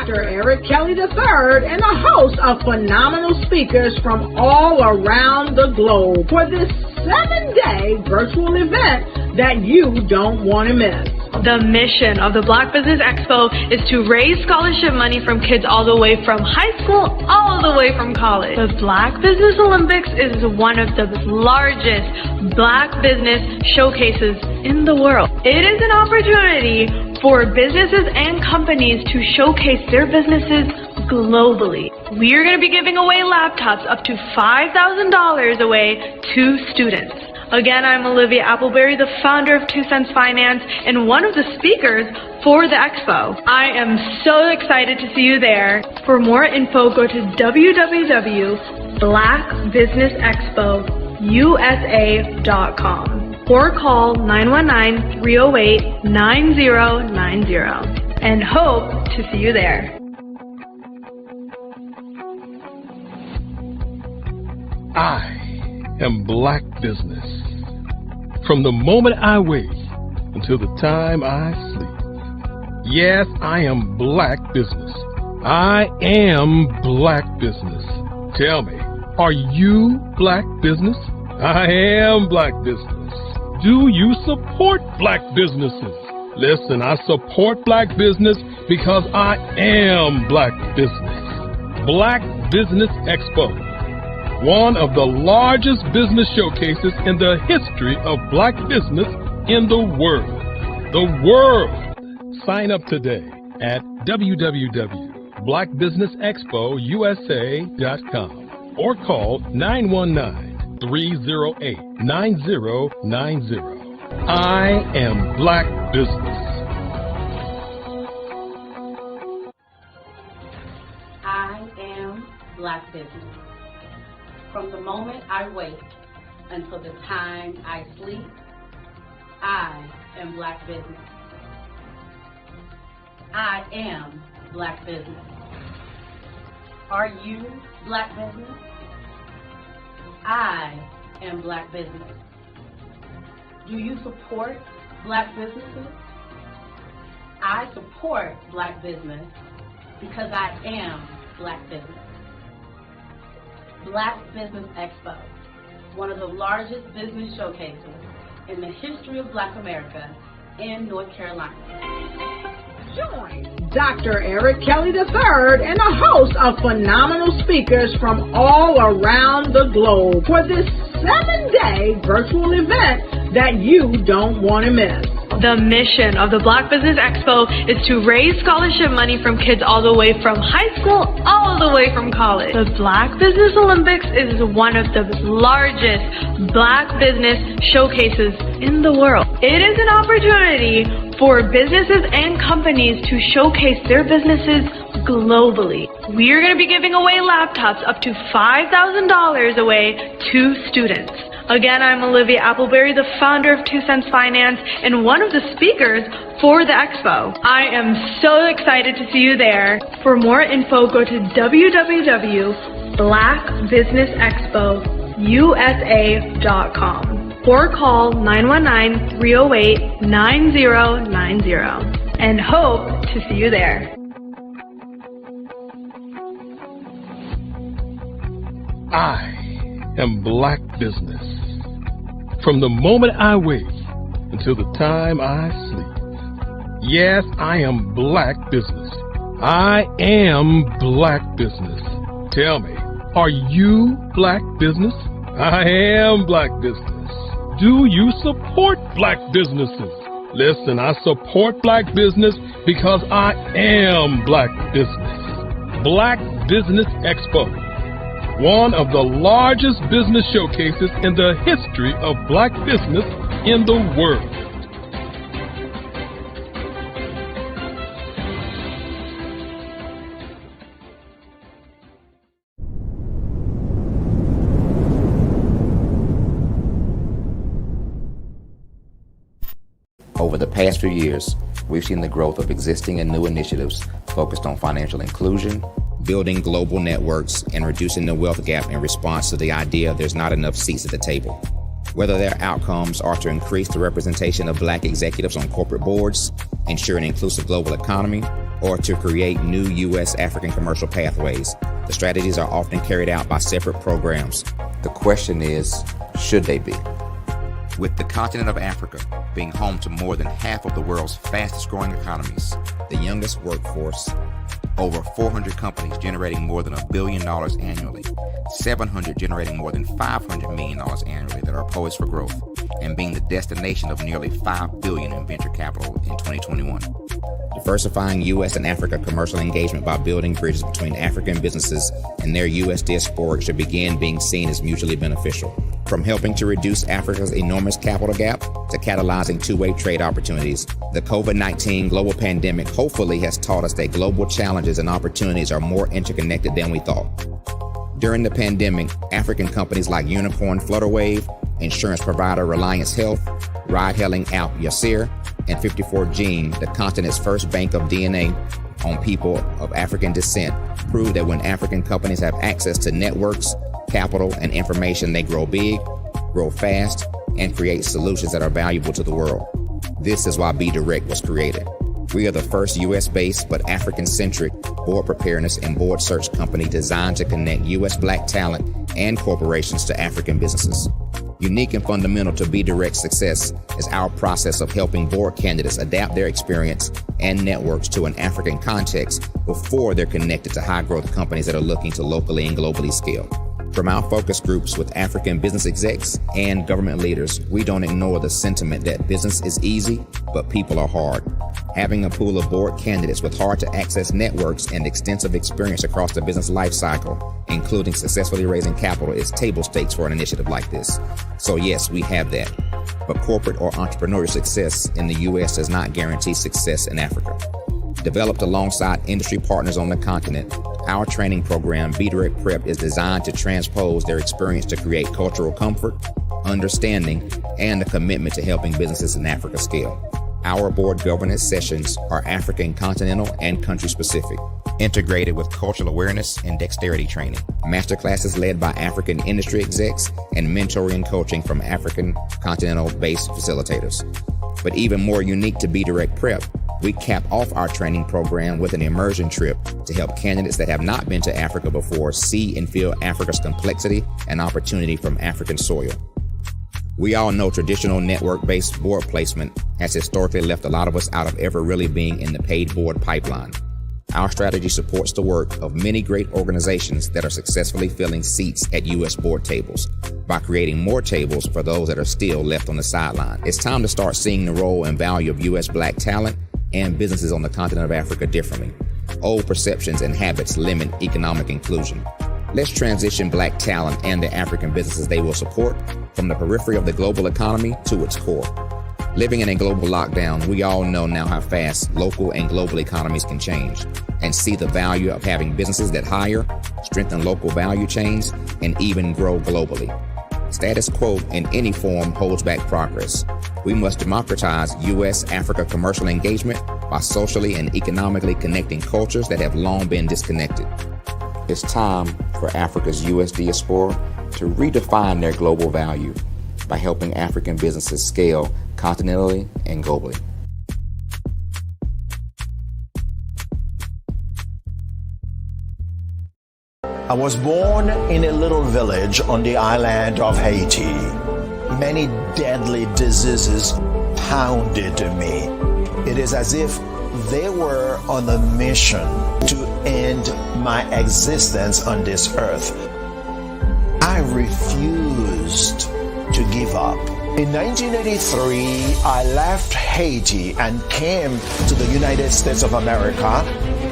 Dr. Eric Kelly III and a host of phenomenal speakers from all around the globe for this 7-day virtual event that you don't want to miss. The mission of the Black Business Expo is to raise scholarship money from kids all the way from high school all the way from college. The Black Business Olympics is one of the largest Black business showcases in the world. It is an opportunity for businesses and companies to showcase their businesses globally. We are going to be giving away laptops up to $5,000 away to students. Again, I'm Olivia Appleberry, the founder of 2 Cents Finance and one of the speakers for the expo. I am so excited to see you there. For more info, go to www.blackbusinessexpousa.com or call 919-308-9090 and hope to see you there. I am Black Business. From the moment I wake until the time I sleep. Yes, I am Black Business. I am Black Business. Tell me, are you Black Business? I am Black Business. Do you support Black businesses? Listen, I support Black business because I am Black Business. Black Business Expo, one of the largest business showcases in the history of Black business in the world. The world! Sign up today at www.blackbusinessexpousa.com or call 919-308-9090. I am Black Business. I am Black Business. From the moment I wake until the time I sleep, I am Black Business. I am Black Business. Are you Black Business? I am Black Business. Do you support Black businesses? I support Black business because I am Black Business. Black Business Expo, one of the largest business showcases in the history of Black America in North Carolina. Join Dr. Eric Kelly III and a host of phenomenal speakers from all around the globe for this 7-day virtual event that you don't want to miss. The mission of the Black Business Expo is to raise scholarship money from kids all the way from high school all the way from college. The Black Business Olympics is one of the largest Black business showcases in the world. It is an opportunity for businesses and companies to showcase their businesses globally. We are going to be giving away laptops up to $5,000 away to students. Again, I'm Olivia Appleberry, the founder of 2 Cents Finance and one of the speakers for the expo. I am so excited to see you there. For more info, go to www.blackbusinessexpousa.com or call 919-308-9090 and hope to see you there. I am Black Business. From the moment I wake until the time I sleep. Yes, I am Black Business. I am Black Business. Tell me, are you Black Business? I am Black Business. Do you support Black businesses? Listen, I support Black business because I am Black Business. Black Business Expo, one of the largest business showcases in the history of Black business in the world. Over the past few years, we've seen the growth of existing and new initiatives focused on financial inclusion, building global networks, and reducing the wealth gap in response to the idea there's not enough seats at the table. Whether their outcomes are to increase the representation of Black executives on corporate boards, ensure an inclusive global economy, or to create new U.S. African commercial pathways. The strategies are often carried out by separate programs. The question is, should they be? With the continent of Africa being home to more than half of the world's fastest growing economies, the youngest workforce, over 400 companies generating more than $1 billion annually, 700 generating more than $500 million annually that are poised for growth, and being the destination of nearly $5 billion in venture capital in 2021. Diversifying U.S. and Africa commercial engagement by building bridges between African businesses and their U.S. diaspora should begin being seen as mutually beneficial. From helping to reduce Africa's enormous capital gap to catalyzing two-way trade opportunities, the COVID-19 global pandemic hopefully has taught us that global challenges and opportunities are more interconnected than we thought. During the pandemic, African companies like Unicorn Flutterwave, insurance provider Reliance Health, ride-hailing app Yasir, and 54Gene, the continent's first bank of DNA on people of African descent, proved that when African companies have access to networks, capital, and information, they grow big, grow fast, and create solutions that are valuable to the world. This is why Be Direct was created. We are the first U.S.-based but African-centric board preparedness and board search company designed to connect U.S. Black talent and corporations to African businesses. Unique and fundamental to Be Direct's success is our process of helping board candidates adapt their experience and networks to an African context before they're connected to high-growth companies that are looking to locally and globally scale. From our focus groups with African business execs and government leaders, we don't ignore the sentiment that business is easy, but people are hard. Having a pool of board candidates with hard-to-access networks and extensive experience across the business life cycle, including successfully raising capital, is table stakes for an initiative like this. So yes, we have that. But corporate or entrepreneurial success in the U.S. does not guarantee success in Africa. Developed alongside industry partners on the continent, our training program, Be Direct Prep, is designed to transpose their experience to create cultural comfort, understanding, and a commitment to helping businesses in Africa scale. Our board governance sessions are African, continental, and country-specific, integrated with cultural awareness and dexterity training, masterclasses led by African industry execs, and mentoring coaching from African continental-based facilitators. But even more unique to Be Direct Prep, we cap off our training program with an immersion trip to help candidates that have not been to Africa before see and feel Africa's complexity and opportunity from African soil. We all know traditional network-based board placement has historically left a lot of us out of ever really being in the paid board pipeline. Our strategy supports the work of many great organizations that are successfully filling seats at U.S. board tables by creating more tables for those that are still left on the sideline. It's time to start seeing the role and value of U.S. Black talent and businesses on the continent of Africa differently. Old perceptions and habits limit economic inclusion. Let's transition Black talent and the African businesses they will support from the periphery of the global economy to its core. Living in a global lockdown, we all know now how fast local and global economies can change, and see the value of having businesses that hire, strengthen local value chains, and even grow globally. Status quo in any form holds back progress. We must democratize U.S.-Africa commercial engagement by socially and economically connecting cultures that have long been disconnected. It's time for Africa's U.S. diaspora to redefine their global value by helping African businesses scale continentally and globally. I was born in a little village on the island of Haiti. Many deadly diseases pounded me. It is as if they were on a mission to end my existence on this earth. I refused to give up. In 1983, I left Haiti and came to the United States of America.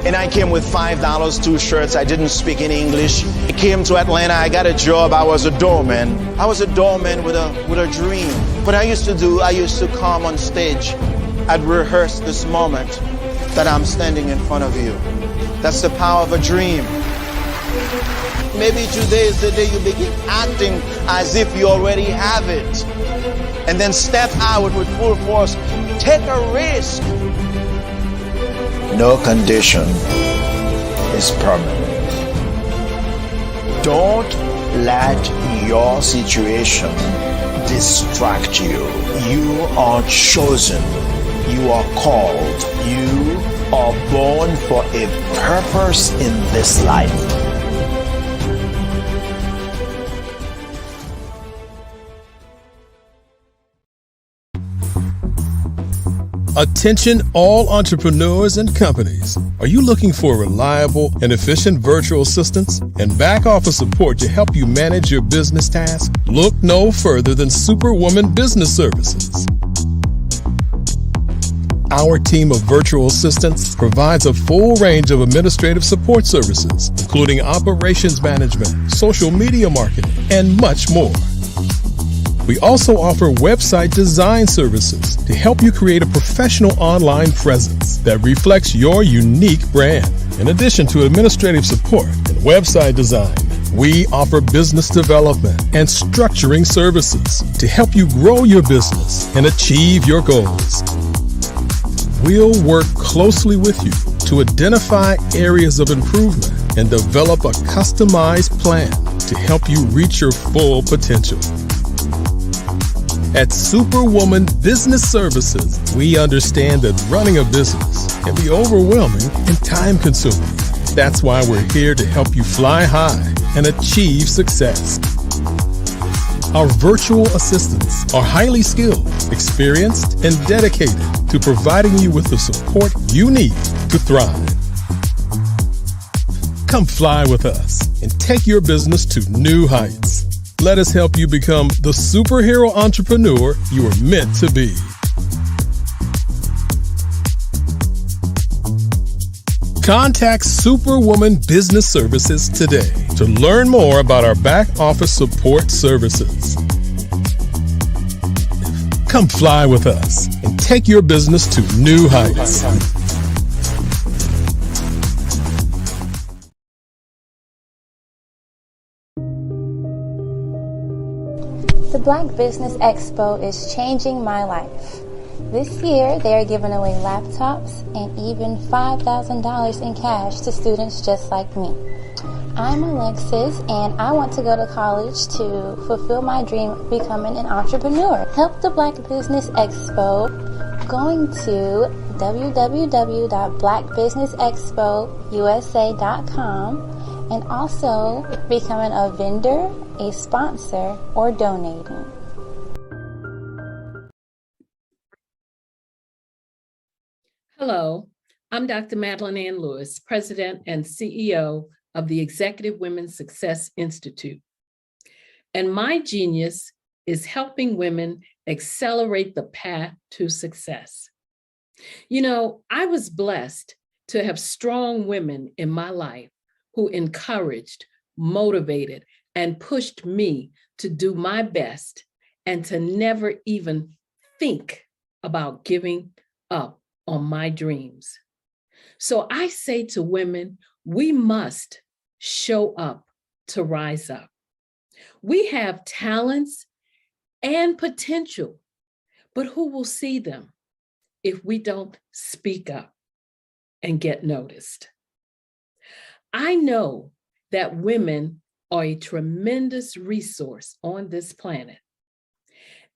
And I came with $5, 2 shirts. I didn't speak any English. I came to Atlanta. I got a job. I was a doorman. I was a doorman with a dream. What I used to come on stage. I'd rehearse this moment that I'm standing in front of you. That's the power of a dream. Maybe today is the day you begin acting as if you already have it. And then step out with full force. Take a risk. No condition is permanent. Don't let your situation distract you. You are chosen. You are called. You are born for a purpose in this life. Attention all entrepreneurs and companies. Are you looking for reliable and efficient virtual assistants and back office support to help you manage your business tasks? Look no further than Superwoman Business Services. Our team of virtual assistants provides a full range of administrative support services, including operations management, social media marketing, and much more. We also offer website design services to help you create a professional online presence that reflects your unique brand. In addition to administrative support and website design, we offer business development and structuring services to help you grow your business and achieve your goals. We'll work closely with you to identify areas of improvement and develop a customized plan to help you reach your full potential. At Superwoman Business Services, we understand that running a business can be overwhelming and time-consuming. That's why we're here to help you fly high and achieve success. Our virtual assistants are highly skilled, experienced, and dedicated to providing you with the support you need to thrive. Come fly with us and take your business to new heights. Let us help you become the superhero entrepreneur you are meant to be. Contact Superwoman Business Services today to learn more about our back office support services. Come fly with us and take your business to new heights. The Black Business Expo is changing my life. This year, they are giving away laptops and even $5,000 in cash to students just like me. I'm Alexis, and I want to go to college to fulfill my dream of becoming an entrepreneur. Help the Black Business Expo going to www.blackbusinessexpousa.com and also becoming a vendor, a sponsor, or donating. Hello, I'm Dr. Madeline Ann Lewis, President and CEO of the Executive Women's Success Institute. And my genius is helping women accelerate the path to success. You know, I was blessed to have strong women in my life who encouraged, motivated, and pushed me to do my best and to never even think about giving up on my dreams. So I say to women, we must show up to rise up. We have talents and potential, but who will see them if we don't speak up and get noticed? I know that women are a tremendous resource on this planet,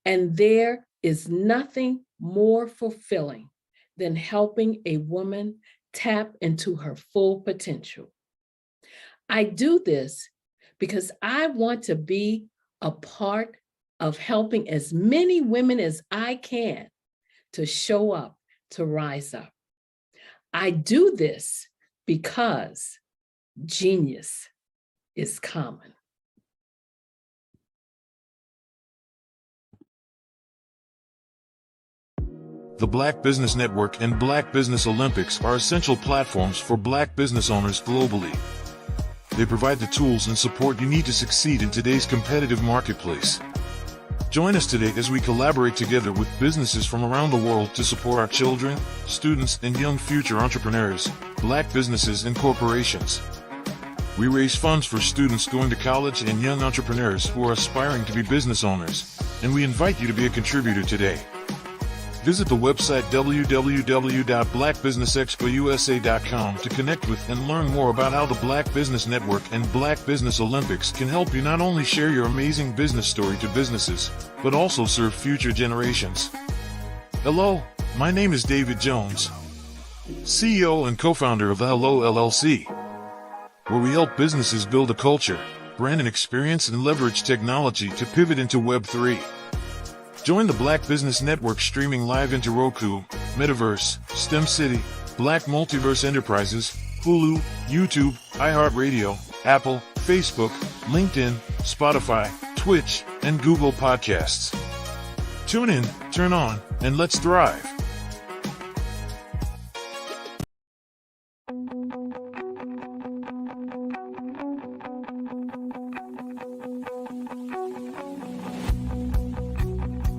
and there is nothing more fulfilling than helping a woman tap into her full potential. I do this because I want to be a part of helping as many women as I can to show up, to rise up. I do this because genius is common. The Black Business Network and Black Business Olympics are essential platforms for Black business owners globally. They provide the tools and support you need to succeed in today's competitive marketplace. Join us today as we collaborate together with businesses from around the world to support our children, students, and young future entrepreneurs, Black businesses and corporations. We raise funds for students going to college and young entrepreneurs who are aspiring to be business owners, and we invite you to be a contributor today. Visit the website www.blackbusinessexpousa.com to connect with and learn more about how the Black Business Network and Black Business Olympics can help you not only share your amazing business story to businesses, but also serve future generations. Hello, my name is David Jones. CEO and co-founder of Hello LLC, where we help businesses build a culture, brand and experience, and leverage technology to pivot into Web3. Join the Black Business Network streaming live into Roku, Metaverse, STEM City, Black Multiverse Enterprises, Hulu, YouTube, iHeartRadio, Apple, Facebook, LinkedIn, Spotify, Twitch, and Google Podcasts. Tune in, turn on, and let's thrive.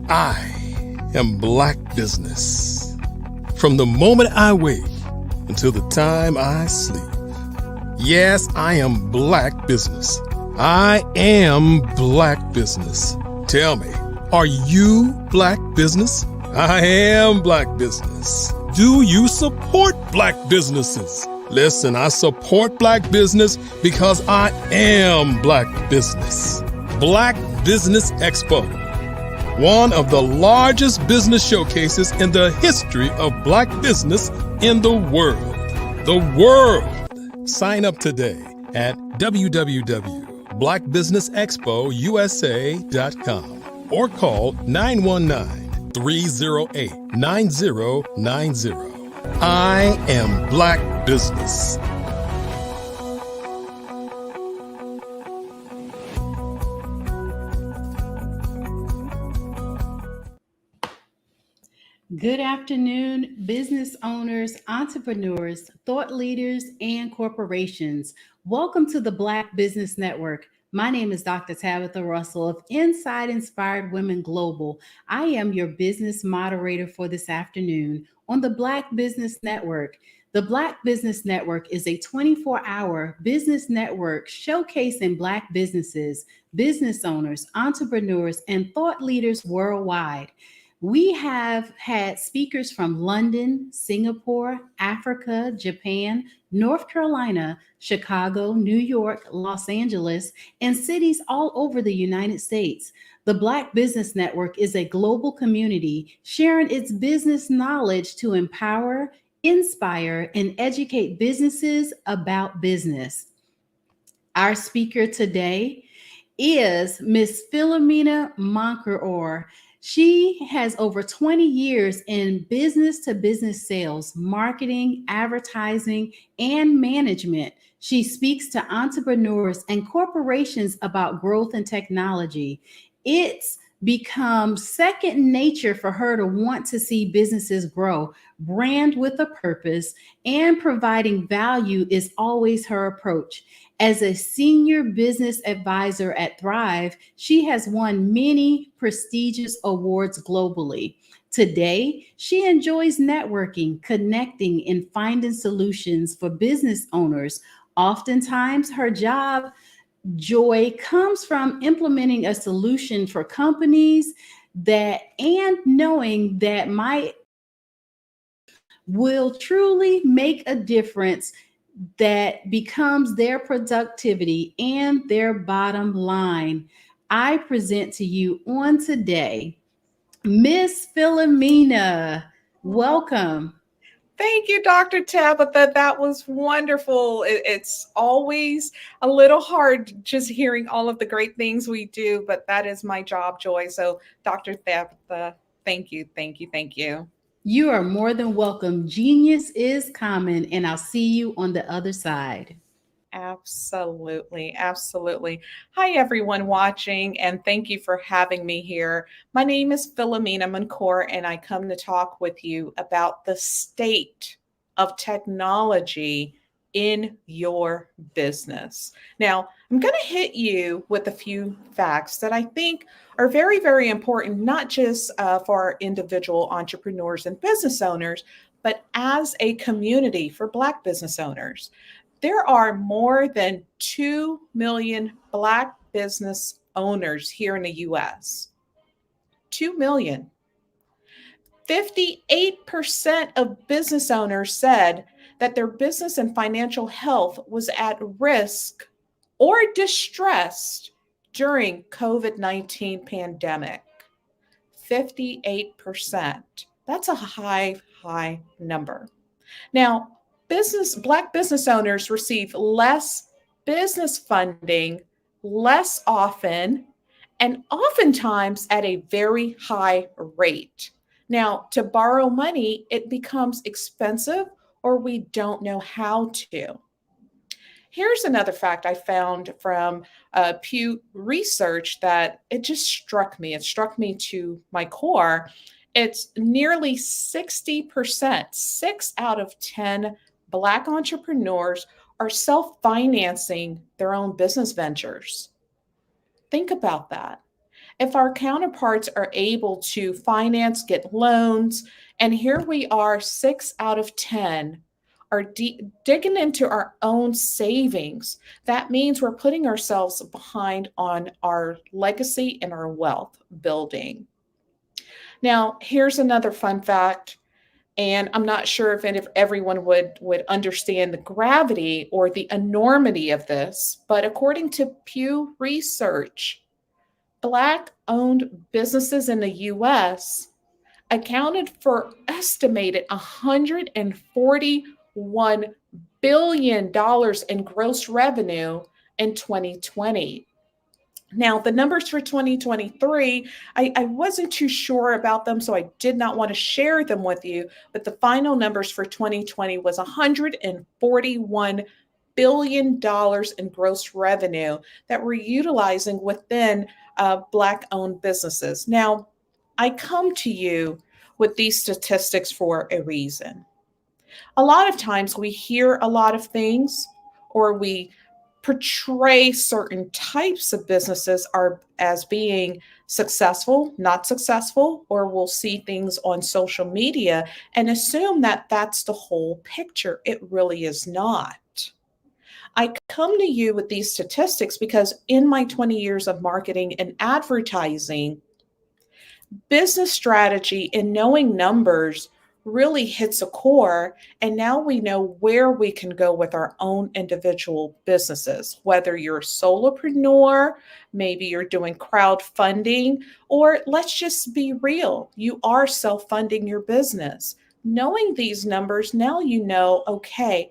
I am Black Business. From the moment I wake until the time I sleep. Yes, I am Black Business. I am Black Business. Tell me, are you Black Business? I am Black Business. Do you support Black businesses? Listen, I support Black business because I am Black Business. Black Business Expo, one of the largest business showcases in the history of Black business in the world. The world! Sign up today at www.blackbusinessexpousa.com or call 919-308-9090. I am Black Business. Good afternoon, business owners, entrepreneurs, thought leaders, and corporations. Welcome to the Black Business Network. My name is Dr. Tabitha Russell of Inside Inspired Women Global. I am your business moderator for this afternoon on the Black Business Network. The Black Business Network is a 24-hour business network showcasing Black businesses, business owners, entrepreneurs, and thought leaders worldwide. We have had speakers from London, Singapore, Africa, Japan, North Carolina, Chicago, New York, Los Angeles, and cities all over the United States. The Black Business Network is a global community sharing its business knowledge to empower, inspire, and educate businesses about business. Our speaker today is Miss Philomena Moncrior. She has over 20 years in business-to-business sales, marketing, advertising, and management. She speaks to entrepreneurs and corporations about growth and technology. It's become second nature for her to want to see businesses grow. Brand with a purpose and providing value is always her approach. As a senior business advisor at Thrive, she has won many prestigious awards globally. Today, she enjoys networking, connecting, and finding solutions for business owners. Oftentimes, her job joy comes from implementing a solution for companies and knowing that will truly make a difference that becomes their productivity and their bottom line. I present to you on today, Miss Philomena. Welcome. Thank you, Dr. Tabitha. That was wonderful. It's always a little hard just hearing all of the great things we do, but that is my job, Joy. So, Dr. Tabitha, thank you, thank you, thank you. You are more than welcome. Genius is common, and I'll see you on the other side. Absolutely. Absolutely. Hi, everyone watching, and thank you for having me here. My name is Philomena Moncrior, and I come to talk with you about the state of technology in your business. Now, I'm going to hit you with a few facts that I think are very, very important, not just for our individual entrepreneurs and business owners, but as a community for Black business owners. There are more than 2 million Black business owners here in the U.S. 2 million. 58% of business owners said that their business and financial health was at risk or distressed during COVID-19 pandemic. 58%. That's a high number. Now, Black business owners receive less business funding less often and oftentimes at a very high rate. Now, to borrow money, it becomes expensive or we don't know how to. Here's another fact I found from Pew Research that it just struck me. It struck me to my core. It's nearly 60%, 6 out of 10 Black entrepreneurs are self financing their own business ventures. Think about that. If our counterparts are able to finance, get loans, and here we are, 6 out of 10 are digging into our own savings, that means we're putting ourselves behind on our legacy and our wealth building. Now, here's another fun fact, and I'm not sure if everyone would understand the gravity or the enormity of this, but according to Pew Research, Black owned businesses in the US accounted for estimated $141 billion in gross revenue in 2020. Now, the numbers for 2023, I wasn't too sure about them, so I did not want to share them with you. But the final numbers for 2020 was $141 billion in gross revenue that we're utilizing within Black-owned businesses. Now, I come to you with these statistics for a reason. A lot of times we hear a lot of things or we portray certain types of businesses as being successful, not successful, or we'll see things on social media and assume that that's the whole picture. It really is not. I come to you with these statistics because in my 20 years of marketing and advertising, business strategy and knowing numbers really hits a core. And now we know where we can go with our own individual businesses, whether you're a solopreneur, maybe you're doing crowdfunding, or let's just be real, you are self-funding your business. Knowing these numbers, now you know, okay,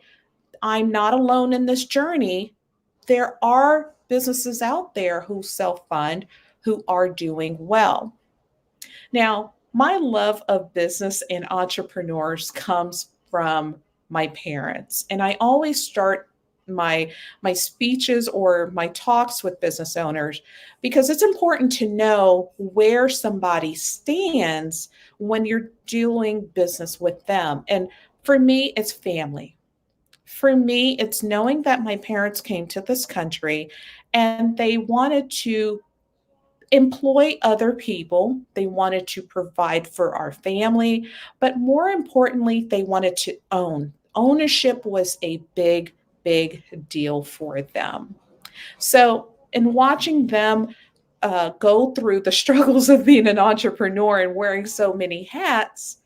I'm not alone in this journey. There are businesses out there who self-fund, who are doing well. Now, my love of business and entrepreneurs comes from my parents. And I always start my speeches or my talks with business owners because it's important to know where somebody stands when you're doing business with them. And for me, it's family. For me, it's knowing that my parents came to this country and they wanted to employ other people. They wanted to provide for our family, but more importantly, they wanted to own. Ownership was a big, big deal for them. So, in watching them go through the struggles of being an entrepreneur and wearing so many hats,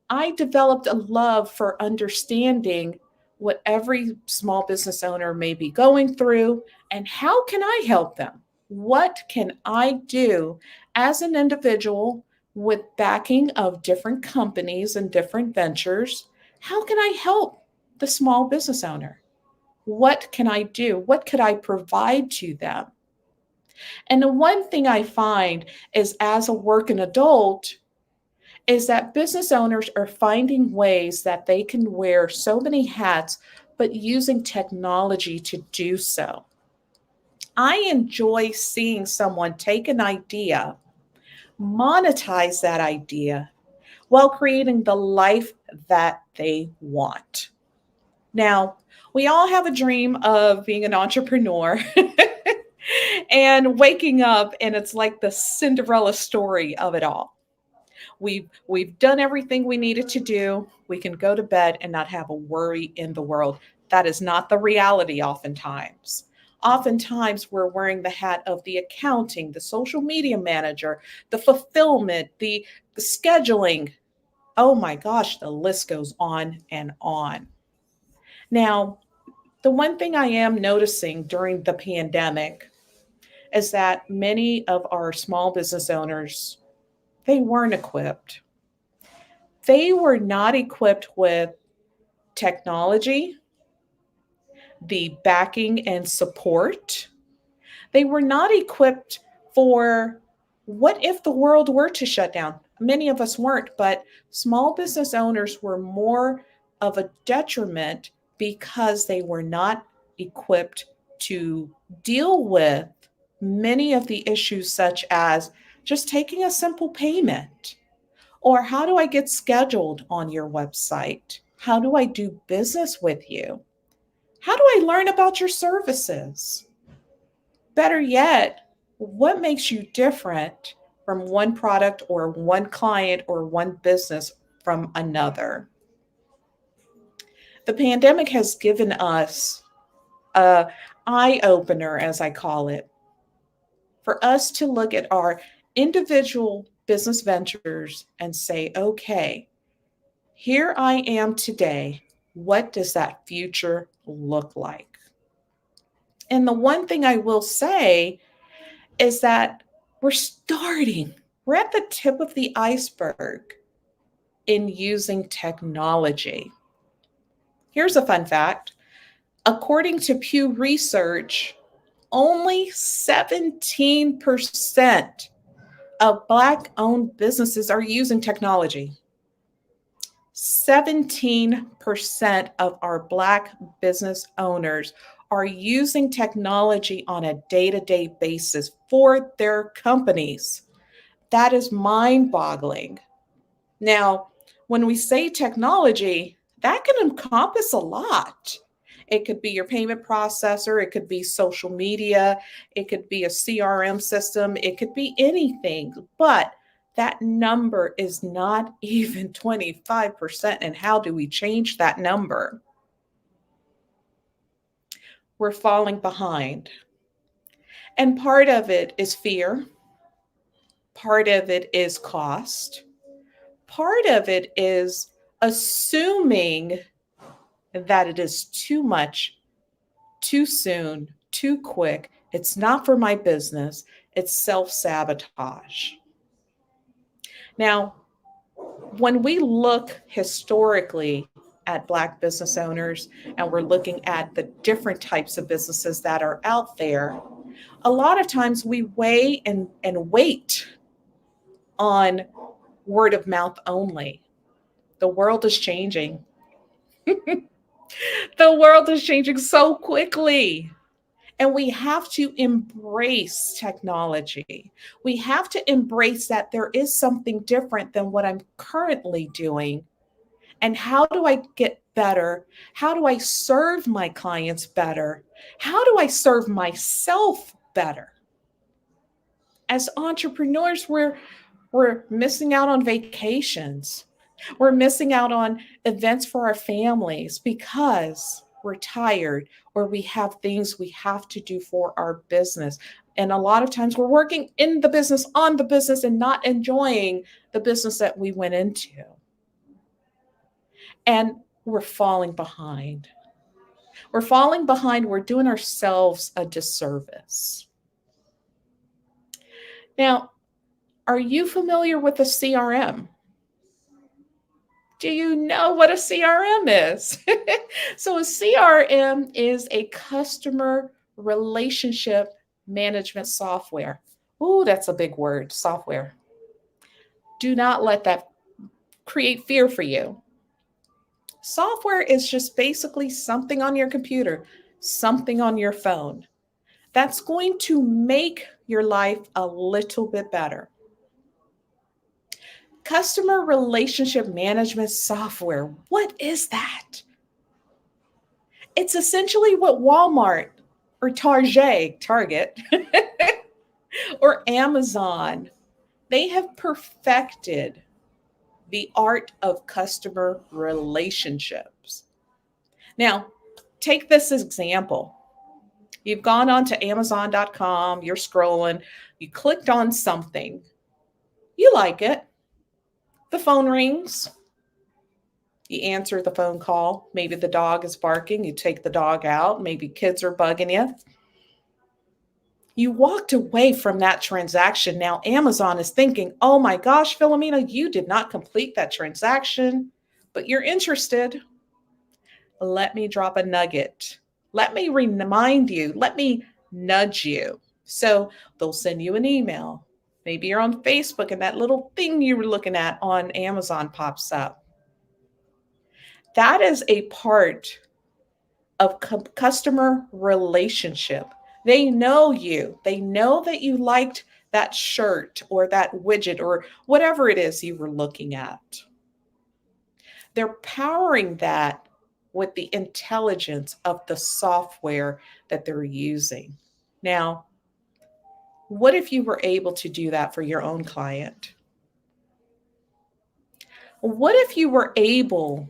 I developed a love for understanding what every small business owner may be going through and how can I help them? What can I do as an individual with backing of different companies and different ventures? How can I help the small business owner? What can I do? What could I provide to them? And the one thing I find is as a working adult, is that business owners are finding ways that they can wear so many hats, but using technology to do so. I enjoy seeing someone take an idea, monetize that idea, while creating the life that they want. Now, we all have a dream of being an entrepreneur and waking up, and it's like the Cinderella story of it all. We've done everything we needed to do. We can go to bed and not have a worry in the world. That is not the reality oftentimes. Oftentimes we're wearing the hat of the accounting, the social media manager, the fulfillment, the scheduling. Oh my gosh, the list goes on and on. Now, the one thing I am noticing during the pandemic is that many of our small business owners, they weren't equipped. They were not equipped with technology, the backing and support. They were not equipped for what if the world were to shut down. Many of us weren't, but small business owners were more of a detriment because they were not equipped to deal with many of the issues, such as just taking a simple payment, or how do I get scheduled on your website? How do I do business with you? How do I learn about your services? Better yet, what makes you different from one product or one client or one business from another? The pandemic has given us a eye opener, as I call it, for us to look at our individual business ventures and say, okay, here I am today. What does that future look like? And the one thing I will say is that we're at the tip of the iceberg in using technology. Here's a fun fact. According to Pew Research, only 17% of Black-owned businesses are using technology. 17% of our Black business owners are using technology on a day-to-day basis for their companies. That is mind-boggling. Now, when we say technology, that can encompass a lot. It could be your payment processor, it could be social media, it could be a CRM system, it could be anything, but that number is not even 25%. And how do we change that number? We're falling behind. And part of it is fear. Part of it is cost. Part of it is assuming that it is too much, too soon, too quick. It's not for my business. It's self-sabotage. Now, when we look historically at Black business owners and we're looking at the different types of businesses that are out there, a lot of times we weigh and wait on word of mouth only. The world is changing. The world is changing so quickly. And we have to embrace technology. We have to embrace that there is something different than what I'm currently doing. And how do I get better? How do I serve my clients better? How do I serve myself better? As entrepreneurs, we're missing out on vacations. We're missing out on events for our families because we're tired or we have things we have to do for our business. And a lot of times we're working in the business, on the business, and not enjoying the business that we went into. And we're falling behind. We're falling behind. We're doing ourselves a disservice. Now, are you familiar with a CRM? Do you know what a CRM is? So a CRM is a customer relationship management software. Ooh, that's a big word, software. Do not let that create fear for you. Software is just basically something on your computer, something on your phone that's going to make your life a little bit better. Customer relationship management software. What is that? It's essentially what Walmart or Target, or Amazon, they have perfected the art of customer relationships. Now, take this example. You've gone on to Amazon.com, you're scrolling, you clicked on something, you like it. The phone rings. You answer the phone call. Maybe the dog is barking. You take the dog out. Maybe kids are bugging you. You walked away from that transaction. Now Amazon is thinking, oh my gosh, Philomena, you did not complete that transaction, but you're interested. let me drop a nugget. Let me remind you. Let me nudge you. So they'll send you an email. Maybe you're on Facebook and that little thing you were looking at on Amazon pops up. That is a part of customer relationship. They know you. They know that you liked that shirt or that widget or whatever it is you were looking at. They're powering that with the intelligence of the software that they're using. Now, what if you were able to do that for your own client? What if you were able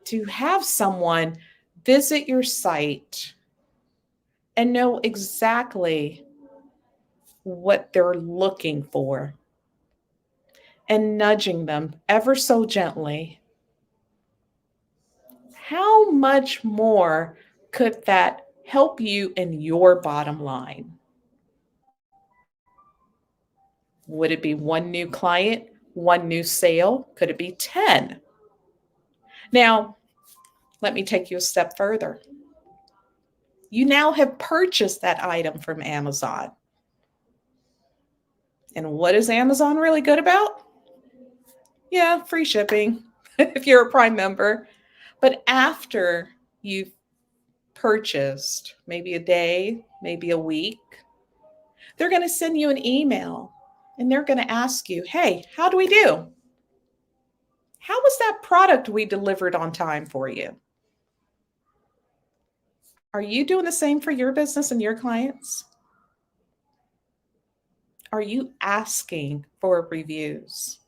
to have someone visit your site and know exactly what they're looking for and nudging them ever so gently? How much more could that help you in your bottom line? Would it be one new client, one new sale? Could it be 10? Now, let me take you a step further. You now have purchased that item from Amazon. And what is Amazon really good about? Yeah, free shipping if you're a Prime member. But after you've purchased, maybe a day, maybe a week, they're going to send you an email and they're going to ask you, hey, how do we do? How was that product we delivered on time for you? Are you doing the same for your business and your clients? Are you asking for reviews?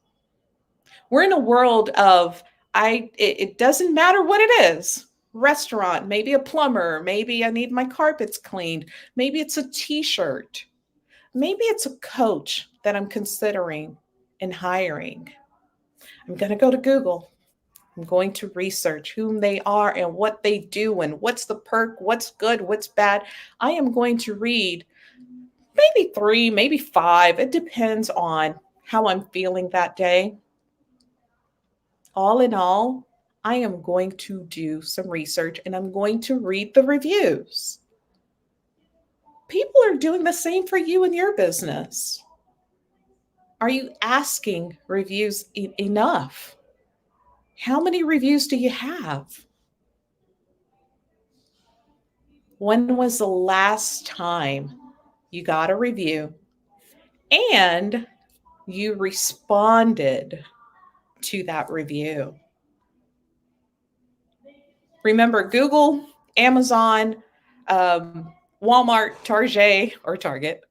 We're in a world of, it doesn't matter what it is. Restaurant, maybe a plumber, maybe I need my carpets cleaned, maybe it's a t-shirt, maybe it's a coach that I'm considering and hiring. I'm going to go to Google. I'm going to research whom they are and what they do and what's the perk, what's good, what's bad. I am going to read maybe 3, maybe 5. It depends on how I'm feeling that day. All in all, I am going to do some research and I'm going to read the reviews. People are doing the same for you in your business. Are you asking reviews enough? How many reviews do you have? When was the last time you got a review and you responded to that review? Remember, Google, Amazon, Walmart, Target,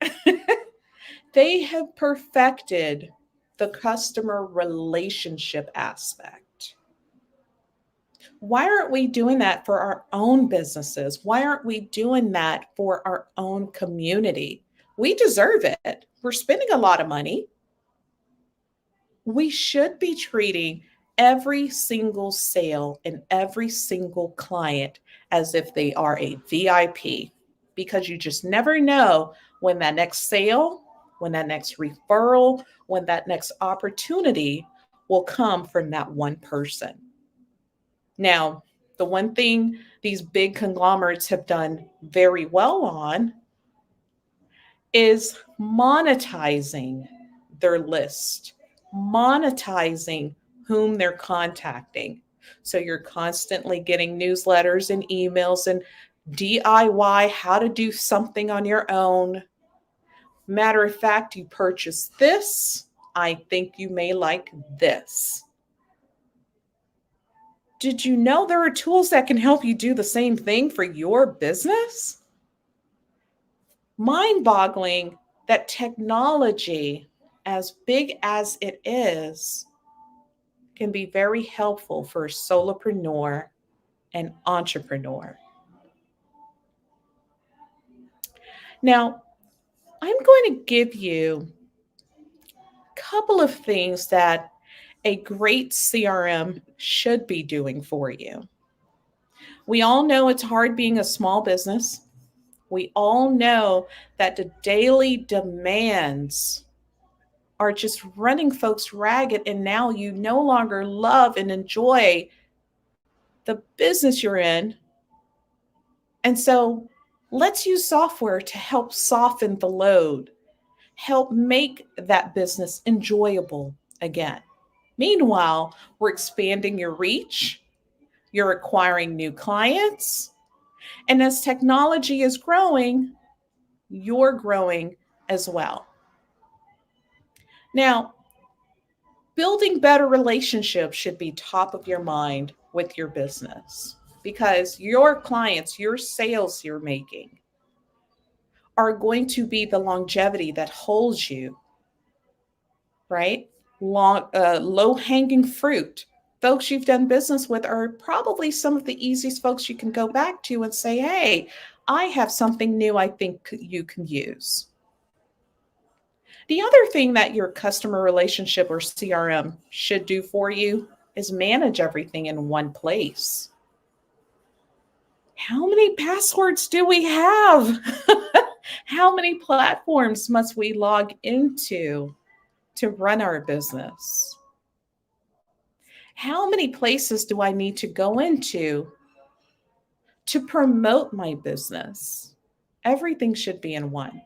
they have perfected the customer relationship aspect. Why aren't we doing that for our own businesses? Why aren't we doing that for our own community? We deserve it. We're spending a lot of money. We should be treating every single sale and every single client as if they are a VIP, because you just never know when that next sale, when that next referral, when that next opportunity will come from that one person. Now, the one thing these big conglomerates have done very well on is monetizing their list, monetizing whom they're contacting. So you're constantly getting newsletters and emails and DIY, how to do something on your own. Matter of fact, you purchase this. I think you may like this. Did you know there are tools that can help you do the same thing for your business? Mind-boggling that technology, as big as it is, can be very helpful for a solopreneur and entrepreneur. Now, I'm going to give you a couple of things that a great CRM should be doing for you. We all know it's hard being a small business. We all know that the daily demands are just running folks ragged, and now you no longer love and enjoy the business you're in. And so let's use software to help soften the load, help make that business enjoyable again. Meanwhile, we're expanding your reach, you're acquiring new clients, and as technology is growing, you're growing as well. Now, building better relationships should be top of your mind with your business because your clients, your sales you're making are going to be the longevity that holds you, right? Low-hanging fruit. Folks you've done business with are probably some of the easiest folks you can go back to and say, hey, I have something new I think you can use. The other thing that your customer relationship or CRM should do for you is manage everything in one place. How many passwords do we have? How many platforms must we log into to run our business? How many places do I need to go into to promote my business? Everything should be in one.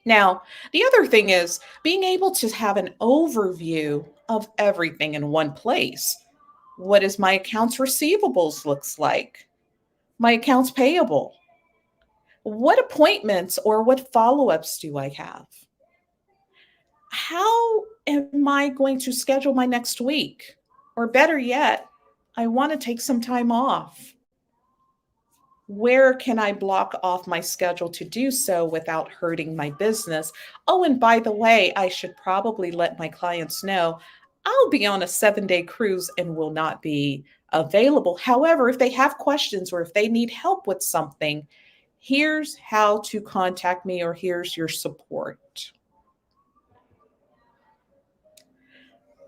Now, the other thing is being able to have an overview of everything in one place. What does my accounts receivables looks like? My accounts payable? What appointments or what follow-ups do I have? How am I going to schedule my next week? Or better yet, I want to take some time off. Where can I block off my schedule to do so without hurting my business? Oh, and by the way, I should probably let my clients know I'll be on a 7-day cruise and will not be available. However, if they have questions or if they need help with something, here's how to contact me or here's your support.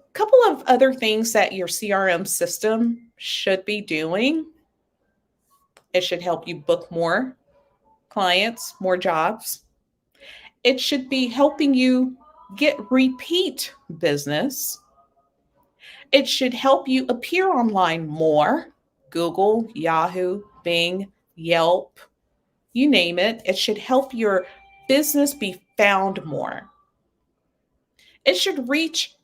A couple of other things that your CRM system should be doing. It should help you book more clients, more jobs. It should be helping you get repeat business. It should help you appear online more. Google, Yahoo, Bing, Yelp, you name it. It should help your business be found more. It should reach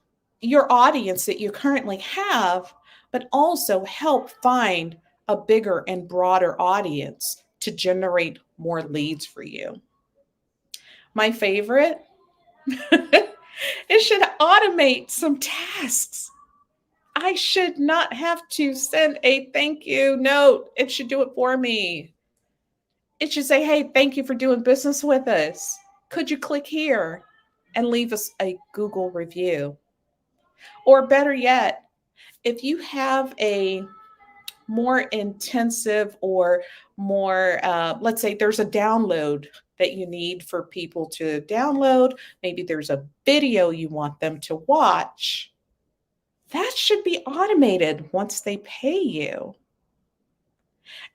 your audience that you currently have, but also help find a bigger and broader audience to generate more leads for you. My favorite, it should automate some tasks. I should not have to send a thank you note. It should do it for me. It should say, hey, thank you for doing business with us. Could you click here and leave us a Google review? Or better yet, if you have a more intensive or more, let's say there's a download that you need for people to download. Maybe there's a video you want them to watch. That should be automated once they pay you.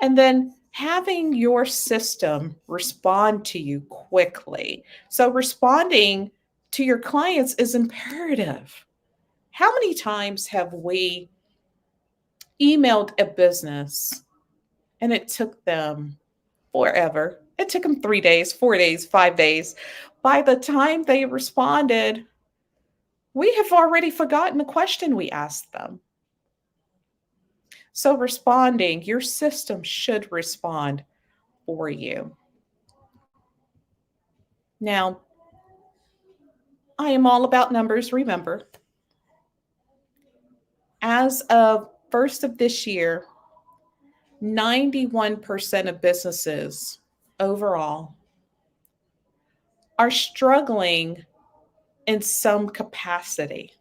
And then having your system respond to you quickly. So responding to your clients is imperative. How many times have we emailed a business and it took them forever? It took them 3 days, 4 days, 5 days. By the time they responded, we have already forgotten the question we asked them. So responding, your system should respond for you. Now, I am all about numbers, remember. As of 1st of this year, 91% of businesses overall are struggling in some capacity.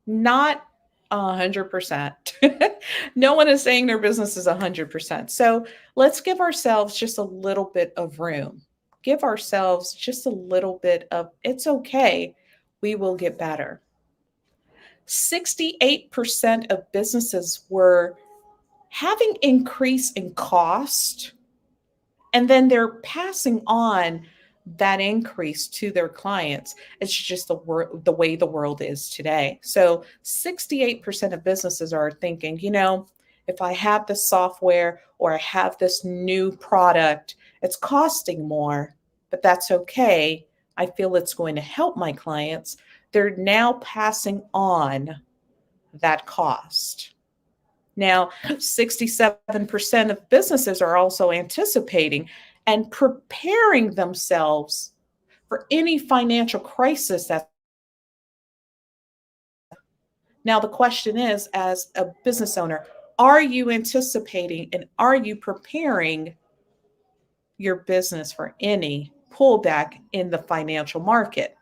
Not 100%. No one is saying their business is 100%. So let's give ourselves just a little bit of room. Give ourselves just a little bit of, it's okay, we will get better. 68% of businesses were having increase in cost, and then they're passing on that increase to their clients. It's just the way the world is today. So 68% of businesses are thinking, if I have this software or I have this new product, it's costing more, but that's okay. I feel it's going to help my clients. They're now passing on that cost. Now, 67% of businesses are also anticipating and preparing themselves for any financial crisis that. Now, the question is, as a business owner, are you anticipating and are you preparing your business for any pullback in the financial market?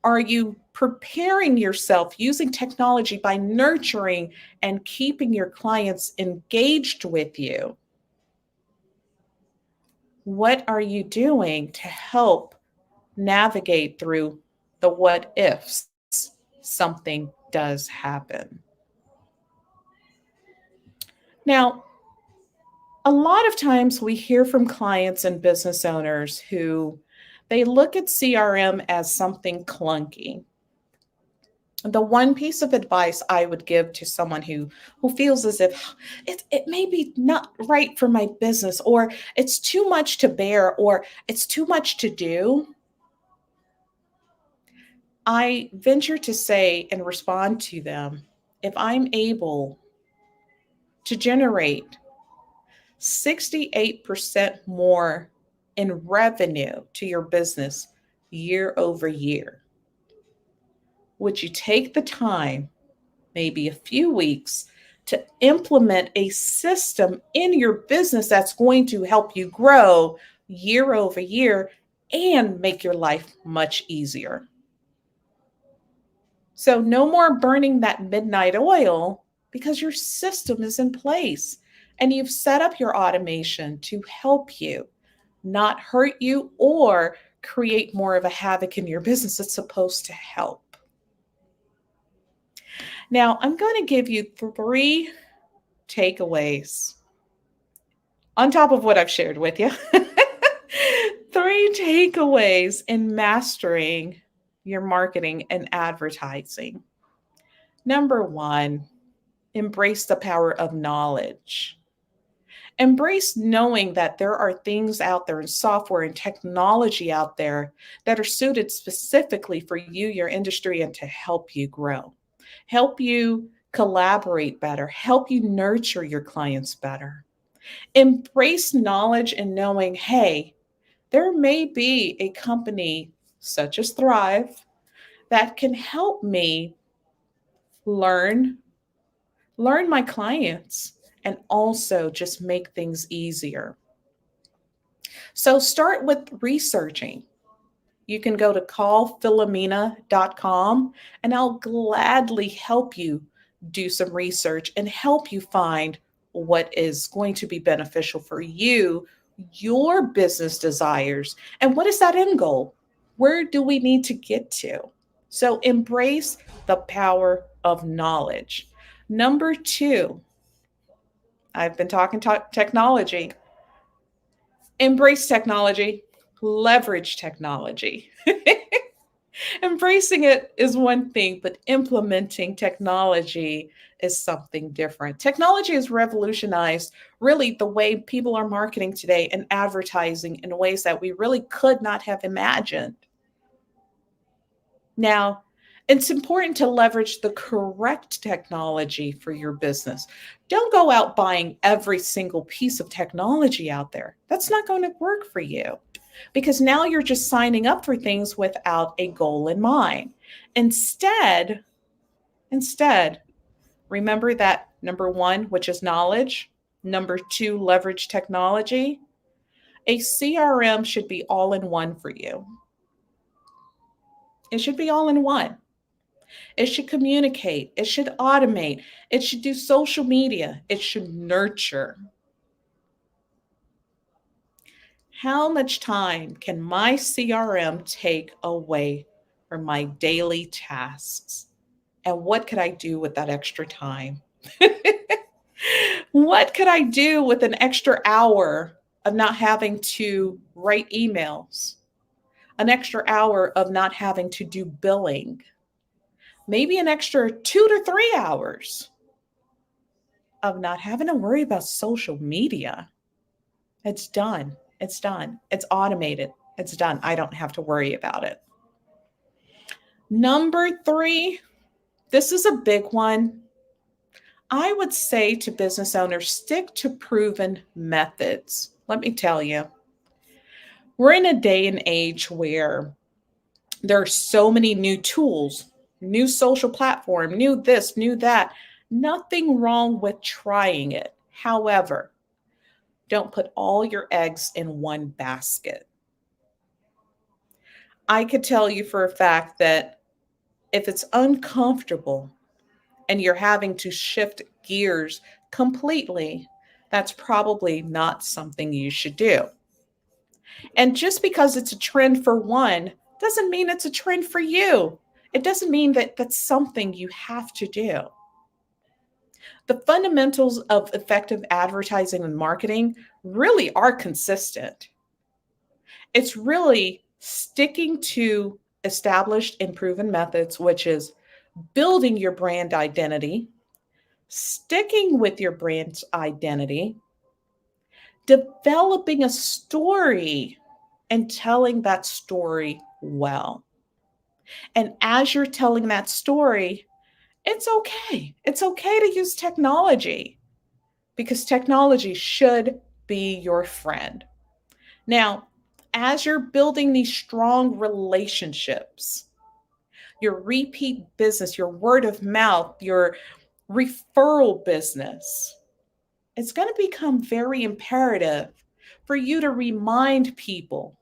Are you preparing yourself using technology by nurturing and keeping your clients engaged with you? What are you doing to help navigate through the what ifs something does happen? Now, a lot of times we hear from clients and business owners who they look at CRM as something clunky. The one piece of advice I would give to someone who feels as if it may be not right for my business, or it's too much to bear, or it's too much to do, I venture to say and respond to them, if I'm able to generate 68% more in revenue to your business year over year, would you take the time, maybe a few weeks, to implement a system in your business that's going to help you grow year over year and make your life much easier? So no more burning that midnight oil, because your system is in place and you've set up your automation to help you, not hurt you or create more of a havoc in your business. It's supposed to help. Now, I'm going to give you 3 takeaways on top of what I've shared with you. 3 takeaways in mastering your marketing and advertising. Number 1, embrace the power of knowledge. Embrace knowing that there are things out there in software and technology out there that are suited specifically for you, your industry, and to help you grow, help you collaborate better, help you nurture your clients better. Embrace knowledge and knowing, hey, there may be a company such as Thrive that can help me learn my clients and also just make things easier. So start with researching. You can go to callphilomena.com and I'll gladly help you do some research and help you find what is going to be beneficial for you, your business desires, and what is that end goal? Where do we need to get to? So embrace the power of knowledge. Number 2, I've been talking technology. Embrace technology, leverage technology. Embracing it is one thing, but implementing technology is something different. Technology has revolutionized really the way people are marketing today and advertising in ways that we really could not have imagined. Now, it's important to leverage the correct technology for your business. Don't go out buying every single piece of technology out there. That's not going to work for you, because now you're just signing up for things without a goal in mind. Instead, remember that number 1, which is knowledge. Number 2, leverage technology. A CRM should be all in one for you. It should be all in one. It should communicate. It should automate. It should do social media. It should nurture. How much time can my CRM take away from my daily tasks? And what could I do with that extra time? What could I do with an extra hour of not having to write emails, an extra hour of not having to do billing, maybe an extra 2 to 3 hours of not having to worry about social media. It's done. It's done. It's automated. It's done. I don't have to worry about it. Number 3, this is a big one. I would say to business owners, stick to proven methods. Let me tell you, we're in a day and age where there are so many new tools, new social platform, new this, new that. Nothing wrong with trying it. However, don't put all your eggs in one basket. I could tell you for a fact that if it's uncomfortable and you're having to shift gears completely, that's probably not something you should do. And just because it's a trend for one doesn't mean it's a trend for you. It doesn't mean that that's something you have to do. The fundamentals of effective advertising and marketing really are consistent. It's really sticking to established and proven methods, which is building your brand identity, sticking with your brand's identity, developing a story and telling that story well. And as you're telling that story, it's okay. It's okay to use technology because technology should be your friend. Now, as you're building these strong relationships, your repeat business, your word of mouth, your referral business, it's going to become very imperative for you to remind people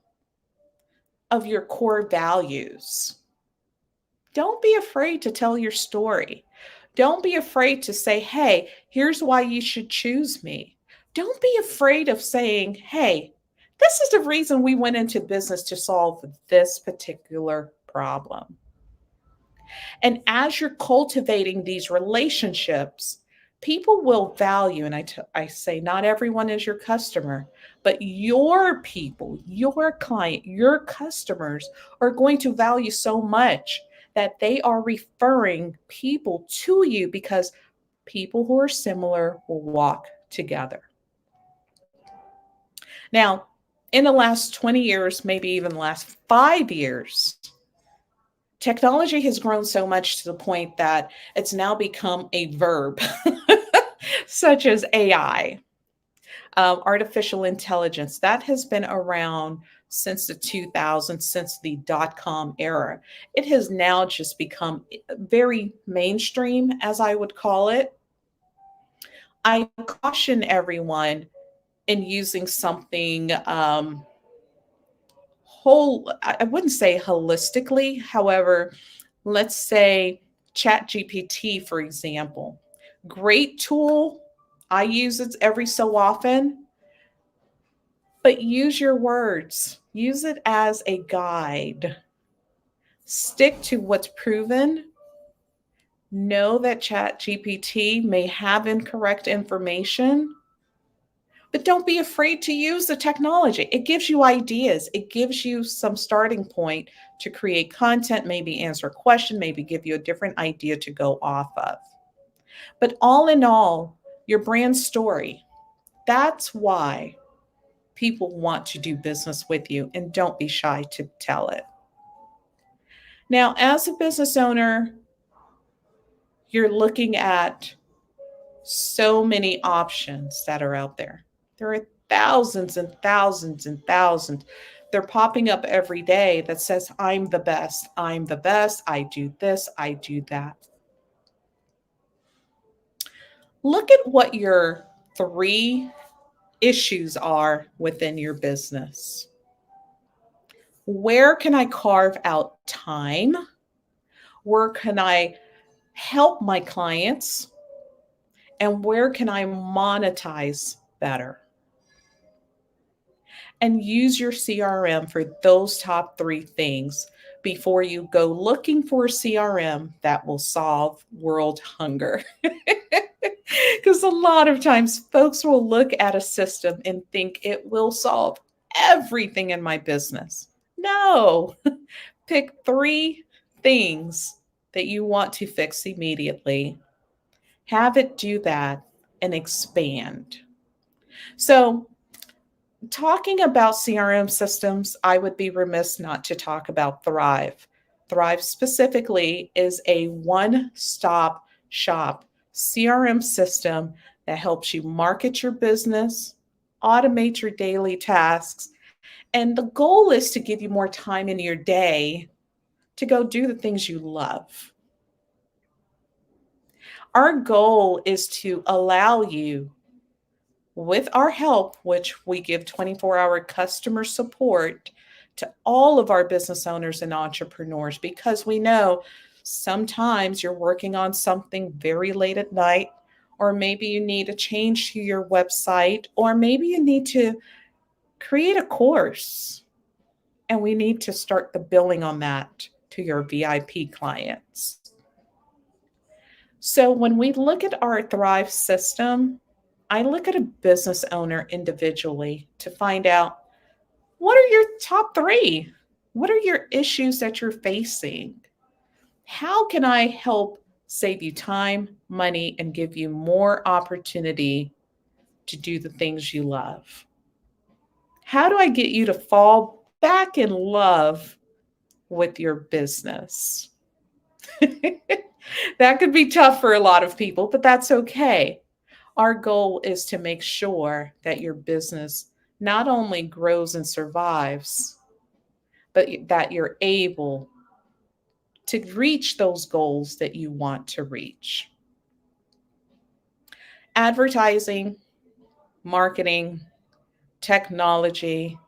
of your core values. Don't be afraid to tell your story. Don't be afraid to say, hey, here's why you should choose me. Don't be afraid of saying, hey, this is the reason we went into business to solve this particular problem. And as you're cultivating these relationships, people will value, and I say not everyone is your customer, but your people, your client, your customers are going to value so much that they are referring people to you because people who are similar will walk together. Now, in the last 20 years, maybe even the last 5 years, technology has grown so much to the point that it's now become a verb, such as AI, artificial intelligence. That has been around since the 2000s, since the dot-com era. It has now just become very mainstream, as I would call it. I caution everyone in using something I wouldn't say holistically. However, let's say ChatGPT, for example. Great tool. I use it every so often. But use your words. Use it as a guide. Stick to what's proven. Know that ChatGPT may have incorrect information, but don't be afraid to use the technology. It gives you ideas. It gives you some starting point to create content, maybe answer a question, maybe give you a different idea to go off of. But all in all, your brand story, that's why people want to do business with you, and don't be shy to tell it. Now, as a business owner, you're looking at so many options that are out there. There are thousands and thousands and thousands. They're popping up every day that says, I'm the best. I'm the best. I do this. I do that. Look at what your 3 issues are within your business. Where can I carve out time? Where can I help my clients? And where can I monetize better? And use your CRM for those top 3 things before you go looking for a CRM that will solve world hunger. Because a lot of times folks will look at a system and think it will solve everything in my business. No. Pick 3 things that you want to fix immediately. Have it do that and expand. So, talking about CRM systems, I would be remiss not to talk about Thrive. Thrive specifically is a one-stop shop CRM system that helps you market your business, automate your daily tasks, and the goal is to give you more time in your day to go do the things you love. Our goal is to allow you, with our help, which we give 24-hour customer support to all of our business owners and entrepreneurs, because we know sometimes you're working on something very late at night, or maybe you need a change to your website, or maybe you need to create a course, and we need to start the billing on that to your VIP clients. So when we look at our Thrive system, I look at a business owner individually to find out, what are your top 3? What are your issues that you're facing? How can I help save you time, money, and give you more opportunity to do the things you love? How do I get you to fall back in love with your business? That could be tough for a lot of people, but that's okay. Our goal is to make sure that your business not only grows and survives, but that you're able to reach those goals that you want to reach. Advertising, marketing, technology,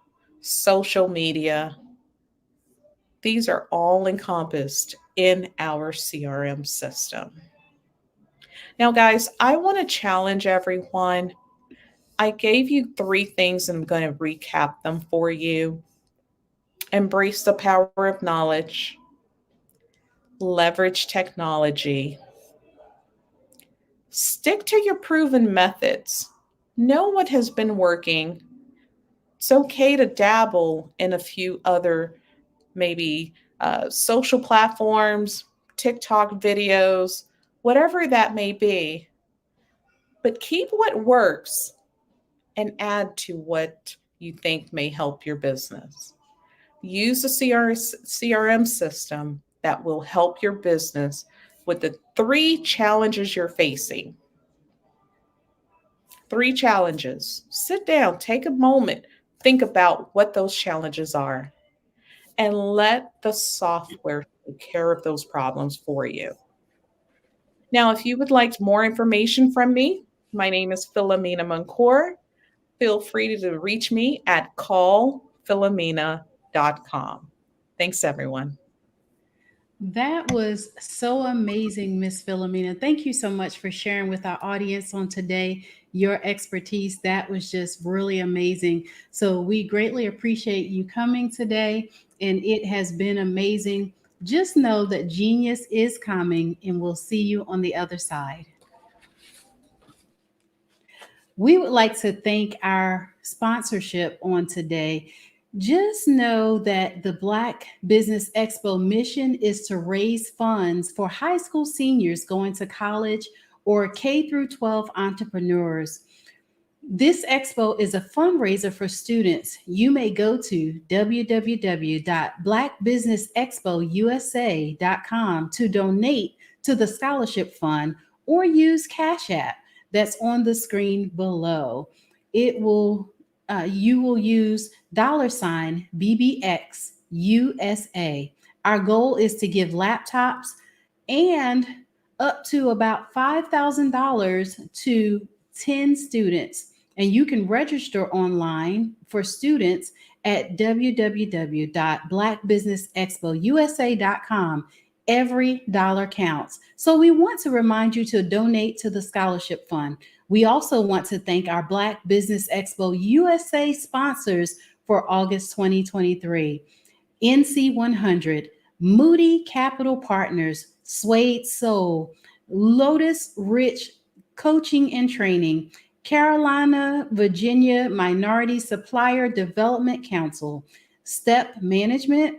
social media, these are all encompassed in our CRM system. Now, guys, I want to challenge everyone. I gave you 3 things and I'm going to recap them for you. Embrace the power of knowledge, leverage technology, stick to your proven methods, know what has been working. It's okay to dabble in a few other, maybe social platforms, TikTok videos, whatever that may be. But keep what works and add to what you think may help your business. Use a CRM system that will help your business with the 3 challenges you're facing. 3 challenges. Sit down, take a moment, think about what those challenges are, and let the software take care of those problems for you. Now, if you would like more information from me, my name is Philomena Muncor. Feel free to reach me at callphilomena.com. Thanks, everyone. That was so amazing, Miss Philomena. Thank you so much for sharing with our audience on today your expertise. That was just really amazing. So we greatly appreciate you coming today, and it has been amazing. Just know that genius is coming, and we'll see you on the other side. We would like to thank our sponsorship on today. Just know that the Black Business Expo mission is to raise funds for high school seniors going to college or K through 12 entrepreneurs. This expo is a fundraiser for students. You may go to www.blackbusinessexpousa.com to donate to the scholarship fund or use Cash App that's on the screen below. You will use $BBX USA. Our goal is to give laptops and up to about $5,000 to 10 students. And you can register online for students at www.blackbusinessexpousa.com. Every dollar counts. So we want to remind you to donate to the scholarship fund. We also want to thank our Black Business Expo USA sponsors for August 2023. NC 100, Moody Capital Partners, Suede Soul, Lotus Rich Coaching and Training, Carolina, Virginia Minority Supplier Development Council, Step Management,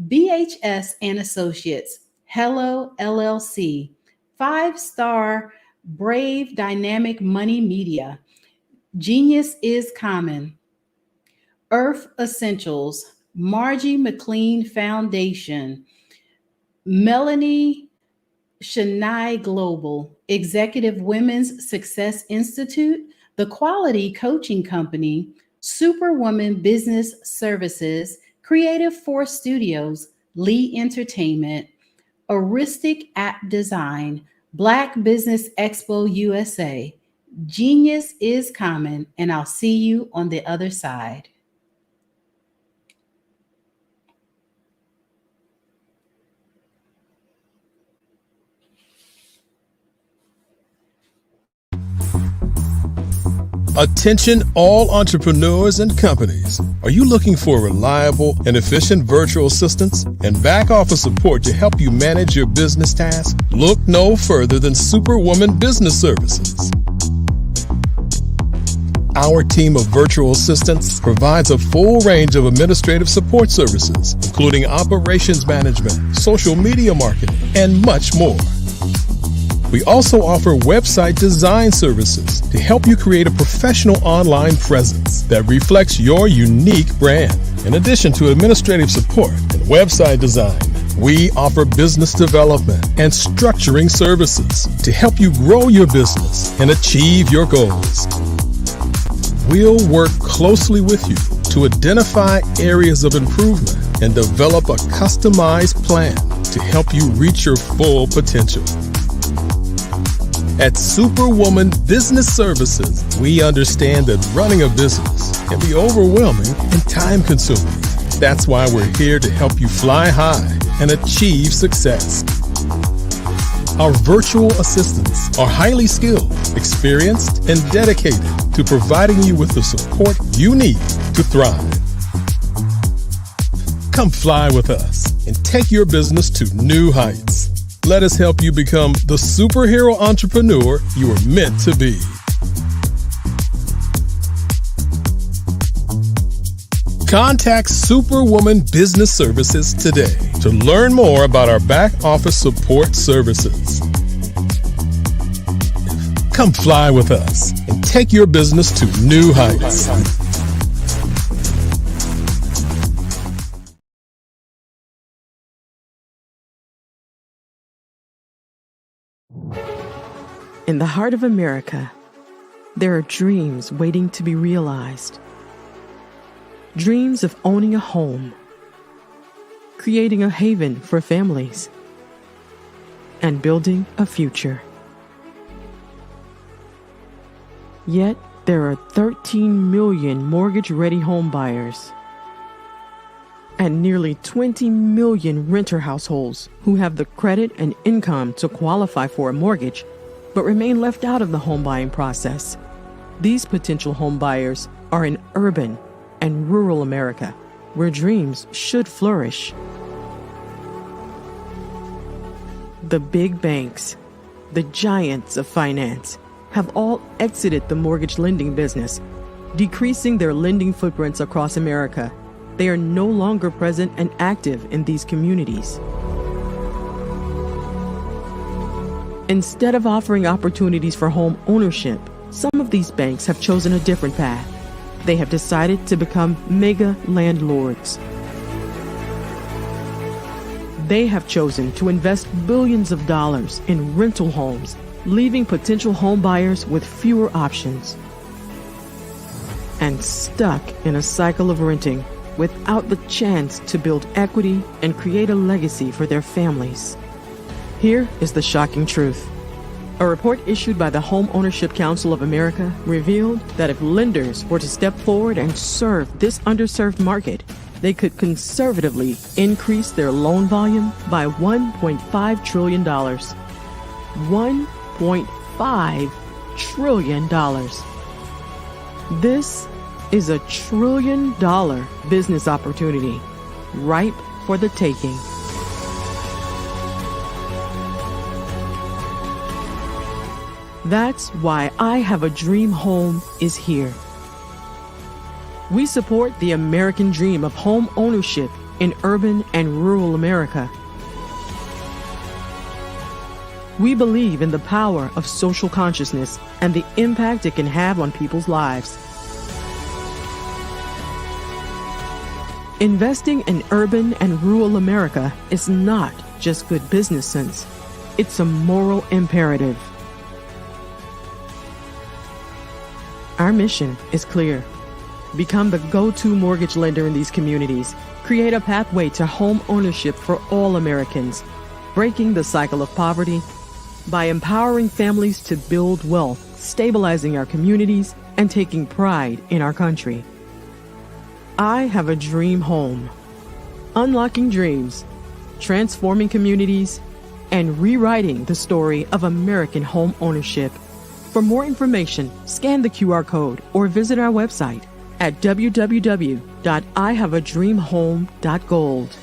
BHS and Associates, Hello LLC, 5-Star Brave Dynamic Money Media, Genius is Common, Earth Essentials, Margie McLean Foundation, Melanie Shania Global, Executive Women's Success Institute, The Quality Coaching Company, Superwoman Business Services, Creative Force Studios, Lee Entertainment, Aristic App Design, Black Business Expo USA, Genius is Common, and I'll see you on the other side. Attention all entrepreneurs and companies. Are you looking for reliable and efficient virtual assistants and back office support to help you manage your business tasks? Look no further than Superwoman Business Services. Our team of virtual assistants provides a full range of administrative support services, including operations management, social media marketing, and much more. We also offer website design services to help you create a professional online presence that reflects your unique brand. In addition to administrative support and website design, we offer business development and structuring services to help you grow your business and achieve your goals. We'll work closely with you to identify areas of improvement and develop a customized plan to help you reach your full potential. At Superwoman Business Services, we understand that running a business can be overwhelming and time-consuming. That's why we're here to help you fly high and achieve success. Our virtual assistants are highly skilled, experienced, and dedicated to providing you with the support you need to thrive. Come fly with us and take your business to new heights. Let us help you become the superhero entrepreneur you are meant to be. Contact Superwoman Business Services today to learn more about our back office support services. Come fly with us and take your business to new heights. In the heart of America, there are dreams waiting to be realized. Dreams of owning a home, creating a haven for families, and building a future. Yet, there are 13 million mortgage-ready home buyers and nearly 20 million renter households who have the credit and income to qualify for a mortgage but remain left out of the home buying process. These potential home buyers are in urban and rural America, where dreams should flourish. The big banks, the giants of finance, have all exited the mortgage lending business, decreasing their lending footprints across America. They are no longer present and active in these communities. Instead of offering opportunities for home ownership, some of these banks have chosen a different path. They have decided to become mega landlords. They have chosen to invest billions of dollars in rental homes, leaving potential home buyers with fewer options and stuck in a cycle of renting without the chance to build equity and create a legacy for their families. Here is the shocking truth. A report issued by the Home Ownership Council of America revealed that if lenders were to step forward and serve this underserved market, they could conservatively increase their loan volume by $1.5 trillion. $1.5 trillion. This is $1 trillion business opportunity, ripe for the taking. That's why I Have a Dream Home is here. We support the American dream of home ownership in urban and rural America. We believe in the power of social consciousness and the impact it can have on people's lives. Investing in urban and rural America is not just good business sense. It's a moral imperative. Our mission is clear. Become the go-to mortgage lender in these communities. Create a pathway to home ownership for all Americans, breaking the cycle of poverty by empowering families to build wealth, stabilizing our communities, and taking pride in our country. I have a dream home. Unlocking dreams, transforming communities, and rewriting the story of American home ownership. For more information, scan the QR code or visit our website at www.ihaveadreamhome.gold.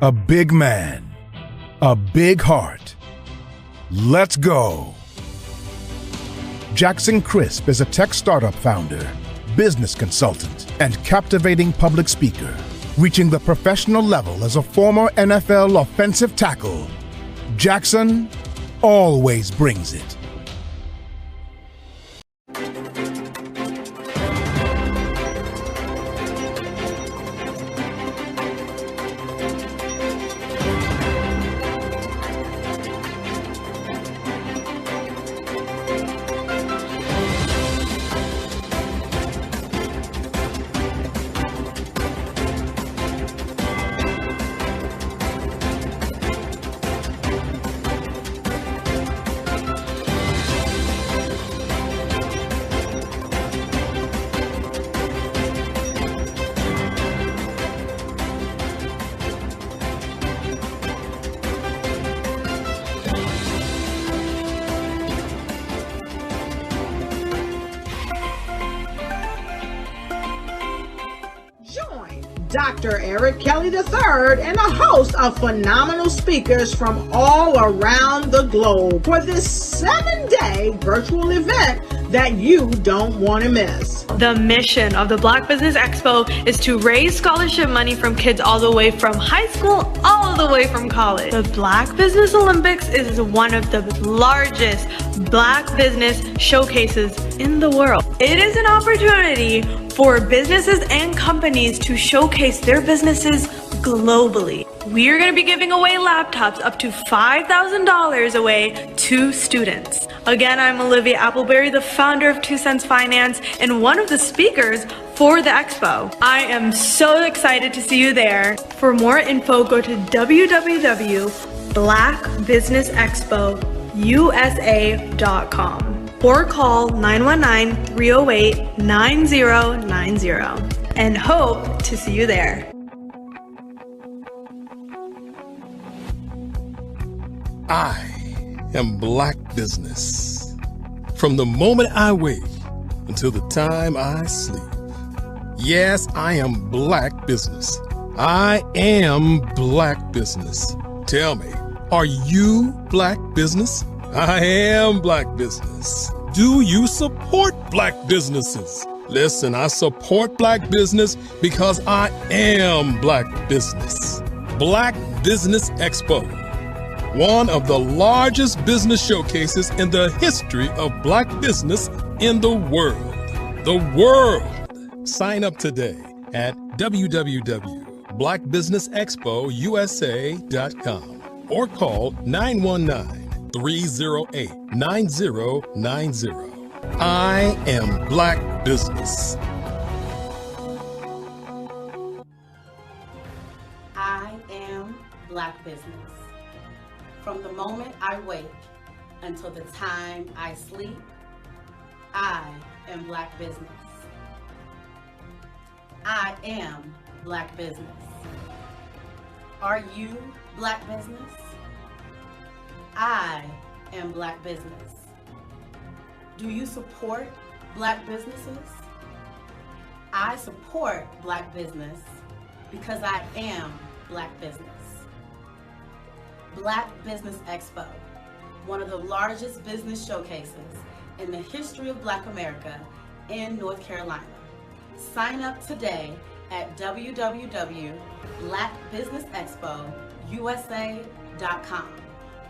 A big man, a big heart. Let's go. Jackson Crisp is a tech startup founder, business consultant, and captivating public speaker, reaching the professional level as a former NFL offensive tackle. Jackson always brings it. Dr. Eric Kelly III and a host of phenomenal speakers from all around the globe for this 7-day virtual event that you don't want to miss. The mission of the Black Business Expo is to raise scholarship money from kids all the way from high school, all the way from college. The Black Business Olympics is one of the largest Black business showcases in the world. It is an opportunity for businesses and companies to showcase their businesses globally. We are going to be giving away laptops up to $5,000 away to students. Again, I'm Olivia Appleberry, the founder of 2 Cents Finance and one of the speakers for the expo. I am so excited to see you there. For more info, go to www.blackbusinessexpousa.com or call 919-308-9090 and hope to see you there. I am Black Business. From the moment I wake until the time I sleep. Yes, I am Black Business. I am Black Business. Tell me, are you Black Business? I am Black Business. Do you support Black businesses? Listen, I support Black business because I am Black Business. Black Business Expo, one of the largest business showcases in the history of Black business in the world. The world. Sign up today at www.blackbusinessexpousa.com or call 919-308-9090. I am Black Business. I am Black Business. From the moment I wake until the time I sleep, I am Black Business. I am Black Business. Are you Black Business? I am Black Business. Do you support Black businesses? I support Black business because I am Black Business. Black Business Expo, one of the largest business showcases in the history of Black America in North Carolina. Sign up today at www.blackbusinessexpousa.com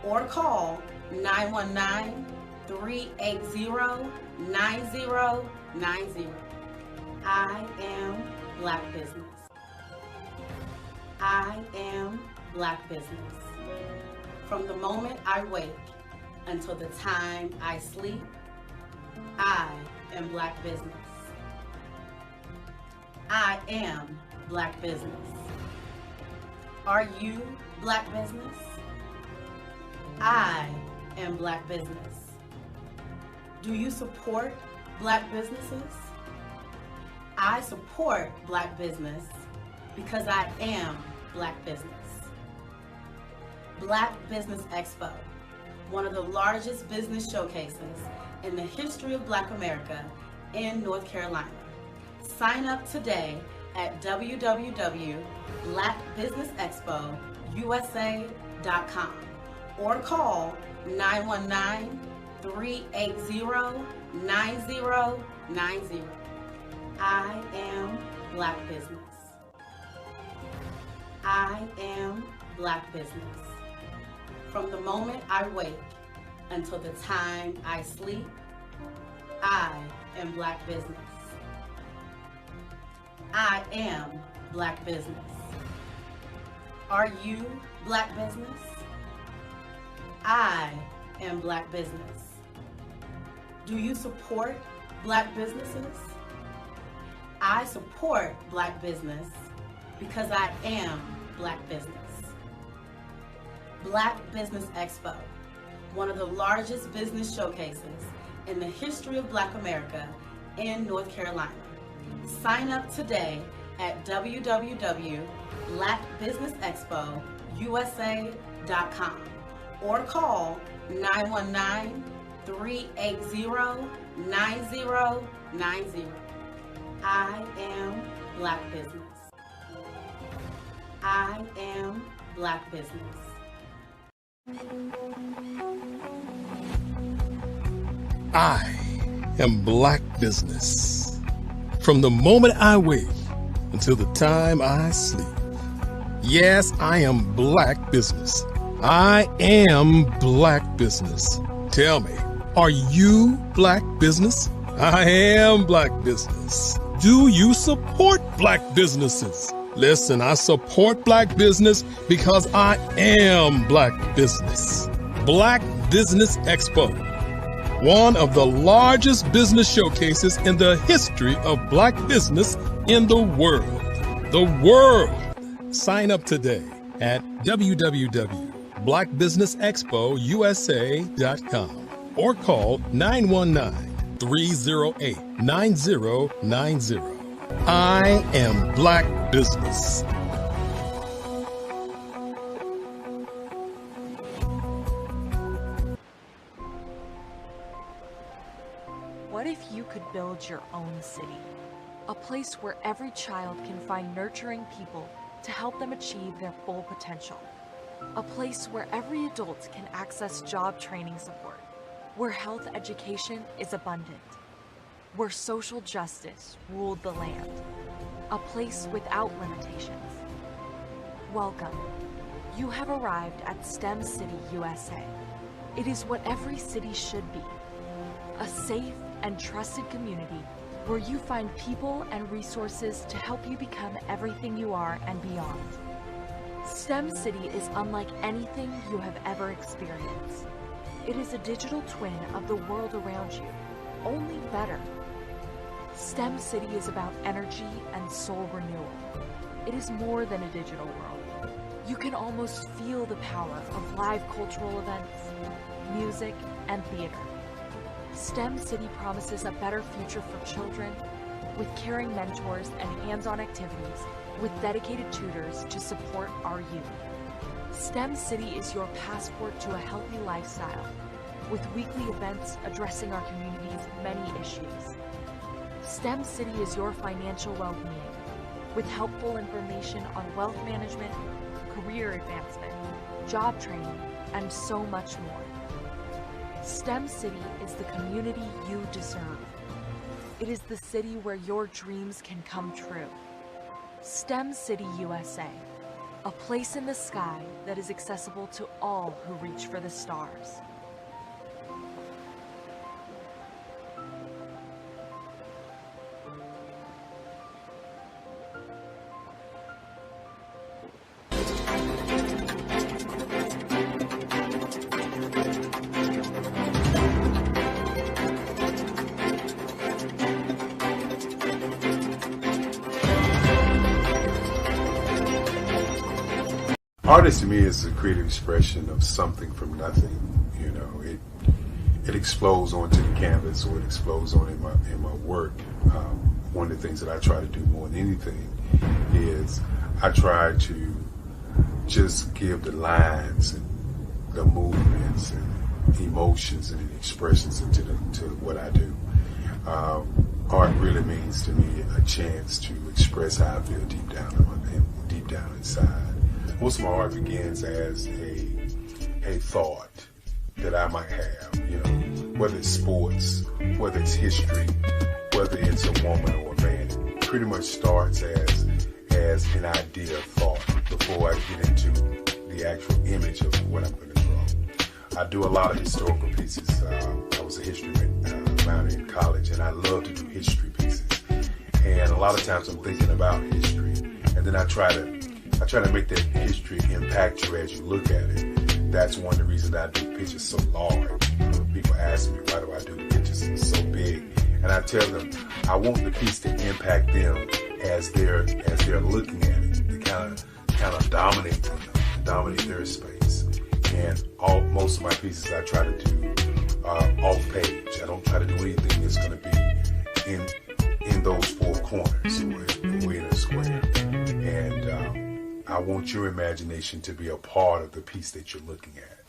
or call 919-380-9090. I am Black Business. I am Black Business. From the moment I wake until the time I sleep, I am Black Business. I am Black Business. Are you Black Business? I am Black Business. Do you support Black businesses? I support Black business because I am Black Business. Black Business Expo, one of the largest business showcases in the history of Black America in North Carolina. Sign up today at www.blackbusinessexpousa.com or call 919-380-9090. I am Black Business. I am Black Business. From the moment I wake until the time I sleep, I am Black Business. I am Black Business. Are you Black Business? I am Black Business. Do you support Black businesses? I support Black business because I am Black Business. Black Business Expo, one of the largest business showcases in the history of Black America in North Carolina. Sign up today at www.blackbusinessexpousa.com or call 919-380-9090. I am Black Business. I am Black Business. I am Black Business. From the moment I wake until the time I sleep. Yes, I am Black Business. I am Black Business. Tell me, are you Black Business? I am Black Business. Do you support Black businesses? Listen, I support Black business because I am Black Business. Black Business Expo, one of the largest business showcases in the history of Black business in the world. The world! Sign up today at www.blackbusinessexpousa.com or call 919-308-9090. I am Black Business. What if you could build your own city? A place where every child can find nurturing people to help them achieve their full potential. A place where every adult can access job training support, where health education is abundant, where social justice ruled the land. A place without limitations. Welcome. You have arrived at STEM City, USA. It is what every city should be. A safe and trusted community where you find people and resources to help you become everything you are and beyond. STEM City is unlike anything you have ever experienced. It is a digital twin of the world around you, only better. STEM City is about energy and soul renewal. It is more than a digital world. You can almost feel the power of live cultural events, music, and theater. STEM City promises a better future for children with caring mentors and hands-on activities with dedicated tutors to support our youth. STEM City is your passport to a healthy lifestyle with weekly events addressing our community's many issues. STEM City is your financial well-being with helpful information on wealth management, career advancement, job training, and so much more. STEM City is the community you deserve. It is the city where your dreams can come true. STEM City USA, a place in the sky that is accessible to all who reach for the stars. Artist to me is a creative expression of something from nothing. You know, it explodes onto the canvas, or it explodes on in my work. One of the things that I try to do more than anything is I try to just give the lines and the movements and emotions and the expressions to what I do. Art really means to me a chance to express how I feel deep down inside. Most of my art begins as a thought that I might have, you know, whether it's sports, whether it's history, whether it's a woman or a man. It pretty much starts as an idea of thought before I get into the actual image of what I'm going to draw. I do a lot of historical pieces. I was a history minor in college, and I love to do history pieces. And a lot of times I'm thinking about history, and then I try to make that history impact you as you look at it. That's one of the reasons I do pictures so large. People ask me, why do I do the pictures so big? And I tell them, I want the piece to impact them as they're looking at it, to kind of dominate them, dominate their space. And most of my pieces I try to do off page. I don't try to do anything that's going to be in those four corners or in a square. And I want your imagination to be a part of the piece that you're looking at.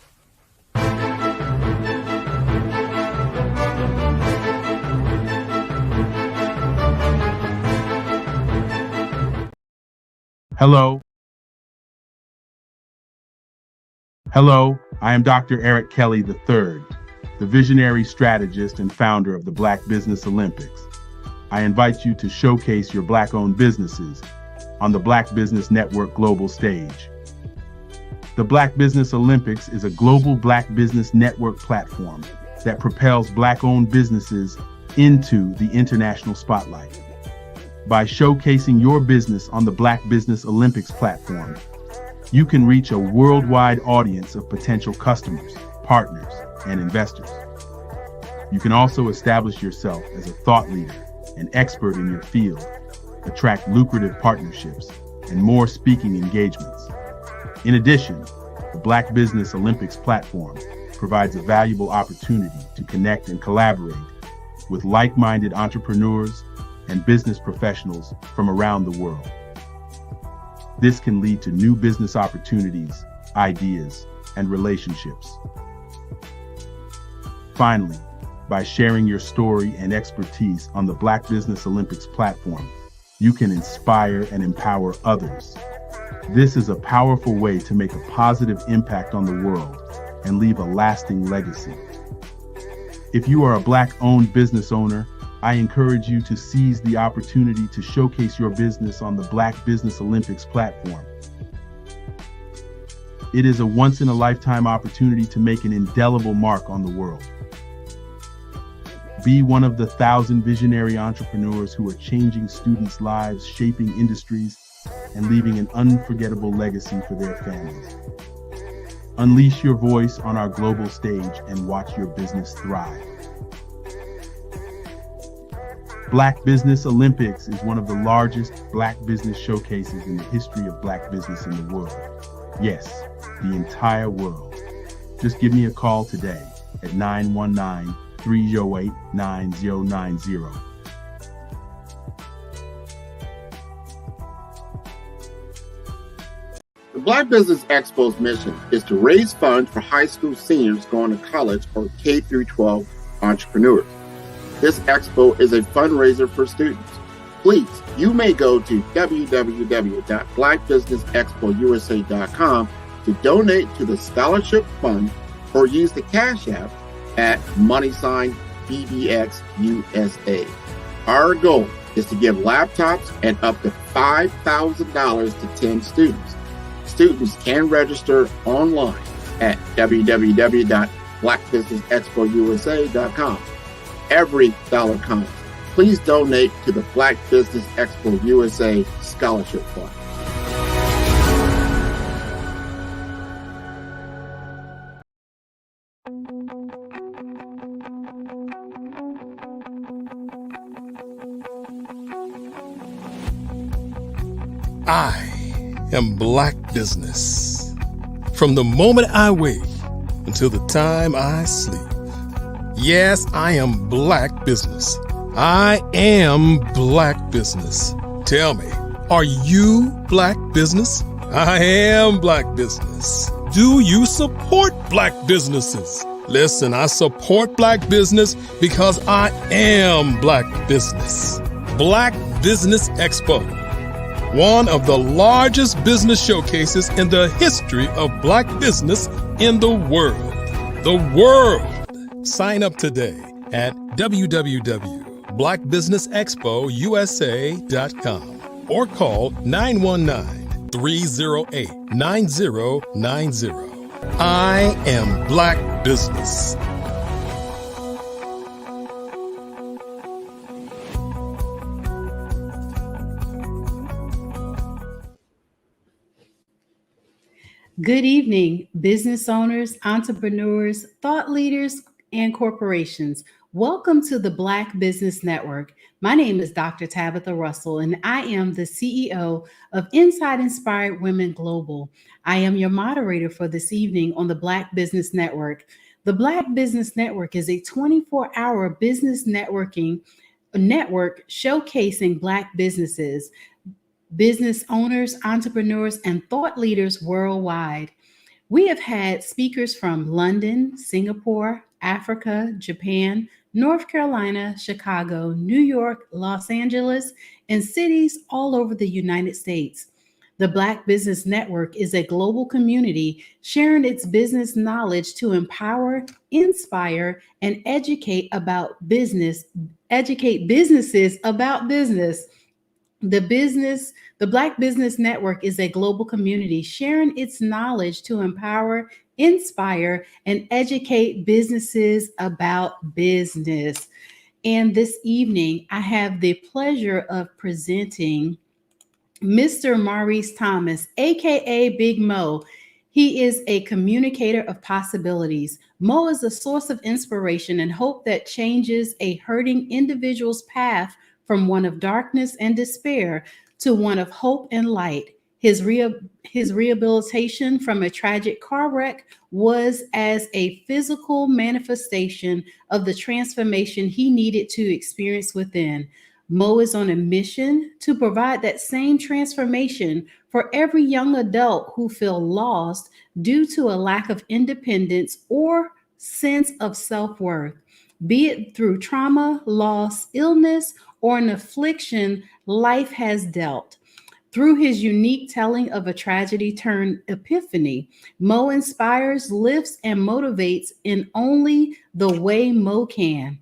Hello, I am Dr. Eric Kelly III, the visionary strategist and founder of the Black Business Olympics. I invite you to showcase your Black-owned businesses on the Black Business Network global stage. The Black Business Olympics is a global Black Business Network platform that propels Black-owned businesses into the international spotlight. By showcasing your business on the Black Business Olympics platform, you can reach a worldwide audience of potential customers, partners, and investors. You can also establish yourself as a thought leader and expert in your field, attract lucrative partnerships, and more speaking engagements. In addition, the Black Business Olympics platform provides a valuable opportunity to connect and collaborate with like-minded entrepreneurs and business professionals from around the world. This can lead to new business opportunities, ideas, and relationships. Finally, by sharing your story and expertise on the Black Business Olympics platform, you can inspire and empower others. This is a powerful way to make a positive impact on the world and leave a lasting legacy. If you are a Black-owned business owner, I encourage you to seize the opportunity to showcase your business on the Black Business Olympics platform. It is a once-in-a-lifetime opportunity to make an indelible mark on the world. Be one of the 1,000 visionary entrepreneurs who are changing students' lives, shaping industries, and leaving an unforgettable legacy for their families. Unleash your voice on our global stage and watch your business thrive. Black Business Olympics is one of the largest Black business showcases in the history of Black business in the world. Yes, the entire world. Just give me a call today at 919-308-9090. The Black Business Expo's mission is to raise funds for high school seniors going to college or K-12 entrepreneurs. This expo is a fundraiser for students. Please, you may go to www.blackbusinessexpousa.com to donate to the scholarship fund or use the Cash App at $BBXUSA. Our goal is to give laptops and up to $5,000 to 10 students. Students can register online at www.blackbusinessexpousa.com. Every dollar counts. Please donate to the Black Business Expo USA Scholarship Fund. I am Black Business. From the moment I wake until the time I sleep. Yes, I am Black Business. I am Black Business. Tell me, are you Black Business? I am Black Business. Do you support Black businesses? Listen, I support Black business because I am Black Business. Black Business Expo, one of the largest business showcases in the history of Black business in the world. The world! Sign up today at www.blackbusinessexpousa.com or call 919-308-9090. I am Black Business. Good evening, business owners, entrepreneurs, thought leaders, and corporations. Welcome to the Black Business Network. My name is Dr. Tabitha Russell, and I am the CEO of Inside Inspired Women Global. I am your moderator for this evening on the Black Business Network. The Black Business Network is a 24-hour business network showcasing Black businesses, business owners, entrepreneurs, and thought leaders worldwide. We have had speakers from London, Singapore, Africa, Japan, North Carolina, Chicago, New York, Los Angeles, and cities all over the United States. The Black Business Network is a global community sharing its business knowledge to empower, inspire, and educate businesses about business. The Black Business Network is a global community sharing its knowledge to empower, inspire, and educate businesses about business. And this evening, I have the pleasure of presenting Mr. Maurice Thomas, aka Big Mo. He is a communicator of possibilities. Mo is a source of inspiration and hope that changes a hurting individual's path from one of darkness and despair to one of hope and light. His rehabilitation from a tragic car wreck was as a physical manifestation of the transformation he needed to experience within. Mo is on a mission to provide that same transformation for every young adult who feel lost due to a lack of independence or sense of self-worth, be it through trauma, loss, illness, or an affliction life has dealt. Through his unique telling of a tragedy turned epiphany, Mo inspires, lifts, and motivates in only the way Mo can.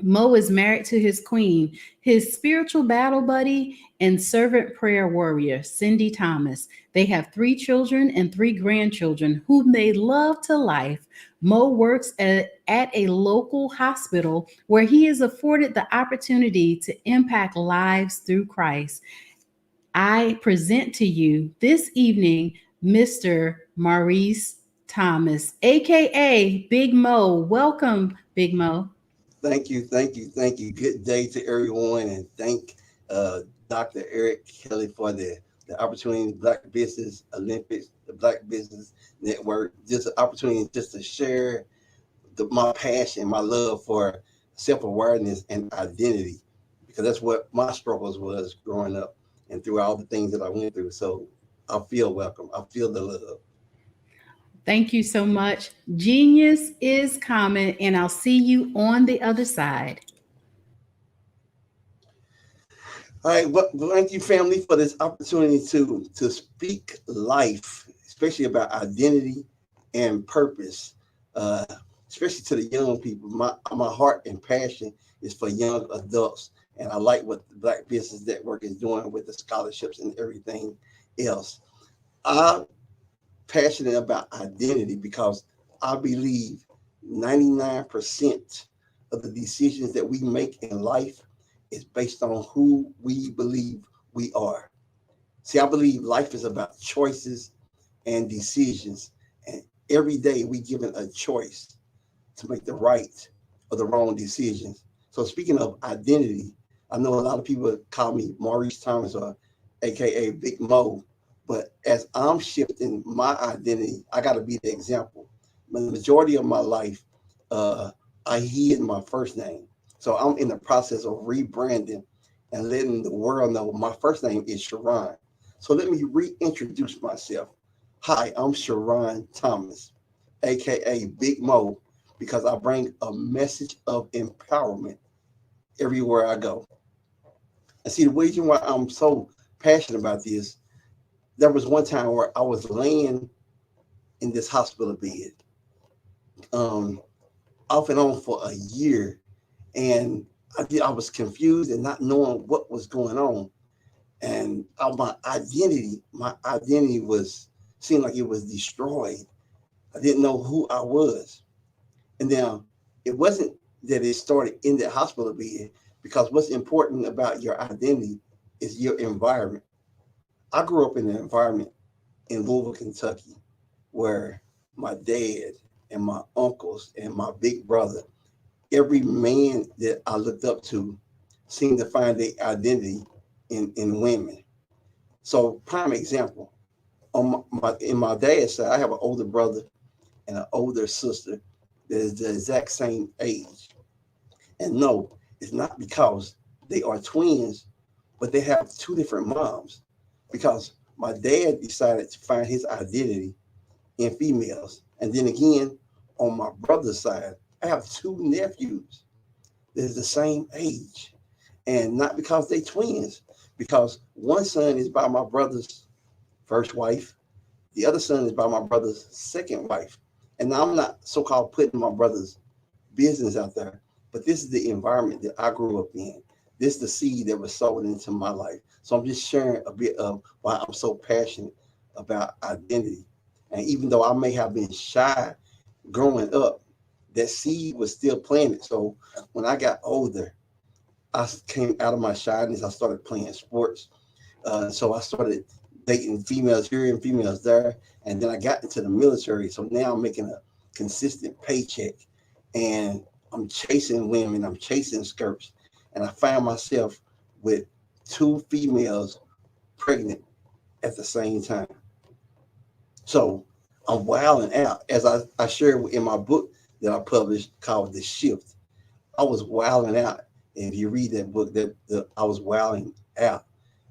Mo is married to his queen, his spiritual battle buddy, and servant prayer warrior, Cindy Thomas. They have 3 children and 3 grandchildren whom they love to life. Mo works at a local hospital where he is afforded the opportunity to impact lives through Christ. I present to you this evening, Mr. Maurice Thomas, aka Big Mo. Welcome, Big Mo. Thank you. Good day to everyone, and thank Dr. Eric Kelly for the opportunity, Black Business Olympics, the Black Business Network, just an opportunity just to share my passion, my love for self-awareness and identity, because that's what my struggles was growing up and through all the things that I went through. So I feel welcome. I feel the love. Thank you so much. Genius is common, and I'll see you on the other side. All right, well, thank you, family, for this opportunity to speak life, especially about identity and purpose, especially to the young people. My heart and passion is for young adults, and I like what the Black Business Network is doing with the scholarships and everything else. I'm passionate about identity because I believe 99% of the decisions that we make in life is based on who we believe we are. See, I believe life is about choices and decisions. And every day we given a choice to make the right or the wrong decisions. So speaking of identity, I know a lot of people call me Maurice Thomas or AKA Big Mo, but as I'm shifting my identity, I got to be the example. The majority of my life, I hid my first name. So I'm in the process of rebranding and letting the world know my first name is Sharon. So let me reintroduce myself. Hi, I'm Sharon Thomas, AKA Big Mo, because I bring a message of empowerment everywhere I go. And see, the reason why I'm so passionate about this, there was one time where I was laying in this hospital bed, off and on for a year, and I was confused and not knowing what was going on. And my identity was seemed like it was destroyed. I didn't know who I was. And now it wasn't that it started in the hospital bed, because what's important about your identity is your environment. I grew up in an environment in Louisville, Kentucky, where my dad and my uncles and my big brother, every man that I looked up to seemed to find their identity in women. So prime example, in my dad's side, I have an older brother and an older sister that is the exact same age. And no, it's not because they are twins, but they have two different moms. Because my dad decided to find his identity in females. And then again, on my brother's side, I have two nephews that is the same age. And not because they twins, because one son is by my brother's first wife, the other son is by my brother's second wife. And now I'm not so-called putting my brother's business out there, but this is the environment that I grew up in. This is the seed that was sown into my life. So I'm just sharing a bit of why I'm so passionate about identity. And even though I may have been shy growing up, that seed was still planted. So when I got older, I came out of my shyness. I started playing sports. So I started dating females here and females there. And then I got into the military. So now I'm making a consistent paycheck. And I'm chasing women. I'm chasing skirts. And I found myself with two females pregnant at the same time. So I'm wilding out. As I shared in my book that I published called The Shift, I was wilding out. And if you read that book, I was wilding out.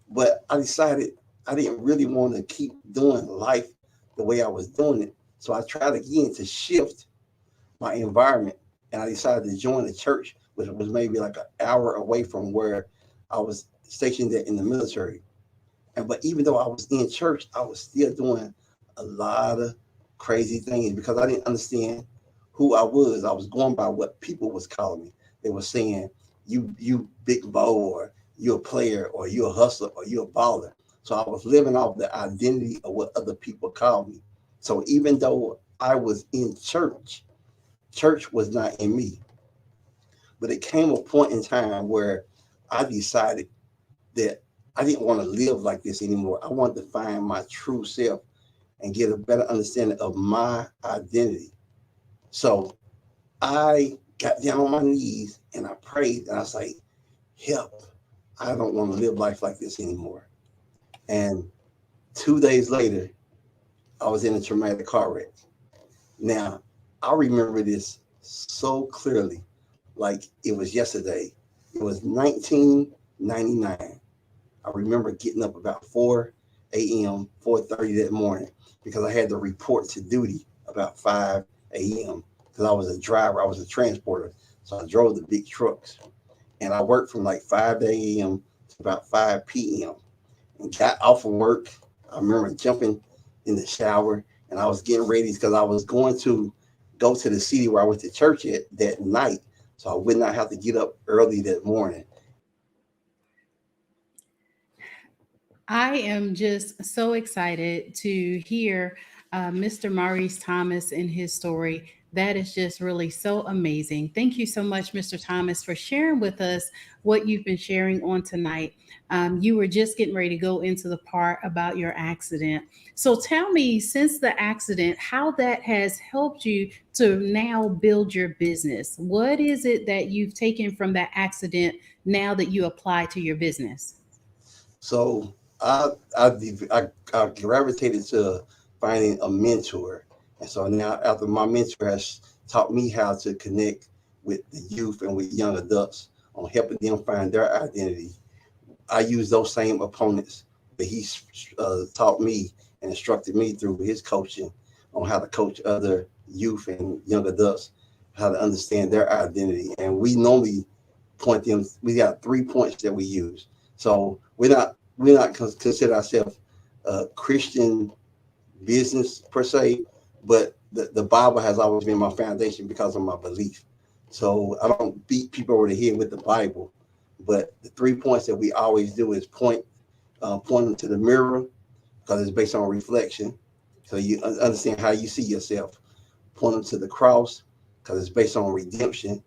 But I decided I didn't really want to keep doing life the way I was doing it. So I tried again to shift my environment. And I decided to join a church, which was maybe like an hour away from where I was stationed in the military. But even though I was in church, I was still doing a lot of crazy things because I didn't understand who I was. I was going by what people was calling me. They were saying, you big Bo, or you're a player, or you're a hustler, or you're a baller. So I was living off the identity of what other people called me. So even though I was in church, church was not in me. But it came a point in time where I decided that I didn't want to live like this anymore. I wanted to find my true self and get a better understanding of my identity. So I got down on my knees and I prayed and I was like, help. I don't want to live life like this anymore. And 2 days later, I was in a traumatic car wreck. Now, I remember this so clearly, like it was yesterday. It was 1999. I remember getting up about 4 a.m., 4:30 that morning, because I had to report to duty about 5 a.m. because I was a driver, I was a transporter. So I drove the big trucks. And I worked from like 5 a.m. to about 5 p.m. and got off of work. I remember jumping in the shower, and I was getting ready because I was going to go to the city where I went to church at that night, so I would not have to get up early that morning. I am just so excited to hear Mr. Maurice Thomas and his story. That is just really so amazing. Thank you so much, Mr. Thomas, for sharing with us what you've been sharing on tonight. You were just getting ready to go into the part about your accident. So tell me, since the accident, how that has helped you to now build your business. What is it that you've taken from that accident now that you apply to your business? So I gravitated to finding a mentor, and so now after my mentor has taught me how to connect with the youth and with young adults on helping them find their identity, I use those same opponents that he's taught me and instructed me through his coaching on how to coach other youth and young adults how to understand their identity. And we normally point them. We got 3 points that we use. So we're not consider ourselves Christian business per se, but the Bible has always been my foundation because of my belief. So I don't beat people over the head with the Bible, but the 3 points that we always do is point them to the mirror because it's based on reflection. So you understand how you see yourself. Point them to the cross because it's based on redemption.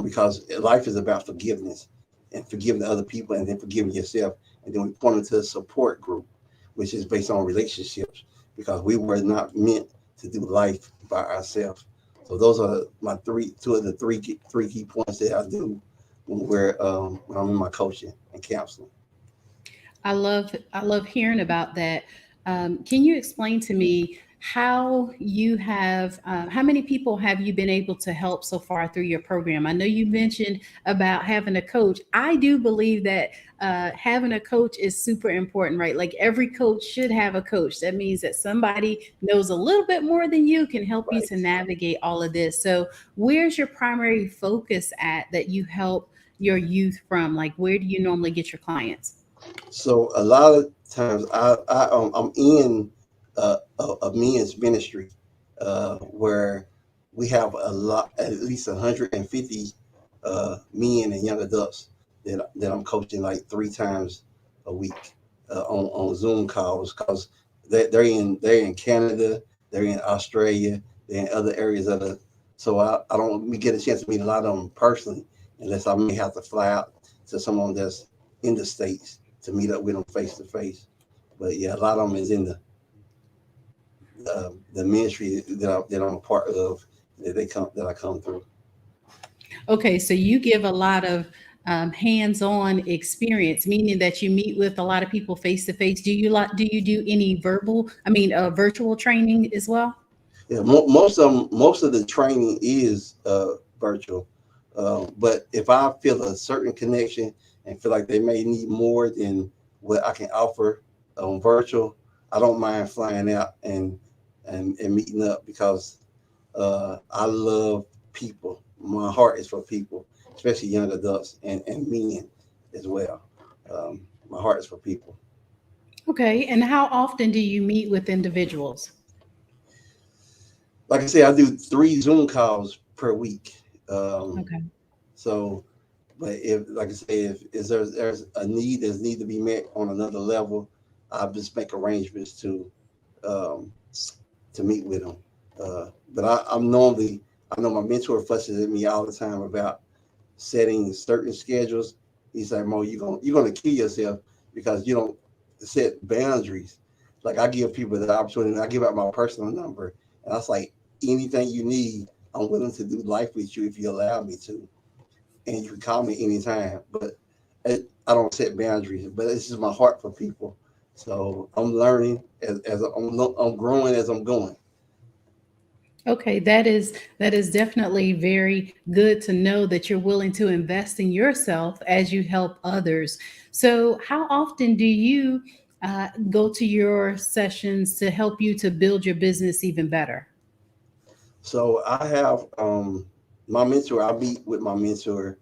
Because life is about forgiveness and forgiving other people and then forgiving yourself. And then we point them to a support group, which is based on relationships because we were not meant to do life by ourselves. So those are my two of the three key points that I do when I'm in my coaching and counseling. I love hearing about that. Can you explain to me how you have how many people have you been able to help so far through your program? I know you mentioned about having a coach. I do believe that having a coach is super important, right? Like every coach should have a coach. That means that somebody knows a little bit more than you can help you to navigate all of this. So where's your primary focus at that you help your youth from? Like where do you normally get your clients? So a lot of times I'm in a men's ministry where we have at least 150 men and young adults that I'm coaching like 3 times a week on Zoom calls because they're in Canada, they're in Australia, they're in other areas of the. So I don't get a chance to meet a lot of them personally unless I may have to fly out to someone that's in the States to meet up with them face to face. But yeah, a lot of them is in the ministry that I'm a part of that I come through. Okay, so you give a lot of hands-on experience, meaning that you meet with a lot of people face to face. Do you do any virtual training as well? Yeah, most of the training is virtual, but if I feel a certain connection and feel like they may need more than what I can offer on virtual, I don't mind flying out and meeting up because I love people. My heart is for people, especially young adults and men as well. My heart is for people. Okay, and how often do you meet with individuals? Like I said, I do 3 Zoom calls per week. Okay. So, but like I say, if there's a need that needs to be met on another level, I'll just make arrangements to meet with them. But I know my mentor fusses at me all the time about setting certain schedules. He's like, Mo, you're gonna kill yourself because you don't set boundaries. Like I give people the opportunity, I give out my personal number, and I was like, anything you need, I'm willing to do life with you if you allow me to, and you can call me anytime. But I don't set boundaries, but it's just my heart for people. So I'm learning as I'm growing as I'm going. Okay, that is definitely very good to know that you're willing to invest in yourself as you help others. So, how often do you go to your sessions to help you to build your business even better? So I have my mentor. I meet with my mentor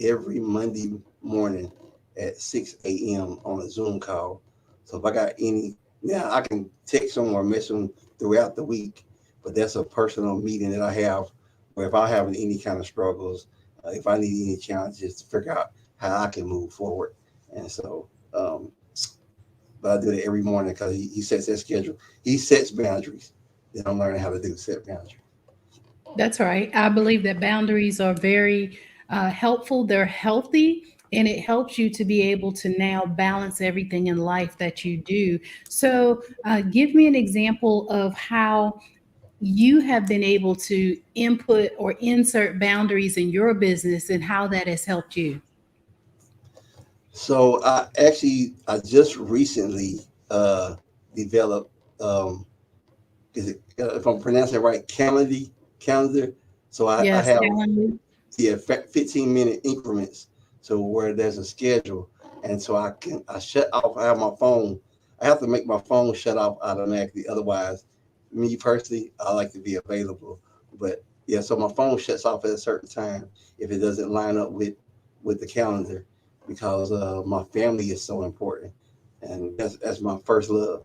every Monday morning at 6 a.m. on a Zoom call. So if I got any Now I can text them or message them throughout the week, but that's a personal meeting that I have where if I'm having any kind of struggles, if I need any challenges to figure out how I can move forward. And so, but I do it every morning because he sets that schedule. He sets boundaries. Then I'm learning how to do set boundaries. That's right. I believe that boundaries are very helpful. They're healthy, and it helps you to be able to now balance everything in life that you do. So, give me an example of how you have been able to input or insert boundaries in your business and how that has helped you. So I just recently developed is it if I'm pronouncing it right, calendar. So I Yes, have Calendly. 15-minute increments. So where there's a schedule, and so I shut off. I have my phone. I have to make my phone shut off automatically. Otherwise, me personally, I like to be available. But yeah, so my phone shuts off at a certain time if it doesn't line up with the calendar, because my family is so important, and that's my first love.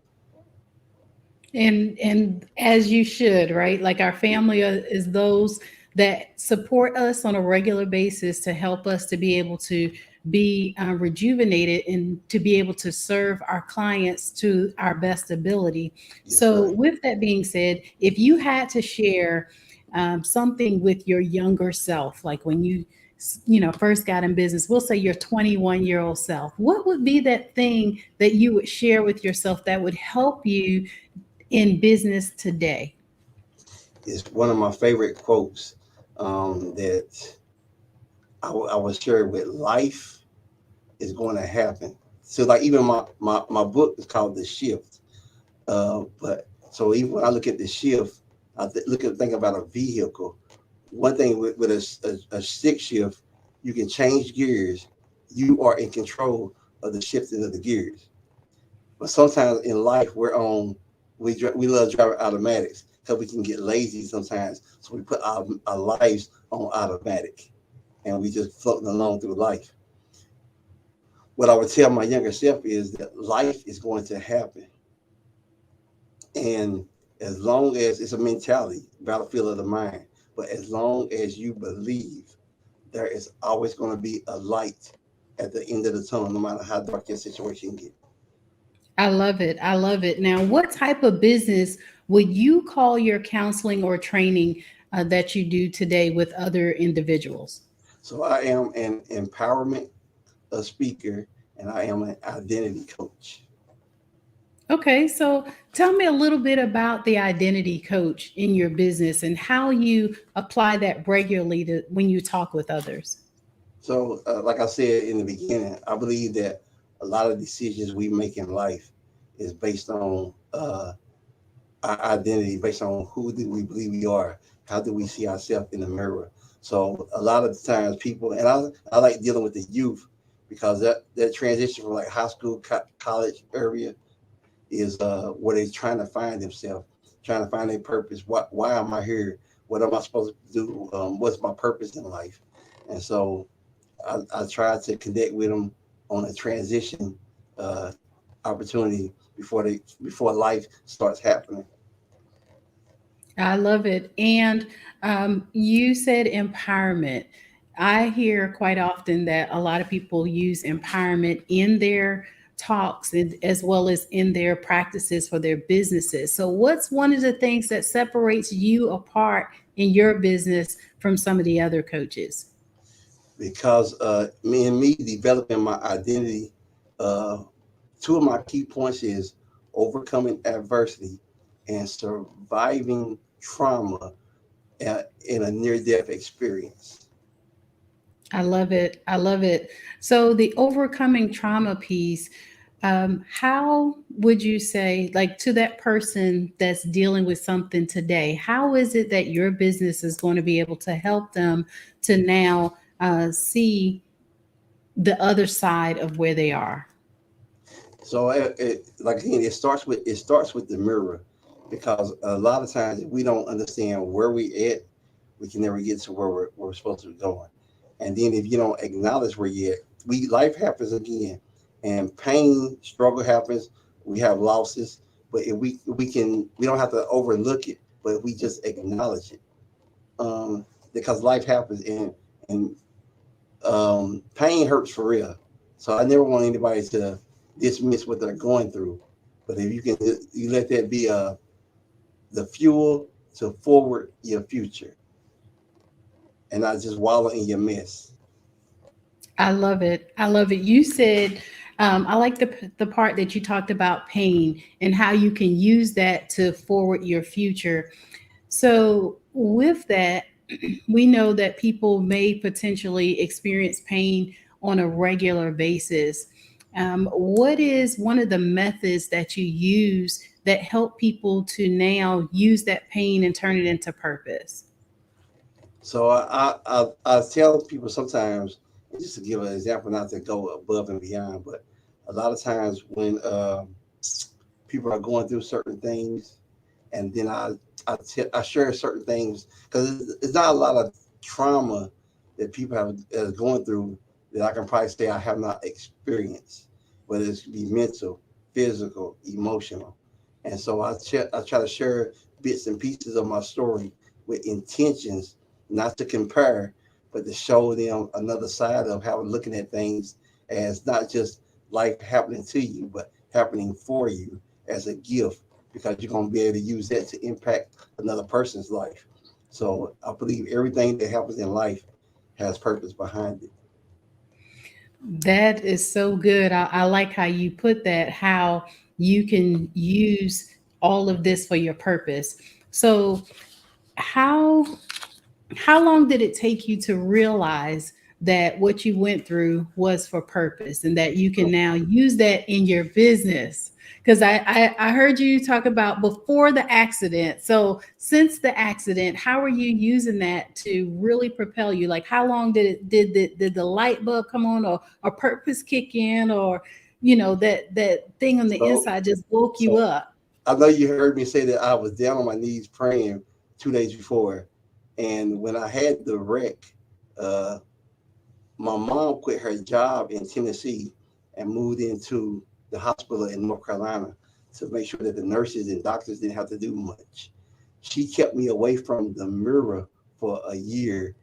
And as you should, right? Like our family is those that support us on a regular basis to help us to be able to be rejuvenated and to be able to serve our clients to our best ability. Yes, So sir. with that being said, if you had to share something with your younger self, like when you first got in business, we'll say your 21-year-old self, what would be that thing that you would share with yourself that would help you in business today? It's one of my favorite quotes that I was shared with. Life is going to happen. So like even my book is called The Shift. But so even when I look at the shift, think about a vehicle. One thing with a stick shift, you can change gears. You are in control of the shifting of the gears. But sometimes in life, we love driving automatics because we can get lazy sometimes. So we put our lives on automatic, and we just floating along through life. What I would tell my younger self is that life is going to happen, and as long as it's a mentality, battlefield of the mind, but as long as you believe, there is always going to be a light at the end of the tunnel, no matter how dark your situation gets. I love it. I love it. Now, what type of business would you call your counseling or training that you do today with other individuals? So I am an empowerment speaker, and I am an identity coach. Okay, so tell me a little bit about the identity coach in your business and how you apply that regularly to when you talk with others. So, like I said in the beginning, I believe that a lot of decisions we make in life is based on our identity, based on who do we believe we are, how do we see ourselves in the mirror. So, a lot of the times, people, and I like dealing with the youth because that transition from like high school, college area is where they're trying to find themselves, trying to find their purpose. Why am I here? What am I supposed to do? What's my purpose in life? And so I try to connect with them on a transition uh, opportunity before life starts happening. I love it. And you said empowerment. I hear quite often that a lot of people use empowerment in their talks and as well as in their practices for their businesses. So, what's one of the things that separates you apart in your business from some of the other coaches? Because me developing my identity, uh, two of my key points is overcoming adversity and surviving trauma in a near-death experience. I love it. I love it. So the overcoming trauma piece, how would you say, like to that person that's dealing with something today, how is it that your business is going to be able to help them to now see the other side of where they are? So, like again, it starts with the mirror, because a lot of times if we don't understand where we at, we can never get to where we're supposed to be going. And then if you don't acknowledge where you at, life happens again, and pain, struggle happens. We have losses, But if we don't have to overlook it, but if we just acknowledge it, because life happens and pain hurts for real. So I never want anybody to dismiss what they're going through. But if you let that be the fuel to forward your future, and not just wallow in your mess. I love it. I love it. You said, I like the part that you talked about pain and how you can use that to forward your future. So with that, we know that people may potentially experience pain on a regular basis. What is one of the methods that you use that help people to now use that pain and turn it into purpose? So I tell people sometimes, just to give an example, not to go above and beyond, but a lot of times when people are going through certain things, and then I share certain things because it's not a lot of trauma that people have going through that I can probably say I have not experienced, whether it's be mental, physical, emotional, and so I try to share bits and pieces of my story with intentions not to compare, but to show them another side of how we're looking at things as not just life happening to you, but happening for you as a gift, because you're going to be able to use that to impact another person's life. So I believe everything that happens in life has purpose behind it. That is so good. I like how you put that, how you can use all of this for your purpose. So how long did it take you to realize that what you went through was for purpose and that you can now use that in your business? Because I heard you talk about before the accident. So since the accident, how are you using that to really propel you? Like how long did the light bulb come on, or purpose kick in, or that thing on the inside just woke you up? I know you heard me say that I was down on my knees praying 2 days before. And when I had the wreck, my mom quit her job in Tennessee and moved into the hospital in North Carolina to make sure that the nurses and doctors didn't have to do much. She kept me away from the mirror for a year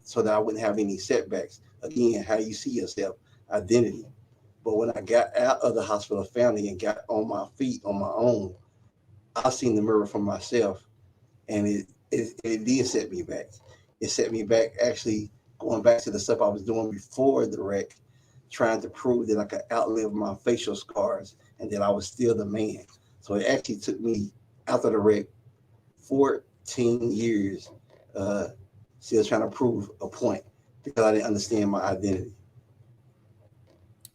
so that I wouldn't have any setbacks. Again, how you see yourself, identity. But when I got out of the hospital family and got on my feet on my own, I seen the mirror for myself, and it did set me back. It set me back actually going back to the stuff I was doing before the wreck, trying to prove that I could outlive my facial scars and that I was still the man. So it actually took me after the wreck 14 years still trying to prove a point because I didn't understand my identity.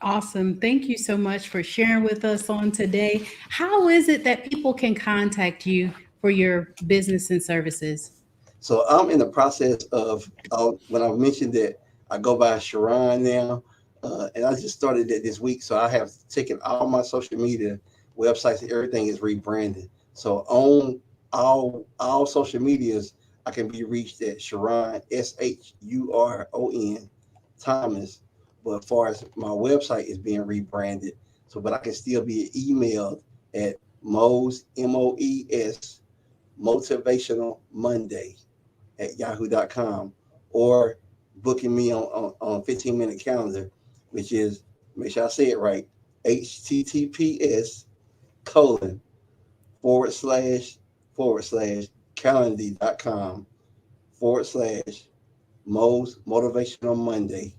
Awesome. Thank you so much for sharing with us on today. How is it that people can contact you for your business and services? So I'm in the process of, when I mentioned that I go by Sharon now, and I just started that this week. So I have taken all my social media websites and everything is rebranded. So on all social medias, I can be reached at Sharon, SHURON Thomas. But as far as my website is being rebranded, but I can still be emailed at Moes, MOES, Motivational Monday at yahoo.com, or booking me on 15-minute calendar, which is, make sure I say it right, https://calendly.com/Moes Motivational Monday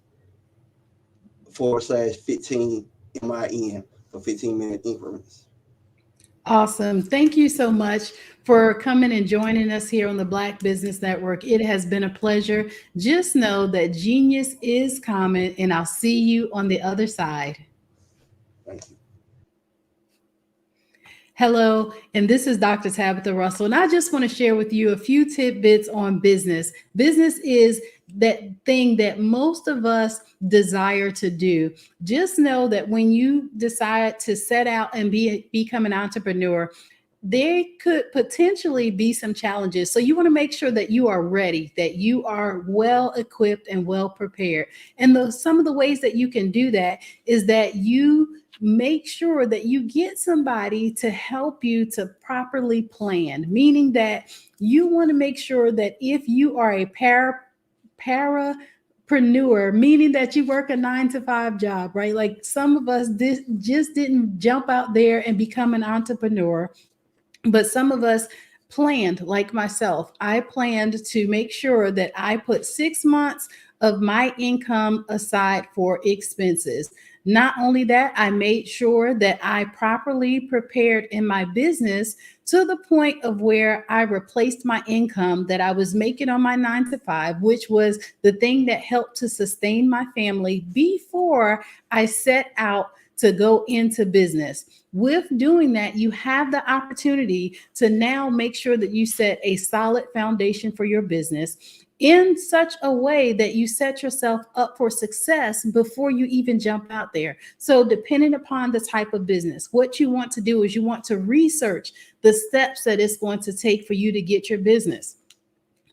/15 MIN for 15-minute increments. Awesome. Thank you so much for coming and joining us here on the Black Business Network. It has been a pleasure. Just know that genius is common, and I'll see you on the other side. Thank you. Hello, and this is Dr. Tabitha Russell, and I just want to share with you a few tidbits on business. Business is that thing that most of us desire to do. Just know that when you decide to set out and become an entrepreneur, there could potentially be some challenges. So you want to make sure that you are ready, that you are well equipped and well prepared. And some of the ways that you can do that is that you make sure that you get somebody to help you to properly plan, meaning that you want to make sure that if you are a parapreneur, meaning that you work a 9-to-5 job, right? Like some of us just didn't jump out there and become an entrepreneur. But some of us planned, like myself. I planned to make sure that I put 6 months of my income aside for expenses. Not only that, I made sure that I properly prepared in my business to the point of where I replaced my income that I was making on my 9-to-5, which was the thing that helped to sustain my family before I set out to go into business. With doing that, you have the opportunity to now make sure that you set a solid foundation for your business in such a way that you set yourself up for success before you even jump out there. So depending upon the type of business, what you want to do is you want to research the steps that it's going to take for you to get your business.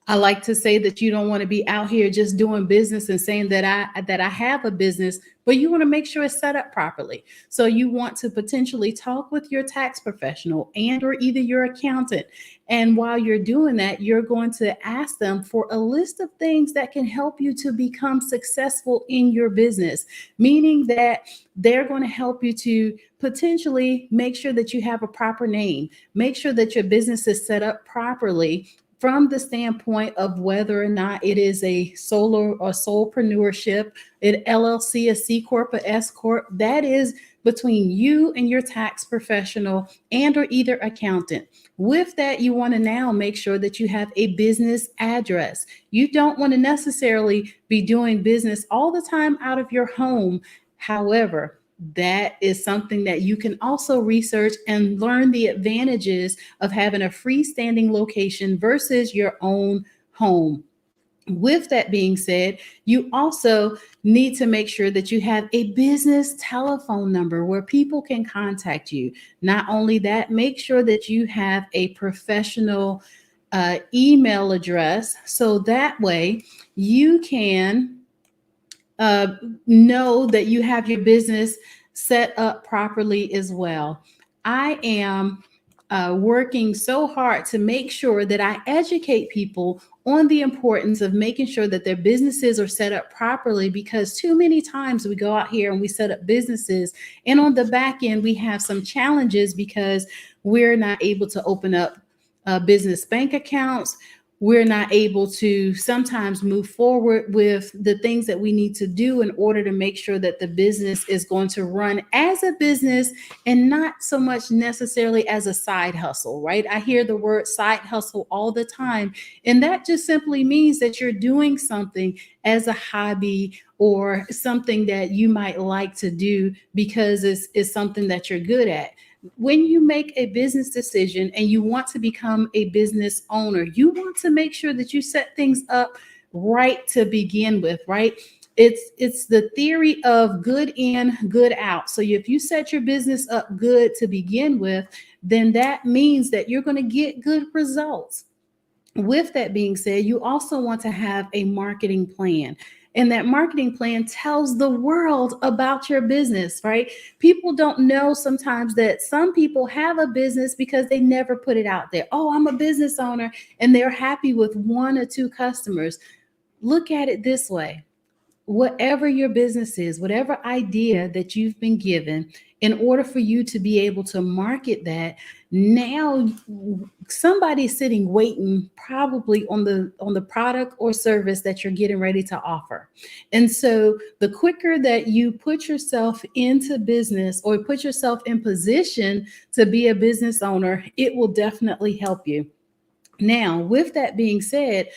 I like to say that you don't want to be out here just doing business and saying that I have a business, but you want to make sure it's set up properly. So you want to potentially talk with your tax professional and or either your accountant. And while you're doing that, you're going to ask them for a list of things that can help you to become successful in your business, meaning that they're going to help you to potentially make sure that you have a proper name, make sure that your business is set up properly, from the standpoint of whether or not it is a solo or solepreneurship, an LLC, a C Corp, a S Corp, that is between you and your tax professional and or either accountant. With that, you want to now make sure that you have a business address. You don't want to necessarily be doing business all the time out of your home. However, that is something that you can also research and learn the advantages of having a freestanding location versus your own home. With that being said, you also need to make sure that you have a business telephone number where people can contact you. Not only that, make sure that you have a professional email address so that way you can know that you have your business set up properly as well. I am working so hard to make sure that I educate people on the importance of making sure that their businesses are set up properly, because too many times we go out here and we set up businesses and on the back end we have some challenges because we're not able to open up business bank accounts. We're not able to sometimes move forward with the things that we need to do in order to make sure that the business is going to run as a business and not so much necessarily as a side hustle, right? I hear the word side hustle all the time, and that just simply means that you're doing something as a hobby or something that you might like to do because it's something that you're good at. When you make a business decision and you want to become a business owner, you want to make sure that you set things up right to begin with, right? It's the theory of good in, good out. So if you set your business up good to begin with, then that means that you're going to get good results. With that being said, you also want to have a marketing plan. And that marketing plan tells the world about your business, right? People don't know sometimes that some people have a business because they never put it out there. Oh, I'm a business owner, and they're happy with 1 or 2 customers. Look at it this way. Whatever your business is, whatever idea that you've been given, in order for you to be able to market that, now somebody's sitting waiting probably on the product or service that you're getting ready to offer. And so the quicker that you put yourself into business or put yourself in position to be a business owner, it will definitely help you. Now, with that being said,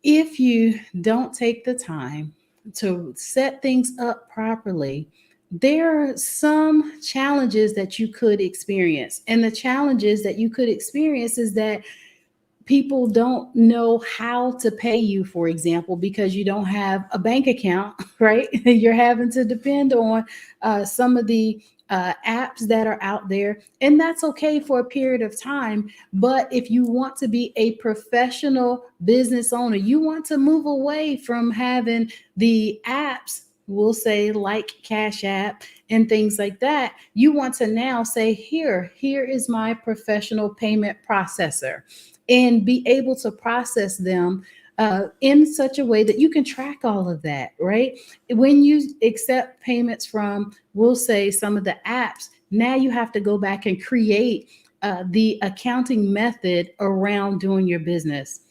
if you don't take the time to set things up properly, there are some challenges that you could experience. And the challenges that you could experience is that people don't know how to pay you, for example, because you don't have a bank account, right? You're having to depend on some of the apps that are out there, and that's okay for a period of time. But if you want to be a professional business owner, you want to move away from having the apps, we'll say like Cash App and things like that. You want to now say, here is my professional payment processor, and be able to process them in such a way that you can track all of that, right? When you accept payments from, we'll say, some of the apps, now you have to go back and create the accounting method around doing your business.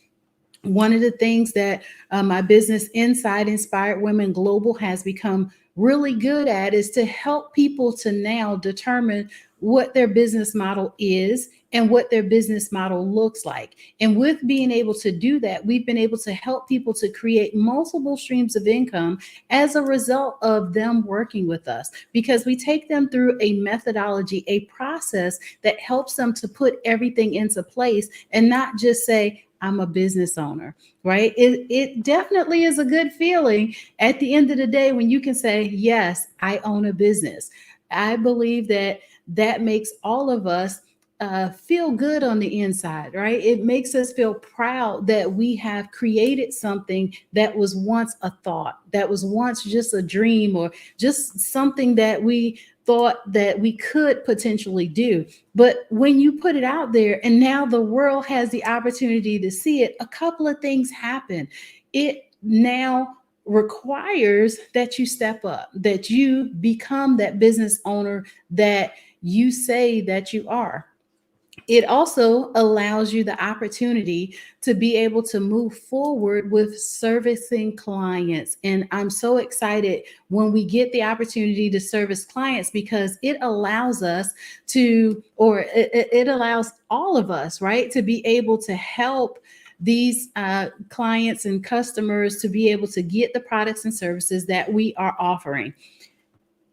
One of the things that my business Inside Inspired Women Global has become really good at is to help people to now determine what their business model is and what their business model looks like. And with being able to do that, we've been able to help people to create multiple streams of income as a result of them working with us, because we take them through a methodology, a process that helps them to put everything into place and not just say, I'm a business owner, right? It definitely is a good feeling at the end of the day when you can say, yes, I own a business. I believe that that makes all of us feel good on the inside, right? It makes us feel proud that we have created something that was once a thought, that was once just a dream, or just something that we thought that we could potentially do. But when you put it out there and now the world has the opportunity to see it, a couple of things happen. It now requires that you step up, that you become that business owner that you say that you are. It also allows you the opportunity to be able to move forward with servicing clients. And I'm so excited when we get the opportunity to service clients, because it allows us to, or it allows all of us, right, to be able to help these clients and customers to be able to get the products and services that we are offering.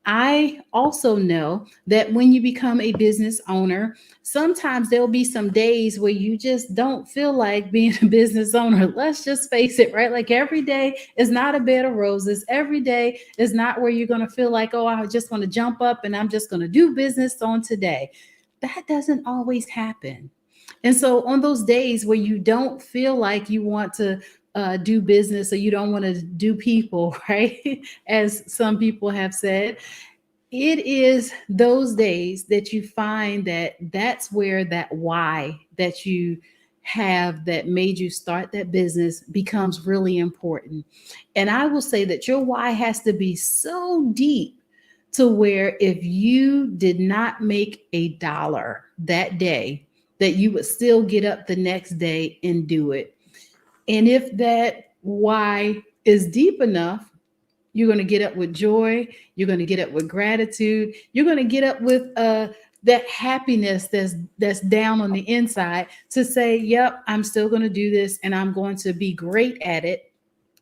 I also know that when you become a business owner, sometimes there'll be some days where you just don't feel like being a business owner. Let's just face it, right? Like every day is not a bed of roses. Every day is not where you're going to feel like, oh, I just want to jump up and I'm just going to do business on today. That doesn't always happen. And so on those days where you don't feel like you want to do business, or you don't want to do people, right? As some people have said, it is those days that you find that that's where that why that you have that made you start that business becomes really important. And I will say that your why has to be so deep to where if you did not make $1 that day, that you would still get up the next day and do it. And if that why is deep enough, you're going to get up with joy. You're going to get up with gratitude. You're going to get up with that happiness that's down on the inside to say, yep, I'm still going to do this and I'm going to be great at it.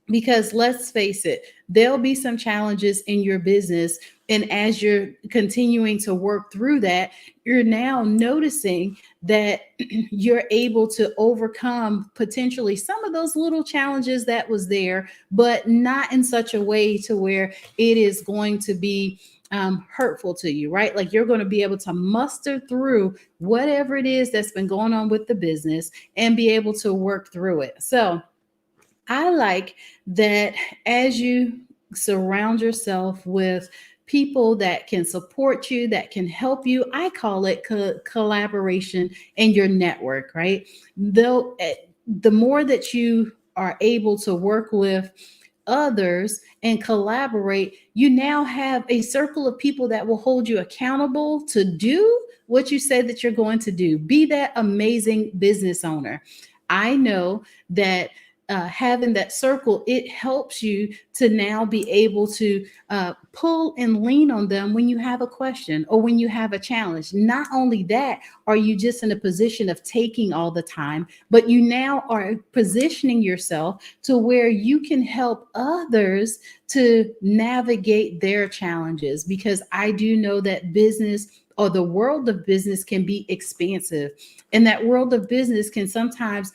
Because let's face it, there'll be some challenges in your business. And as you're continuing to work through that, you're now noticing that you're able to overcome potentially some of those little challenges that was there, but not in such a way to where it is going to be hurtful to you, right? Like you're going to be able to muster through whatever it is that's been going on with the business and be able to work through it. So I like that as you surround yourself with people that can support you, that can help you, I call it collaboration in your network, right? Though the more that you are able to work with others and collaborate, you now have a circle of people that will hold you accountable to do what you say that you're going to do. Be that amazing business owner. I know that having that circle, it helps you to now be able to pull and lean on them when you have a question or when you have a challenge. Not only that, are you just in a position of taking all the time, but you now are positioning yourself to where you can help others to navigate their challenges. Because I do know that business, or the world of business, can be expansive. And that world of business can sometimes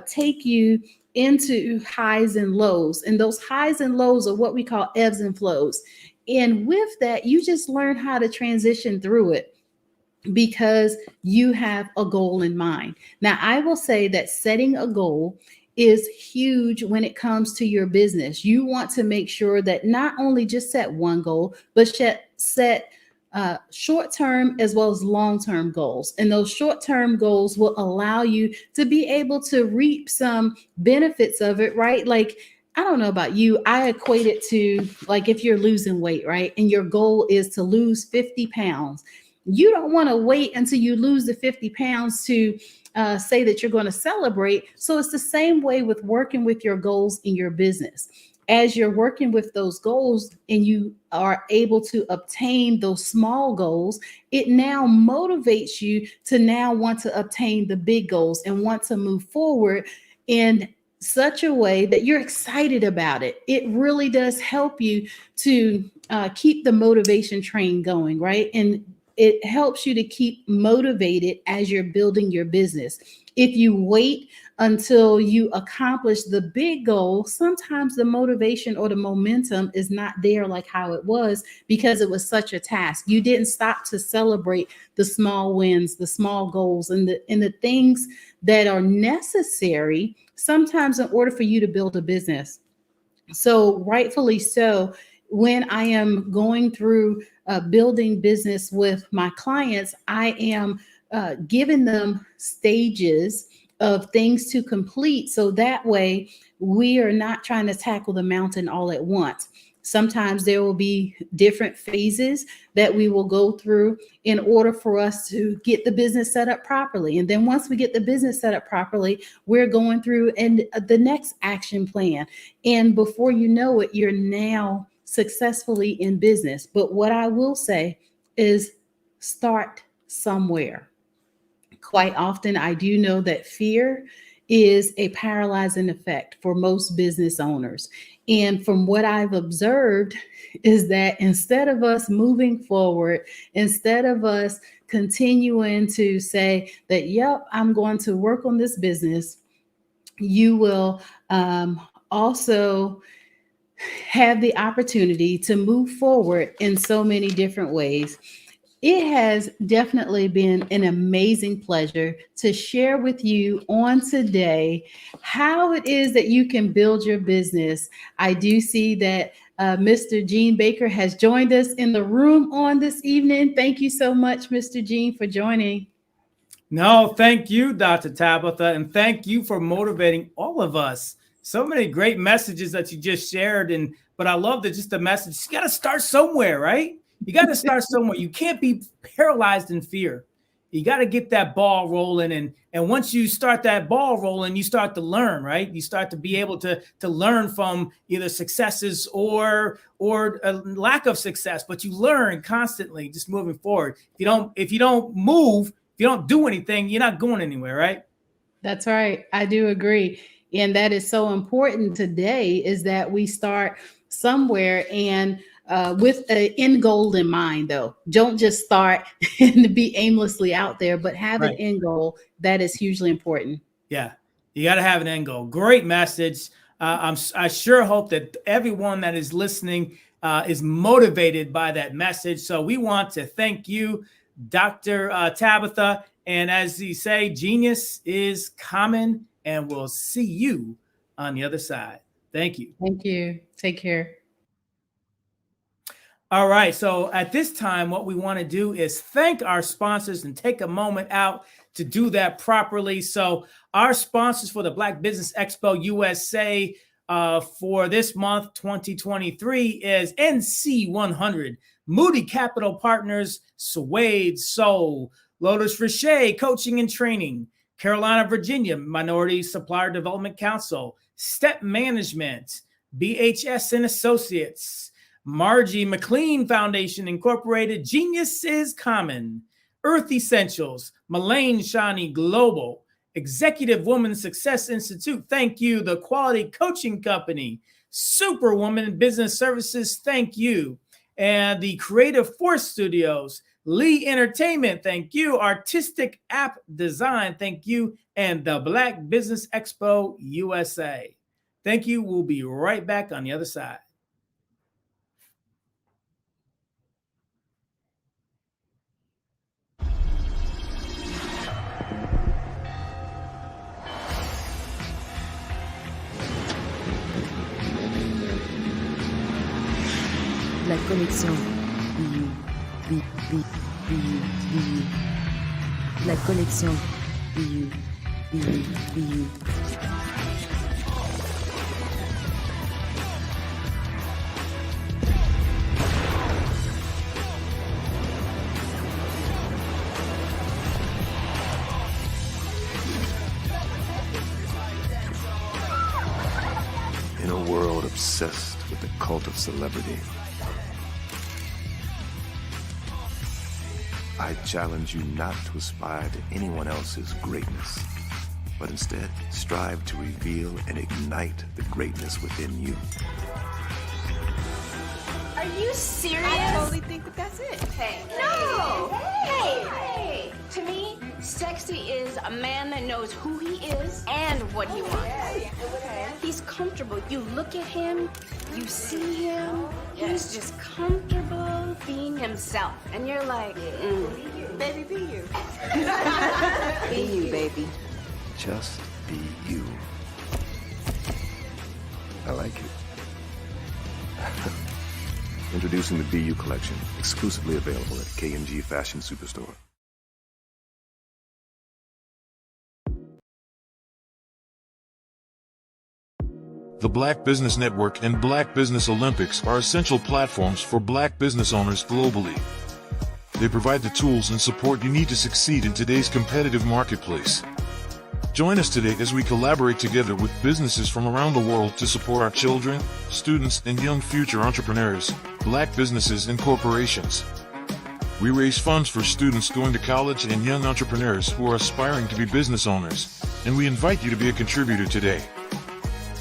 take you into highs and lows. And those highs and lows are what we call ebbs and flows. And with that, you just learn how to transition through it because you have a goal in mind. Now, I will say that setting a goal is huge when it comes to your business. You want to make sure that not only just set one goal, but set short-term as well as long-term goals. And those short-term goals will allow you to be able to reap some benefits of it, right? Like, I don't know about you, I equate it to like if you're losing weight, right? And your goal is to lose 50 pounds. You don't want to wait until you lose the 50 pounds to say that you're going to celebrate. So it's the same way with working with your goals in your business. As you're working with those goals and you are able to obtain those small goals, it now motivates you to now want to obtain the big goals and want to move forward in such a way that you're excited about it. It really does help you to keep the motivation train going, right? And it helps you to keep motivated as you're building your business. If you wait until you accomplish the big goal, sometimes the motivation or the momentum is not there like how it was because it was such a task. You didn't stop to celebrate the small wins, the small goals, and the things that are necessary sometimes in order for you to build a business. So rightfully so, when I am going through building business with my clients, I am giving them stages of things to complete. So that way we are not trying to tackle the mountain all at once. Sometimes there will be different phases that we will go through in order for us to get the business set up properly. And then once we get the business set up properly, we're going through and the next action plan. And before you know it, you're now successfully in business. But what I will say is start somewhere. Quite often, I do know that fear is a paralyzing effect for most business owners. And from what I've observed is that instead of us moving forward, instead of us continuing to say that, yep, I'm going to work on this business, you will also have the opportunity to move forward in so many different ways. It has definitely been an amazing pleasure to share with you on today how it is that you can build your business. I do see that Mr. Gene Baker has joined us in the room on this evening. Thank you so much, Mr. Gene, for joining. No, thank you, Dr. Tabitha, and thank you for motivating all of us. So many great messages that you just shared, but I love that just the message. You got to start somewhere, right? You got to start somewhere. You can't be paralyzed in fear. You got to get that ball rolling. And once you start that ball rolling, you start to learn, right? You start to be able to learn from either successes or a lack of success, but you learn constantly just moving forward. If you don't move, if you don't do anything, you're not going anywhere, right? That's right. I do agree. And that is so important today is that we start somewhere and with an end goal in mind, though. Don't just start and be aimlessly out there, but have an end goal. That is hugely important. Yeah, you got to have an end goal. Great message. I sure hope that everyone that is listening is motivated by that message. So we want to thank you, Dr. Tabitha. And as you say, genius is common, and we'll see you on the other side. Thank you. Thank you. Take care. All right. So at this time, what we want to do is thank our sponsors and take a moment out to do that properly. So our sponsors for the Black Business Expo USA for this month, 2023, is NC100, Moody Capital Partners, Suede Soul, Lotus Richer Coaching and Training, Carolina, Virginia Minority Supplier Development Council, Step Management, BHS and Associates, Margie McLean Foundation Incorporated, Genius is Common, Earth Essentials, Mullane Shawnee Global, Executive Woman Success Institute, thank you. The Quality Coaching Company, Superwoman Business Services, thank you. And the Creative Force Studios, Lee Entertainment, thank you. Artistic App Design, thank you. And the Black Business Expo USA. Thank you. We'll be right back on the other side. La connexion. La connexion. In a world obsessed with the cult of celebrity, I challenge you not to aspire to anyone else's greatness, but instead strive to reveal and ignite the greatness within you. Are you serious? I totally think that's it. Hey. No! Hey! To me, sexy is a man that knows who he is and what he wants. Okay. He's comfortable. You look at him, you see him, he's just comfortable being himself. And you're like, Baby, be you. Be you, baby. Just be you. I like it. Introducing the Be You collection, exclusively available at K&G Fashion Superstore. The Black Business Network and Black Business Olympics are essential platforms for Black business owners globally. They provide the tools and support you need to succeed in today's competitive marketplace. Join us today as we collaborate together with businesses from around the world to support our children, students, and young future entrepreneurs, Black businesses and corporations. We raise funds for students going to college and young entrepreneurs who are aspiring to be business owners, and we invite you to be a contributor today.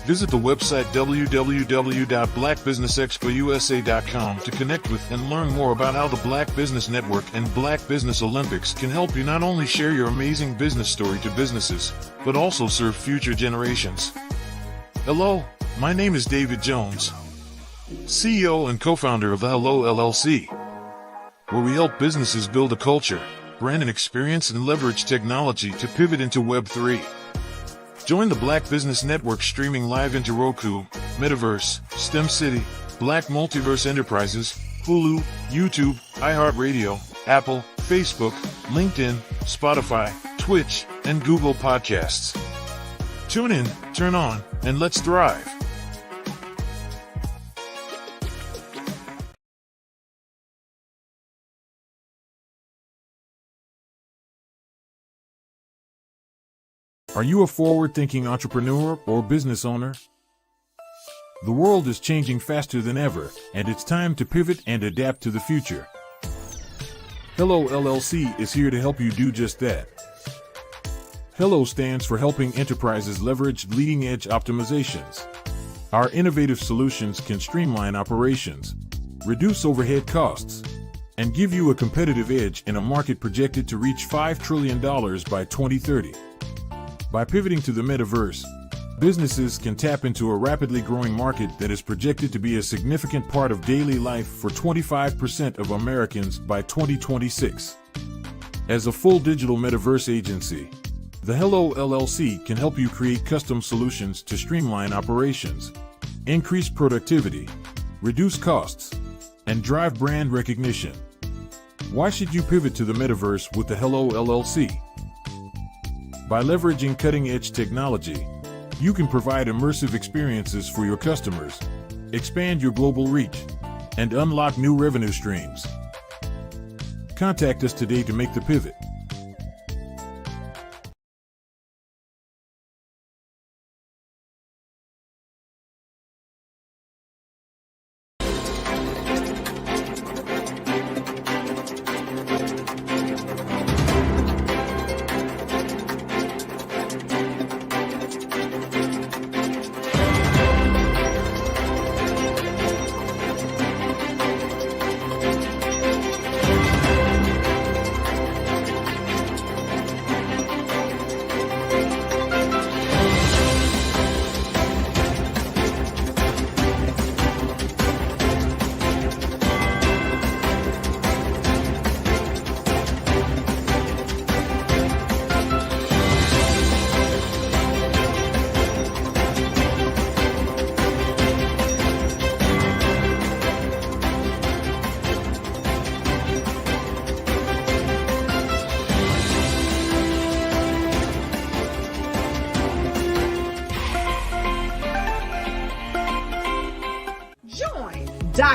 Visit the website www.blackbusinessexpousa.com to connect with and learn more about how the Black Business Network and Black Business Olympics can help you not only share your amazing business story to businesses, but also serve future generations. Hello, my name is David Jones, CEO and co-founder of the Hello LLC, where we help businesses build a culture, brand and experience, and leverage technology to pivot into Web3. Join the Black Business Network streaming live into Roku, Metaverse, STEM City, Black Multiverse Enterprises, Hulu, YouTube, iHeartRadio, Apple, Facebook, LinkedIn, Spotify, Twitch, and Google Podcasts. Tune in, turn on, and let's thrive. Are you a forward-thinking entrepreneur or business owner? The world is changing faster than ever, and it's time to pivot and adapt to the future. Hello LLC is here to help you do just that. Hello stands for helping enterprises leverage leading-edge optimizations. Our innovative solutions can streamline operations, reduce overhead costs, and give you a competitive edge in a market projected to reach $5 trillion by 2030. By pivoting to the metaverse, businesses can tap into a rapidly growing market that is projected to be a significant part of daily life for 25% of Americans by 2026. As a full digital metaverse agency, the Hello LLC can help you create custom solutions to streamline operations, increase productivity, reduce costs, and drive brand recognition. Why should you pivot to the metaverse with the Hello LLC? By leveraging cutting-edge technology, you can provide immersive experiences for your customers, expand your global reach, and unlock new revenue streams. Contact us today to make the pivot.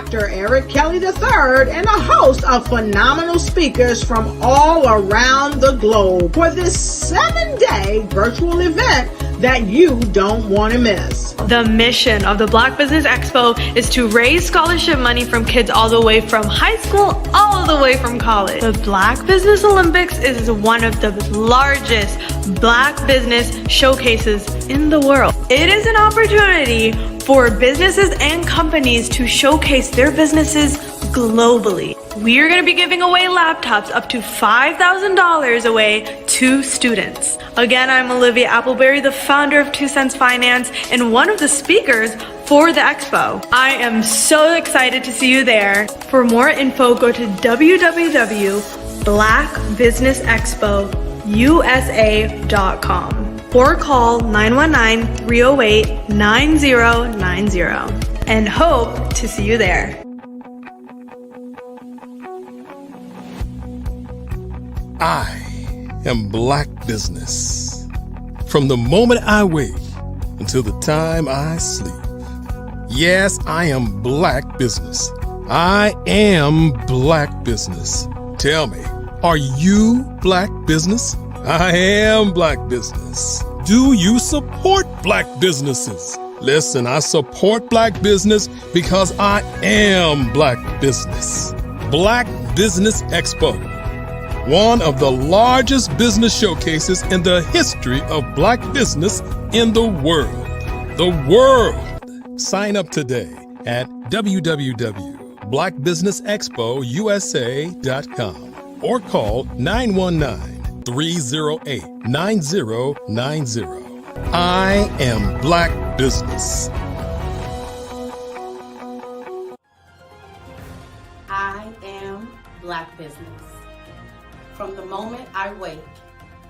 Dr. Eric Kelly III and a host of phenomenal speakers from all around the globe for this 7-day virtual event that you don't want to miss. The mission of the Black Business Expo is to raise scholarship money from kids all the way from high school, all the way from college. The Black Business Olympics is one of the largest Black business showcases in the world. It is an opportunity for businesses and companies to showcase their businesses globally. We are going to be giving away laptops up to $5,000 away to students. Again, I'm Olivia Appleberry, the founder of 2 Cents Finance and one of the speakers for the expo. I am so excited to see you there. For more info, go to www.blackbusinessexpousa.com or call 919-308-9090 and hope to see you there. I am Black Business. From the moment I wake until the time I sleep. Yes, I am Black Business. I am Black Business. Tell me, are you Black Business? I am Black Business. Do you support Black businesses? Listen, I support Black business because I am Black Business. Black Business Expo, one of the largest business showcases in the history of Black business in the world. The world. Sign up today at www.blackbusinessexpousa.com or call 919-308-9090. I am Black Business. I am Black Business. From the moment I wake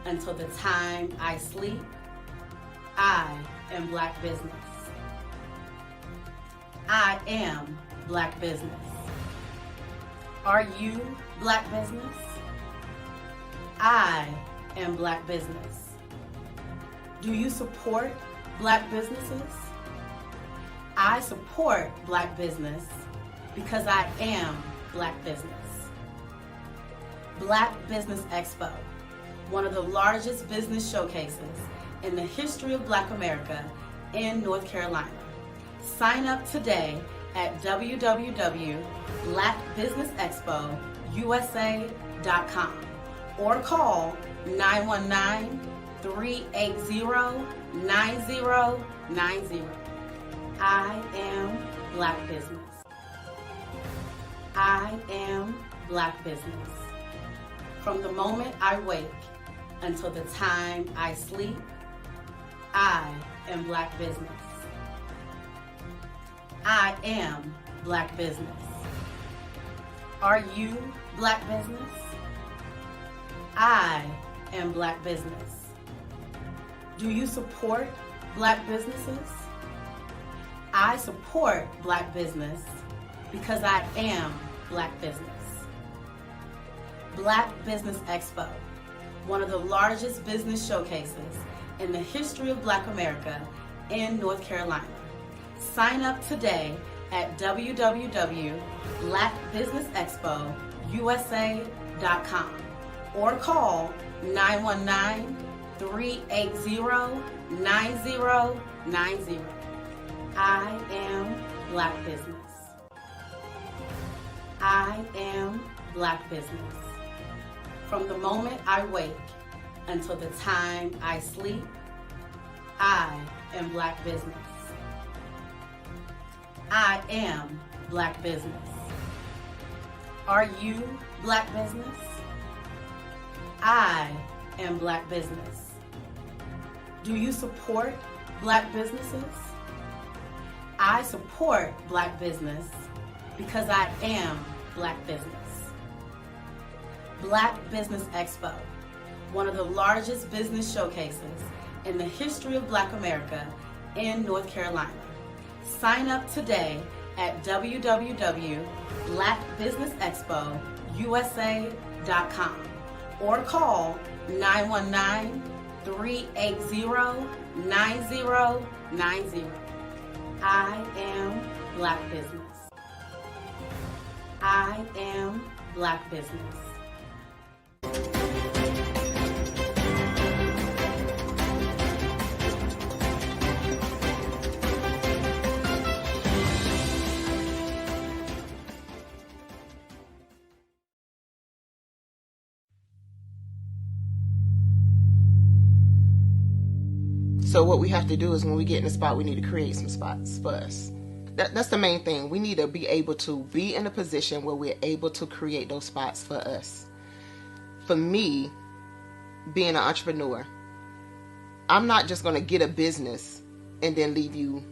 until the time I sleep, I am Black Business. I am Black Business. Are you Black Business? I am Black Business. Do you support Black businesses? I support Black business because I am Black business. Black Business Expo, one of the largest business showcases in the history of Black America in North Carolina. Sign up today at www.blackbusinessexpousa.com or call 919-380-9090. I am Black Business. I am Black Business. From the moment I wake until the time I sleep, I am Black Business. I am Black Business. Are you Black Business? I am Black Business. Do you support Black businesses? I support Black business because I am Black business. Black Business Expo, one of the largest business showcases in the history of Black America in North Carolina. Sign up today at www.blackbusinessexpousa.com or call 919-380-9090. I am Black Business. I am Black Business. From the moment I wake until the time I sleep, I am Black Business. I am Black Business. Are you Black Business? I am Black Business. Do you support Black businesses? I support Black business because I am Black business. Black Business Expo, one of the largest business showcases in the history of Black America in North Carolina. Sign up today at www.blackbusinessexpousa.com or call 919-380-9090. I am Black Business. I am Black Business. So what we have to do is when we get in a spot, we need to create some spots for us. That's the main thing. We need to be able to be in a position where we're able to create those spots for us. For me, being an entrepreneur, I'm not just going to get a business and then leave you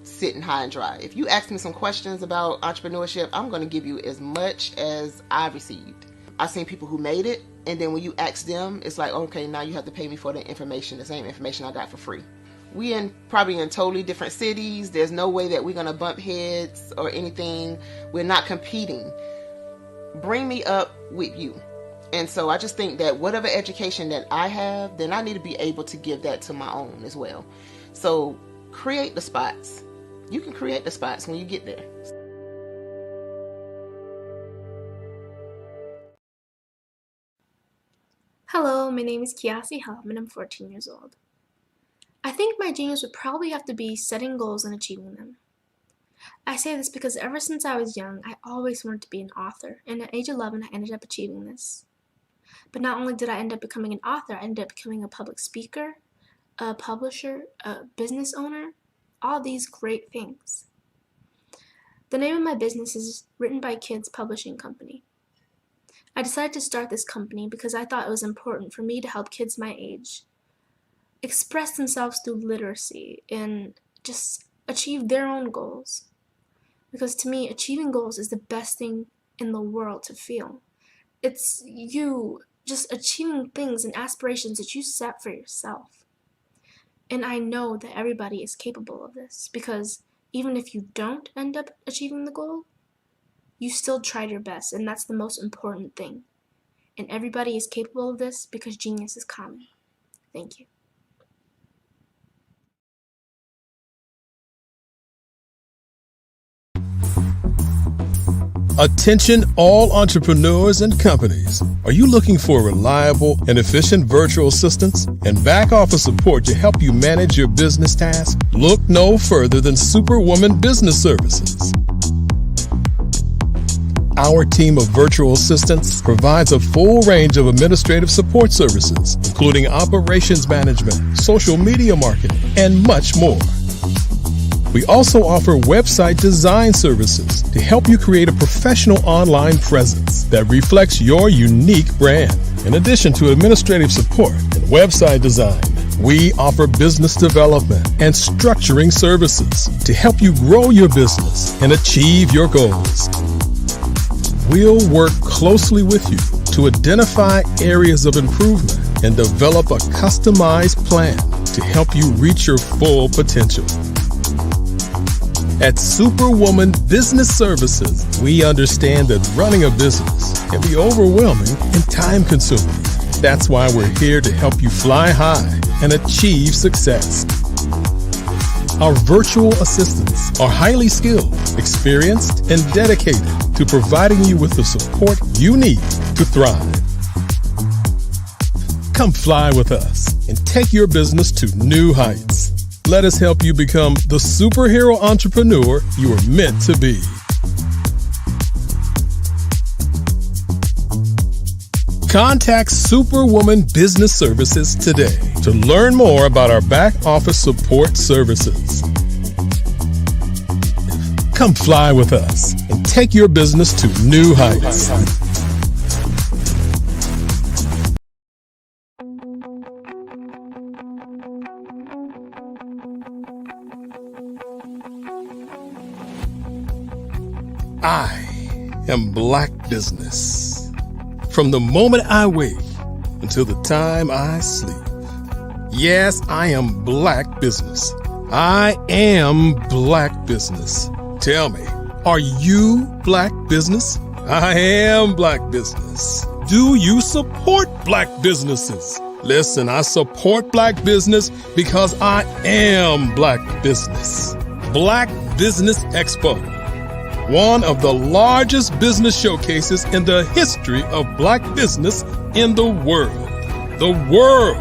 sitting high and dry. If you ask me some questions about entrepreneurship, I'm going to give you as much as I've received. I've seen people who made it, and then when you ask them, it's like, okay, now you have to pay me for the information, the same information I got for free. We probably in totally different cities. There's no way that we're going to bump heads or anything. We're not competing. Bring me up with you. And so I just think that whatever education that I have, then I need to be able to give that to my own as well. So create the spots. You can create the spots when you get there. Hello, my name is Kiasi Helm and I'm 14 years old. I think my genius would probably have to be setting goals and achieving them. I say this because ever since I was young, I always wanted to be an author, and at age 11, I ended up achieving this. But not only did I end up becoming an author, I ended up becoming a public speaker, a publisher, a business owner, all these great things. The name of my business is Written by Kids Publishing Company. I decided to start this company because I thought it was important for me to help kids my age express themselves through literacy and just achieve their own goals. Because to me, achieving goals is the best thing in the world to feel. It's you just achieving things and aspirations that you set for yourself. And I know that everybody is capable of this because even if you don't end up achieving the goal, you still tried your best, and that's the most important thing. And everybody is capable of this because genius is common. Thank you. Attention all entrepreneurs and companies. Are you looking for reliable and efficient virtual assistants and back office support to help you manage your business tasks? Look no further than Superwoman Business Services. Our team of virtual assistants provides a full range of administrative support services, including operations management, social media marketing, and much more. We also offer website design services to help you create a professional online presence that reflects your unique brand. In addition to administrative support and website design, we offer business development and structuring services to help you grow your business and achieve your goals. We'll work closely with you to identify areas of improvement and develop a customized plan to help you reach your full potential. At Superwoman Business Services, we understand that running a business can be overwhelming and time-consuming. That's why we're here to help you fly high and achieve success. Our virtual assistants are highly skilled, experienced, and dedicated to providing you with the support you need to thrive. Come fly with us and take your business to new heights. Let us help you become the superhero entrepreneur you are meant to be. Contact Superwoman Business Services today to learn more about our back office support services. Come fly with us and take your business to new heights. I am Black Business. From the moment I wake until the time I sleep. Yes, I am Black Business. I am Black Business. Tell me, are you Black Business? I am Black Business. Do you support Black businesses? Listen, I support Black business because I am Black Business. Black Business Expo. one of the largest business showcases in the history of Black business in the world. The world!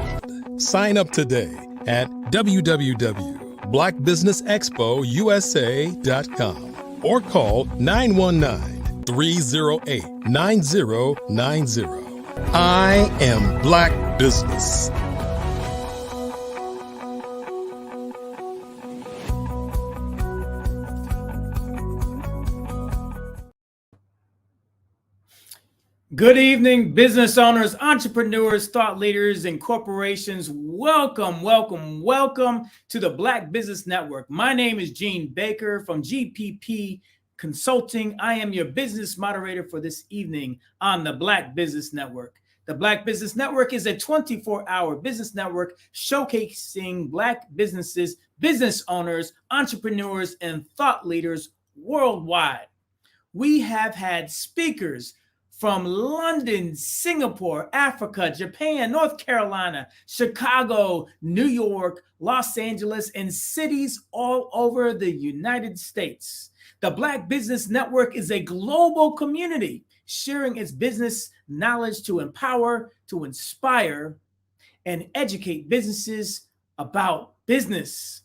Sign up today at www.blackbusinessexpousa.com or call 919-308-9090. I am Black Business. Good evening, business owners, entrepreneurs, thought leaders, and corporations. Welcome, welcome, welcome to the Black Business Network. My name is Gene Baker from GPP Consulting. I am your business moderator for this evening on the Black Business Network. The Black Business Network is a 24-hour business network showcasing Black businesses, business owners, entrepreneurs, and thought leaders worldwide. We have had speakers from London, Singapore, Africa, Japan, North Carolina, Chicago, New York, Los Angeles, and cities all over the United States. The Black Business Network is a global community sharing its business knowledge to empower, to inspire, and educate businesses about business.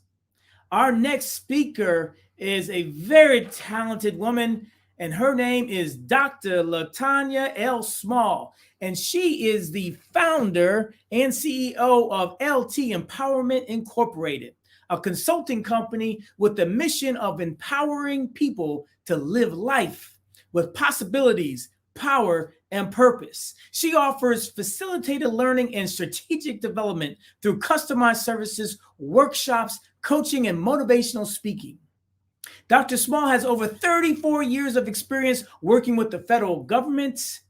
Our next speaker is a very talented woman, and her name is Dr. LaTanya L. Small, and she is the founder and CEO of LT Empowerment Incorporated, a consulting company with the mission of empowering people to live life with possibilities, power, and purpose. She offers facilitated learning and strategic development through customized services, workshops, coaching, and motivational speaking. Dr. Small has over 34 years of experience working with the federal government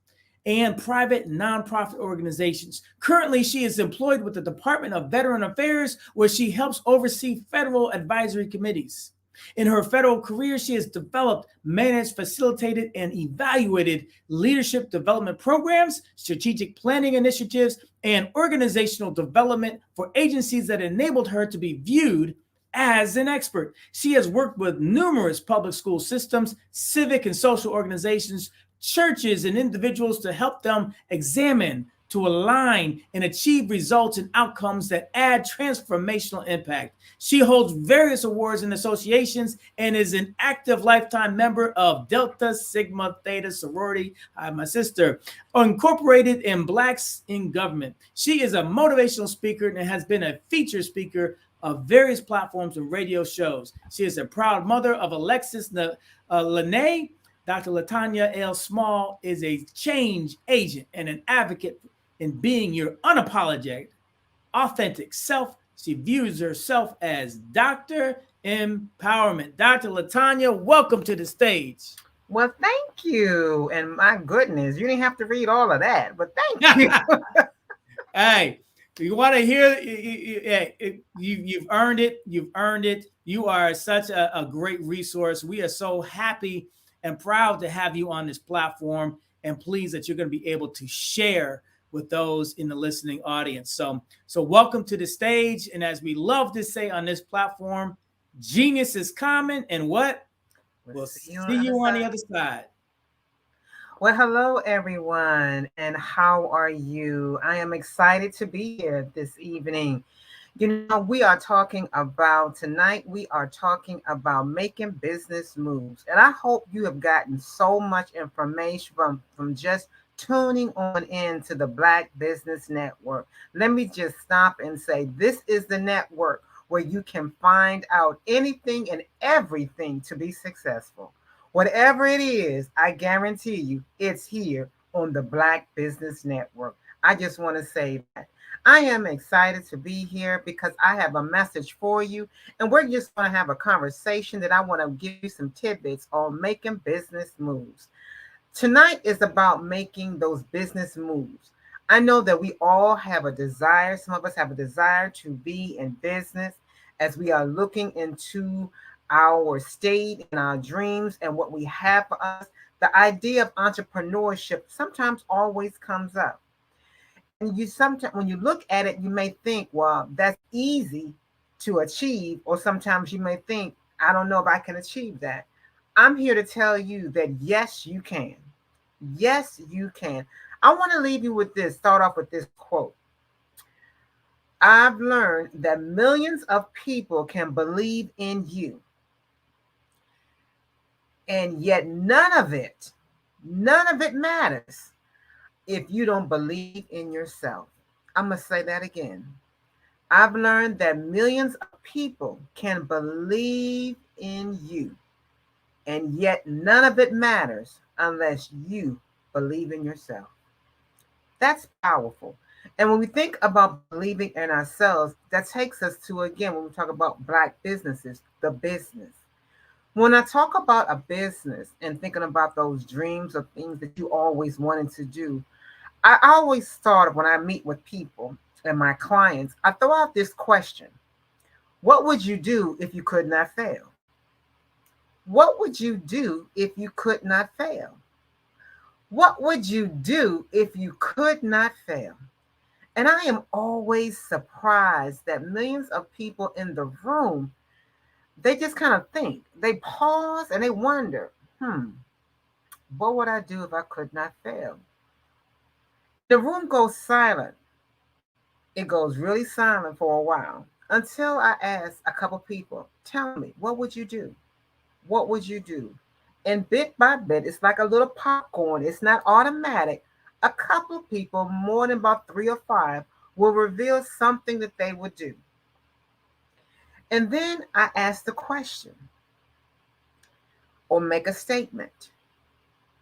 and private nonprofit organizations. Currently, she is employed with the Department of Veteran Affairs, where she helps oversee federal advisory committees. In her federal career, she has developed, managed, facilitated, and evaluated leadership development programs, strategic planning initiatives, and organizational development for agencies that enabled her to be viewed as an expert. She has worked with numerous public school systems, civic and social organizations, churches, and individuals to help them examine, to align, and achieve results and outcomes that add transformational impact. She holds various awards and associations and is an active lifetime member of Delta Sigma Theta sorority, my sister, incorporated in Blacks in Government. She is a motivational speaker and has been a featured speaker of various platforms and radio shows. She is a proud mother of Alexis Lene. Dr. LaTanya L. Small is a change agent and an advocate in being your unapologetic, authentic self. She views herself as Dr. Empowerment. Dr. LaTanya, welcome to the stage. Well, thank you. And my goodness, you didn't have to read all of that, but thank you. Hey, you want to hear? You've earned it. You've earned it. You are such a great resource. We are so happy and proud to have you on this platform, and pleased that you're going to be able to share with those in the listening audience. So welcome to the stage. And as we love to say on this platform, genius is common, and what? We'll see you on the other side. Well, hello, everyone, and how are you? I am excited to be here this evening. You know, we are talking about making business moves. And I hope you have gotten so much information from just tuning on in to the Black Business Network. Let me just stop and say, this is the network where you can find out anything and everything to be successful. Whatever it is, I guarantee you it's here on the Black Business Network. I just want to say that. I am excited to be here because I have a message for you, and we're just going to have a conversation that I want to give you some tidbits on making business moves. Tonight is about making those business moves. I know that we all have a desire. Some of us have a desire to be in business as we are looking into our state and our dreams and what we have for us. The idea of entrepreneurship sometimes always comes up. And sometimes when you look at it, you may think, well, that's easy to achieve, or sometimes you may think, I don't know if I can achieve that. I'm here to tell you that yes, you can. Yes, you can. I want to leave you with this, start off with this quote. I've learned that millions of people can believe in you, and yet none of it matters if you don't believe in yourself. I'm going to say that again. I've learned that millions of people can believe in you, and yet none of it matters unless you believe in yourself. That's powerful. And when we think about believing in ourselves, that takes us to, again, when we talk about Black businesses, the business. When I talk about a business and thinking about those dreams of things that you always wanted to do, I always start when I meet with people and my clients, I throw out this question. What would you do if you could not fail? What would you do if you could not fail? What would you do if you could not fail? And I am always surprised that millions of people in the room, they just kind of think, they pause and they wonder, what would I do if I could not fail? The room goes silent. It goes really silent for a while until I ask a couple people, tell me, what would you do? What would you do? And bit by bit, it's like a little popcorn. It's not automatic. A couple of people, more than about 3 or 5, will reveal something that they would do. And then I ask the question or make a statement.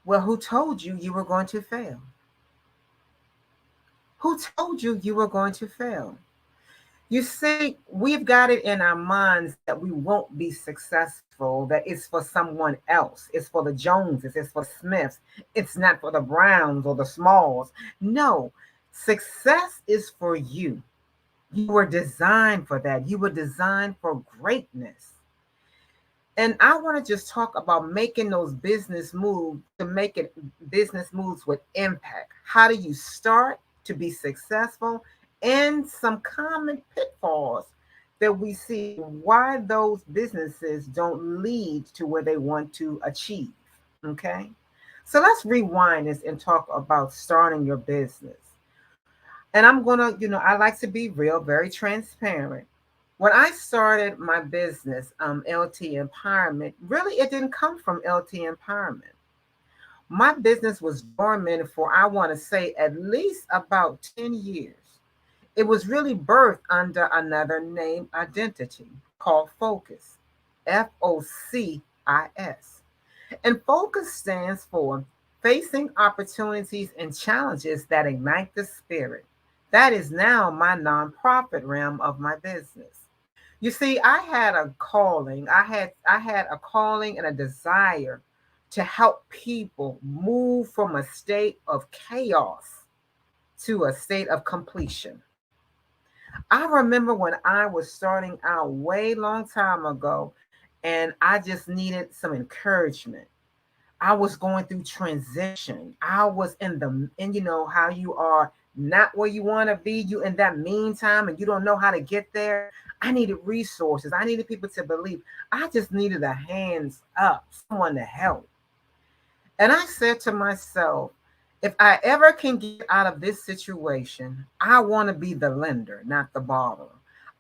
Well, who told you you were going to fail? Who told you you were going to fail? You see, we've got it in our minds that we won't be successful, that it's for someone else. It's for the Joneses, it's for Smiths. It's not for the Browns or the Smalls. No, success is for you. You were designed for that. You were designed for greatness. And I want to just talk about making those business moves, to make it business moves with impact. How do you start to be successful? And some common pitfalls that we see, why those businesses don't lead to where they want to achieve. Okay. So let's rewind this and talk about starting your business. And I'm going to, I like to be real, very transparent. When I started my business, LT Empowerment, really it didn't come from LT Empowerment. My business was dormant for, I want to say, at least about 10 years. It was really birthed under another name identity called Focus, FOCIS. And Focus stands for Facing Opportunities and Challenges That Ignite the Spirit. That is now my nonprofit realm of my business. You see, I had a calling. I had a calling and a desire to help people move from a state of chaos to a state of completion. I remember when I was starting out way long time ago, and I just needed some encouragement. I was going through transition. I was and you know how you are not where you want to be, you in that meantime, and you don't know how to get there. I needed resources. I needed people to believe. I just needed a hands up, someone to help. And I said to myself, if I ever can get out of this situation, I want to be the lender, not the borrower.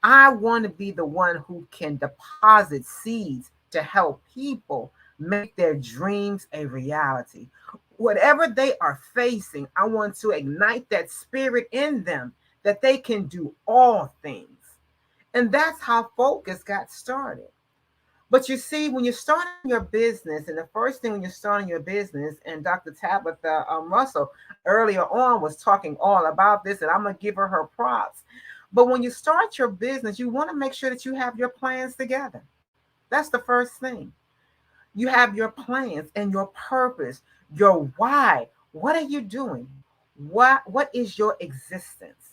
I want to be the one who can deposit seeds to help people make their dreams a reality. Whatever they are facing, I want to ignite that spirit in them that they can do all things. And that's how Focus got started. But you see, when you're starting your business, and the first thing when you're starting your business, and Dr. Tabitha Russell earlier on was talking all about this, and I'm going to give her props. But when you start your business, you want to make sure that you have your plans together. That's the first thing. You have your plans and your purpose, your why. What are you doing? What is your existence?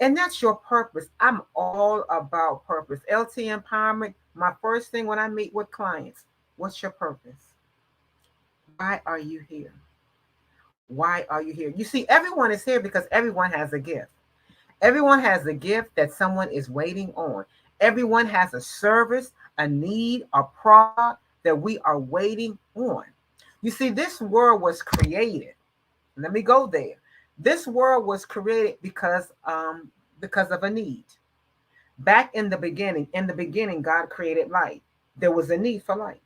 And that's your purpose. I'm all about purpose. LT Empowerment, my first thing when I meet with clients, what's your purpose? Why are you here? Why are you here? You see, everyone is here because everyone has a gift. Everyone has a gift that someone is waiting on. Everyone has a service, a need, a product that we are waiting on. You see, this world was created. Let me go there. This world was created because of a need. Back in the beginning, God created light. There was a need for light.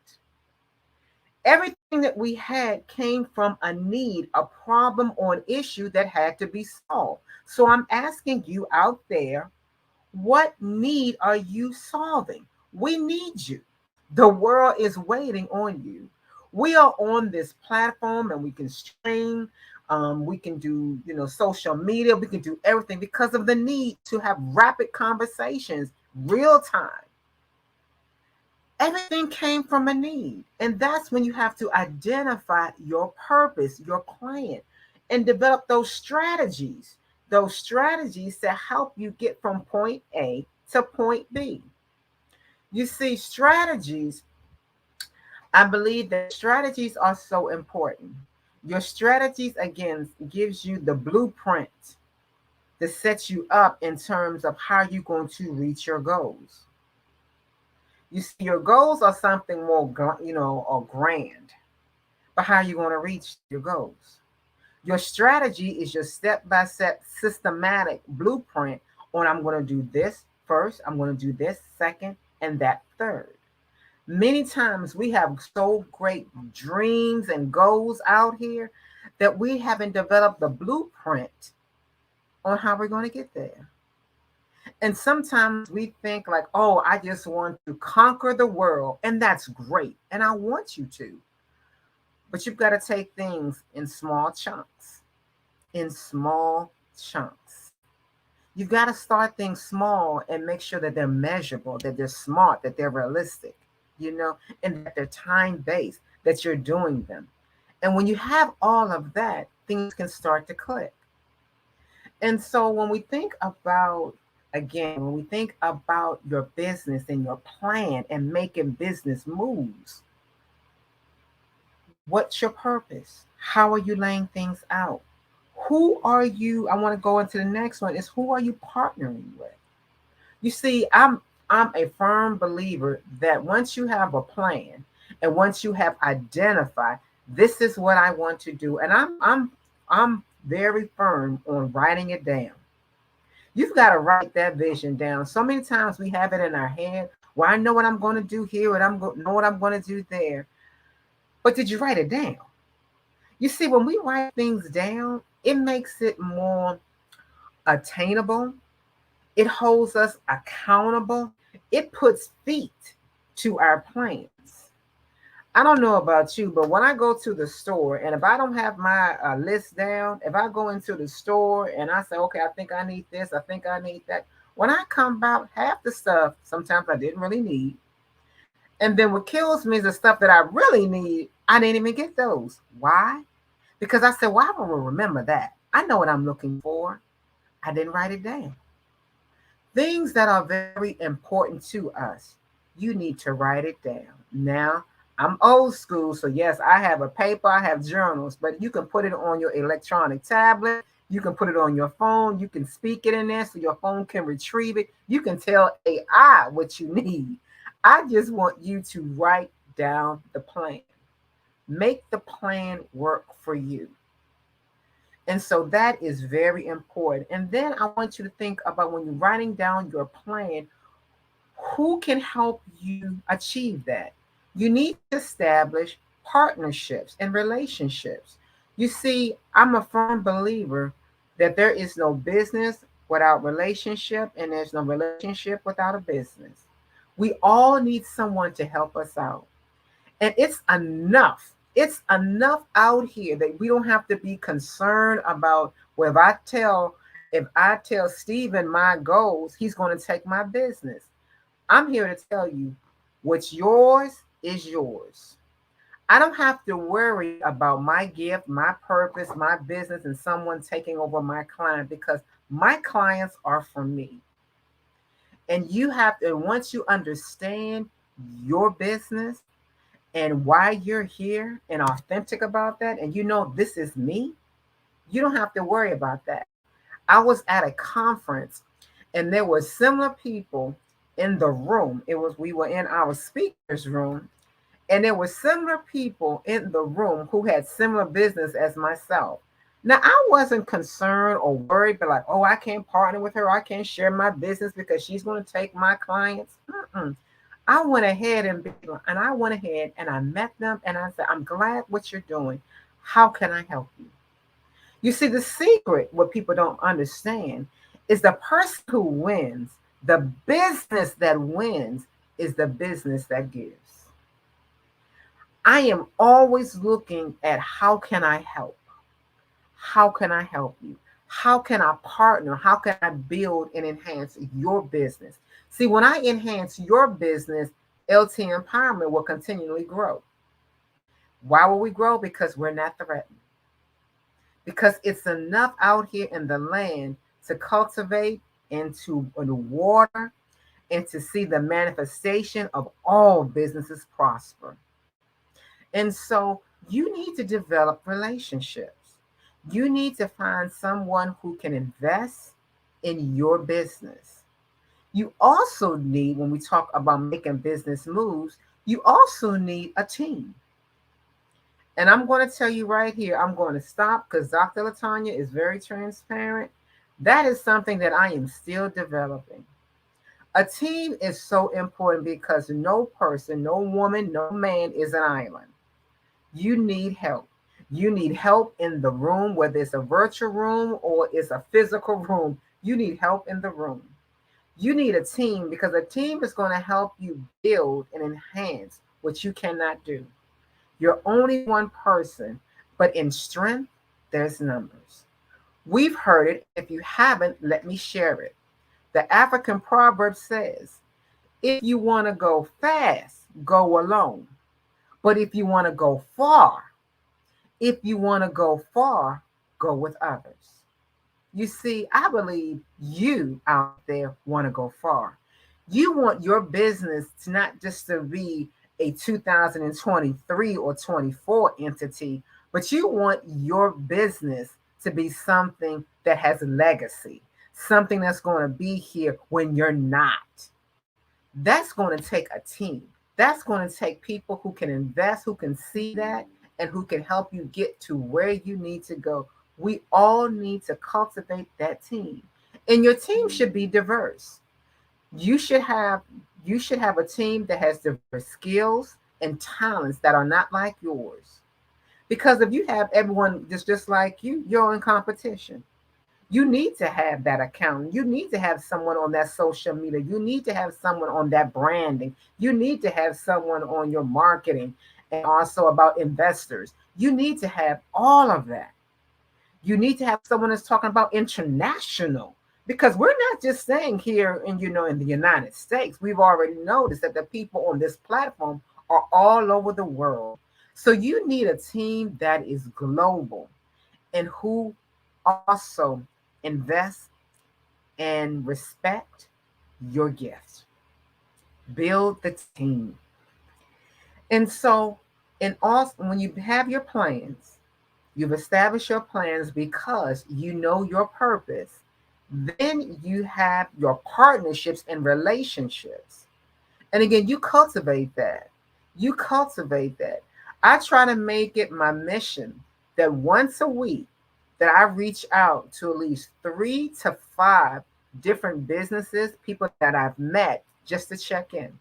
Everything that we had came from a need, a problem, or an issue that had to be solved. So I'm asking you out there, what need are you solving? We need you. The world is waiting on you. We are on this platform and we can stream, we can do, social media, we can do everything because of the need to have rapid conversations, real time. Everything came from a need. And that's when you have to identify your purpose, your plan, and develop those strategies to help you get from point A to point B. You see, strategies, I believe that strategies are so important. Your strategies, again, gives you the blueprint that sets you up in terms of how you're going to reach your goals. You see, your goals are something more, or grand, but how are you going to reach your goals? Your strategy is your step-by-step systematic blueprint on I'm going to do this first, I'm going to do this second, and that third. Many times we have so great dreams and goals out here that we haven't developed the blueprint on how we're going to get there. And sometimes we think like, oh, I just want to conquer the world. And that's great. And I want you to. But you've got to take things in small chunks. In small chunks. You've got to start things small and make sure that they're measurable, that they're smart, that they're realistic, and that they're time-based, that you're doing them. And when you have all of that, things can start to click. And so when we think about your business and your plan and making business moves, what's your purpose? How are you laying things out? Who are you? I want to go into the next one is who are you partnering with? You see, I'm a firm believer that once you have a plan and once you have identified this is what I want to do, and I'm very firm on writing it down. You've got to write that vision down. So many times we have it in our head. Well, I know what I'm going to do here, and know what I'm going to do there. But did you write it down? You see, when we write things down, it makes it more attainable. It holds us accountable. It puts feet to our plans. I don't know about you, but when I go to the store and if I don't have my list down, if I go into the store and I say, okay, I think I need this, I think I need that. When I come back, half the stuff sometimes I didn't really need. And then what kills me is the stuff that I really need, I didn't even get those. Why? Because I said, well, I will remember that. I know what I'm looking for. I didn't write it down. Things that are very important to us, you need to write it down. Now, I'm old school, so yes, I have a paper, I have journals, but you can put it on your electronic tablet. You can put it on your phone. You can speak it in there so your phone can retrieve it. You can tell AI what you need. I just want you to write down the plan. Make the plan work for you. And so that is very important. And then I want you to think about when you're writing down your plan, who can help you achieve that? You need to establish partnerships and relationships. You see, I'm a firm believer that there is no business without relationship, and there's no relationship without a business. We all need someone to help us out. And it's enough. It's enough out here that we don't have to be concerned about, well, if I tell Stephen my goals, he's going to take my business. I'm here to tell you what's yours is yours. I don't have to worry about my gift, my purpose, my business, and someone taking over my client because my clients are for me. And you have to, once you understand your business and why you're here and authentic about that, and you know this is me, you don't have to worry about that. I was at a conference and there were similar people in the room. We were in our speaker's room, And there were similar people in the room who had similar business as myself. Now, I wasn't concerned or worried, but like, oh, I can't partner with her. I can't share my business because she's going to take my clients. I went ahead and I went ahead and I met them and I said, I'm glad what you're doing. How can I help you? You see, the secret, what people don't understand, is the person who wins, the business that wins, is the business that gives. I am always looking at how can I help? How can I help you? How can I partner? How can I build and enhance your business? See, when I enhance your business, LT Empowerment will continually grow. Why will we grow? Because we're not threatened. Because it's enough out here in the land to cultivate and to water and to see the manifestation of all businesses prosper. And so you need to develop relationships. You need to find someone who can invest in your business. You also need, when we talk about making business moves, you also need a team. And I'm going to tell you right here, I'm going to stop because Dr. LaTanya is very transparent. That is something that I am still developing. A team is so important because no person, no woman, no man is an island. You need help. You need help in the room, whether it's a virtual room or it's a physical room. You need help in the room. You need a team because a team is going to help you build and enhance what you cannot do. You're only one person, but in strength, there's numbers. We've heard it. If you haven't, let me share it. The African proverb says, if you want to go fast, go alone. But if you want to go far, go with others. You see, I believe you out there want to go far. You want your business to not just to be a 2023 or 24 entity, but you want your business to be something that has legacy, something that's going to be here when you're not. That's going to take a team. That's going to take people who can invest, who can see that, and who can help you get to where you need to go. We all need to cultivate that team. And your team should be diverse. You should have a team that has diverse skills and talents that are not like yours. Because if you have everyone just like you, you're in competition. You need to have that account. You need to have someone on that social media. You need to have someone on that branding. You need to have someone on your marketing and also about investors. You need to have all of that. You need to have someone that's talking about international, because we're not just saying here in the United States. We've already noticed that the people on this platform are all over the world. So you need a team that is global and who also invest and respect your gift. Build the team. And so, when you have your plans, you've established your plans because you know your purpose. Then you have your partnerships and relationships. And again, you cultivate that. You cultivate that. I try to make it my mission that once a week that I reach out to at least 3 to 5 different businesses, people that I've met, just to check in.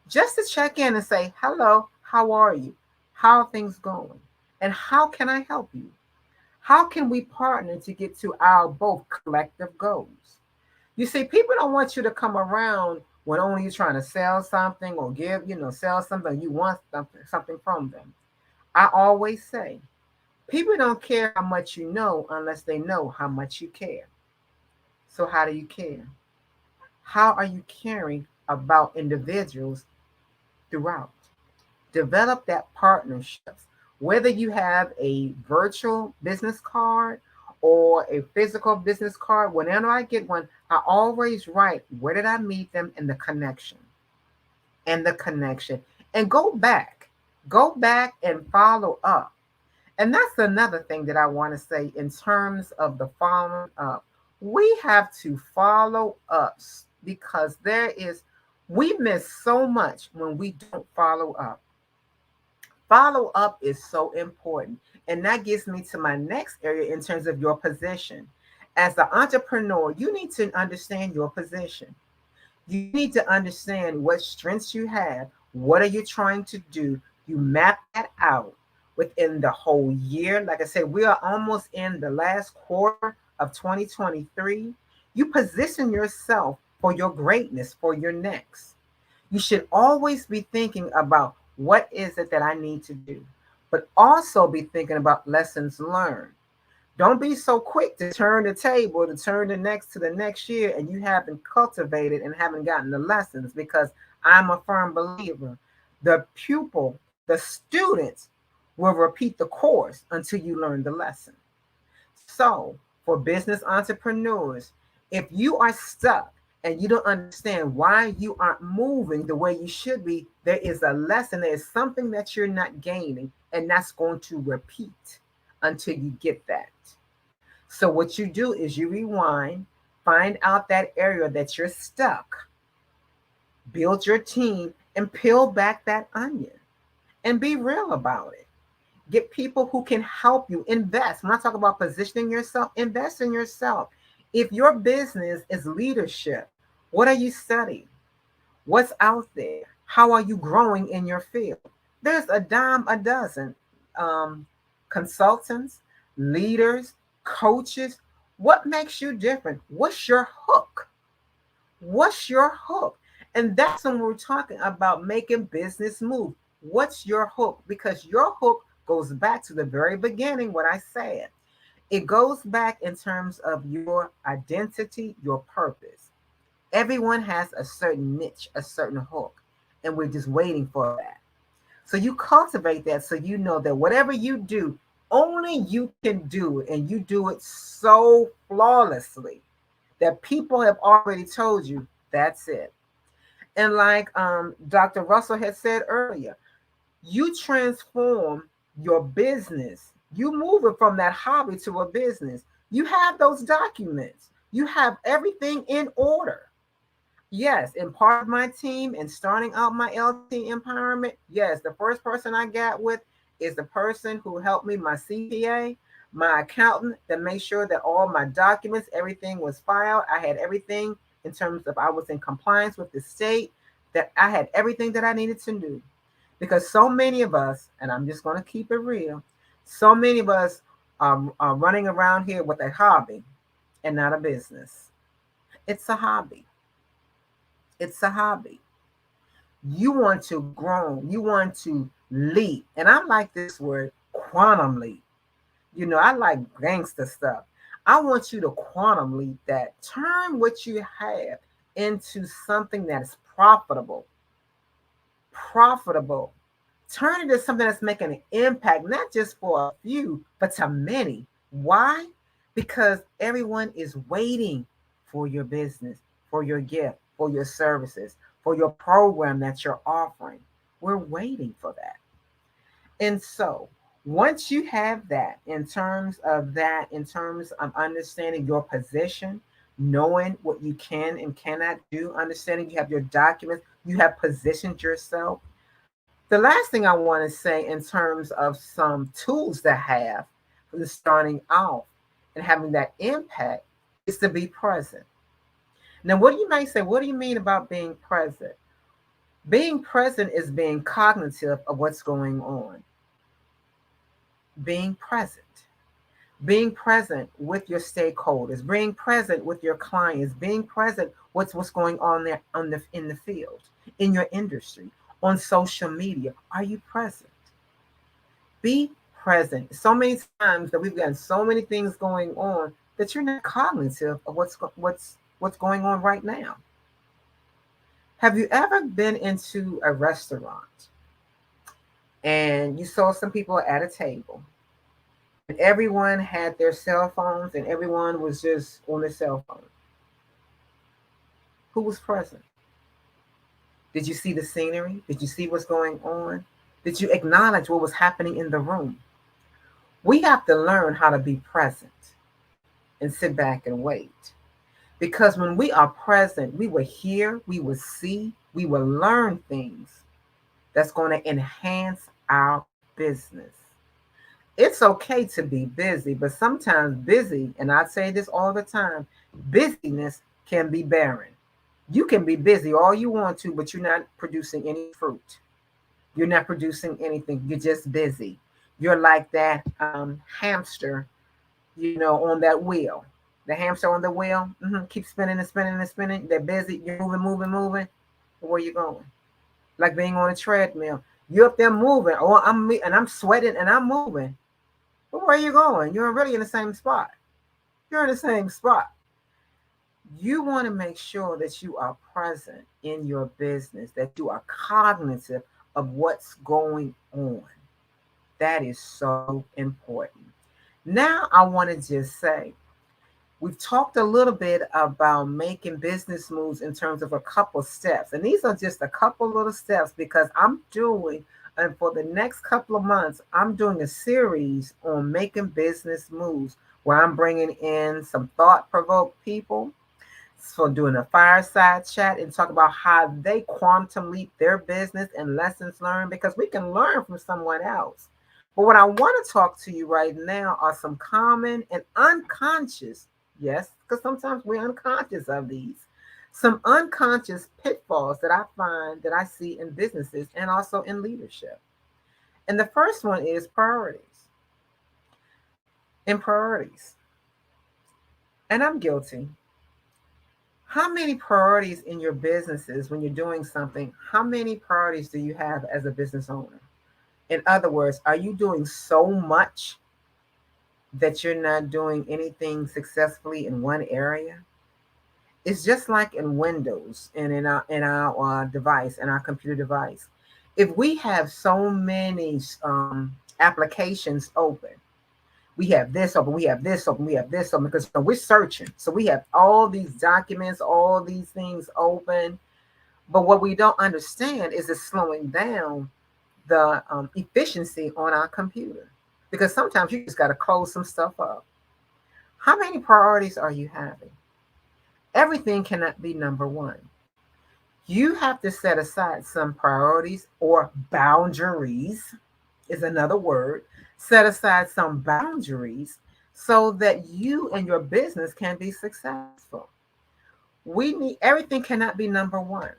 Just to check in and say, hello, how are you? How are things going? And how can I help you? How can we partner to get to our both collective goals? You see, people don't want you to come around when only you're trying to sell something or sell something, you want something from them. I always say, people don't care how much you know unless they know how much you care. So how do you care? How are you caring about individuals throughout? Develop that partnerships. Whether you have a virtual business card or a physical business card, whenever I get one, I always write, where did I meet them, and the connection. And the connection. And go back and follow up. And that's another thing that I want to say in terms of the following up. We have to follow up because we miss so much when we don't follow up. Follow up is so important. And that gets me to my next area in terms of your position. As an entrepreneur, you need to understand your position. You need to understand what strengths you have. What are you trying to do? You map that out within the whole year. Like I said, we are almost in the last quarter of 2023. You position yourself for your greatness, for your next. You should always be thinking about what is it that I need to do, but also be thinking about lessons learned. Don't be so quick to turn the table, to turn the next to the next year, and you haven't cultivated and haven't gotten the lessons, because I'm a firm believer. The pupil, the students will repeat the course until you learn the lesson. So for business entrepreneurs, if you are stuck and you don't understand why you aren't moving the way you should be, there is a lesson, there is something that you're not gaining, and that's going to repeat until you get that. So what you do is you rewind, find out that area that you're stuck, build your team, and peel back that onion and be real about it. Get people who can help you invest. When I talk about positioning yourself, invest in yourself. If your business is leadership, what are you studying? What's out there? How are you growing in your field? There's a dime a dozen consultants, leaders, coaches. What makes you different? What's your hook? What's your hook? And that's when we're talking about making business move. What's your hook? Because your hook goes back to the very beginning, what I said. It goes back in terms of your identity, your purpose. Everyone has a certain niche, a certain hook, and we're just waiting for that. So you cultivate that so you know that whatever you do, only you can do it, and you do it so flawlessly that people have already told you that's it. And like Dr. Russell had said earlier, you transform your business. You move it from that hobby to a business. You have those documents. You have everything in order. Yes, and part of my team and starting out my LT empowerment, yes, the first person I got with is the person who helped me, my CPA, my accountant, to make sure that all my documents, everything was filed. I had everything in terms of I was in compliance with the state, that I had everything that I needed to do. Because so many of us, and I'm just going to keep it real, so many of us are running around here with a hobby and not a business. It's a hobby. It's a hobby. You want to grow. You want to leap. And I like this word, quantum leap. You know, I like gangster stuff. I want you to quantum leap that. Turn what you have into something that is profitable. Profitable. Turn it into something that's making an impact, not just for a few, but to many. Why? Because everyone is waiting for your business, for your gift, for your services, for your program that you're offering. We're waiting for that. And so once you have that, in terms of understanding your position, knowing what you can and cannot do, understanding you have your documents, you have positioned yourself. The last thing I want to say in terms of some tools to have for the starting out and having that impact is to be present. Now, what you might say, what do you mean about being present? Being present is being cognitive of what's going on. Being present. Being present with your stakeholders, being present with your clients, being present with what's going on there in the field, in your industry, on social media. Are you present? Be present. So many times that we've got so many things going on that you're not cognitive of what's going on right now. Have you ever been into a restaurant and you saw some people at a table and everyone had their cell phones and everyone was just on their cell phone? Who was present? Did you see the scenery? Did you see what's going on? Did you acknowledge what was happening in the room? We have to learn how to be present and sit back and wait. Because when we are present, we will hear, we will see, we will learn things that's going to enhance our business. It's okay to be busy, but sometimes busy, and I say this all the time, busyness can be barren. You can be busy all you want to, but you're not producing any fruit. You're not producing anything. You're just busy. You're like that hamster, on that wheel. The hamster on the wheel, keep spinning and spinning and spinning. They're busy. You're moving, moving, moving. Where you going? Like being on a treadmill. You're up there moving. Oh, I'm sweating and I'm moving. But where are you going? You're really in the same spot. You're in the same spot. You want to make sure that you are present in your business, that you are cognitive of what's going on. That is so important. Now, I want to just say, we've talked a little bit about making business moves in terms of a couple steps. And these are just a couple little steps because and for the next couple of months, I'm doing a series on making business moves where I'm bringing in some thought-provoked people. So doing a fireside chat and talk about how they quantum leap their business and lessons learned, because we can learn from someone else. But what I want to talk to you right now are some common and unconscious, yes, because sometimes we're unconscious of these, some unconscious pitfalls that I find that I see in businesses and also in leadership. And the first one is priorities. And priorities. And I'm guilty. How many priorities in your businesses when you're doing something? How many priorities do you have as a business owner? In other words, are you doing so much that you're not doing anything successfully in one area? It's just like in Windows and in our device, in our computer device. If we have so many applications open, we have this open, we have this open, we have this open, because we're searching. So we have all these documents, all these things open. But what we don't understand is it's slowing down the efficiency on our computer, because sometimes you just got to close some stuff up. How many priorities are you having? Everything cannot be number one. You have to set aside some priorities, or boundaries is another word. Set aside some boundaries so that you and your business can be successful. Everything cannot be number one.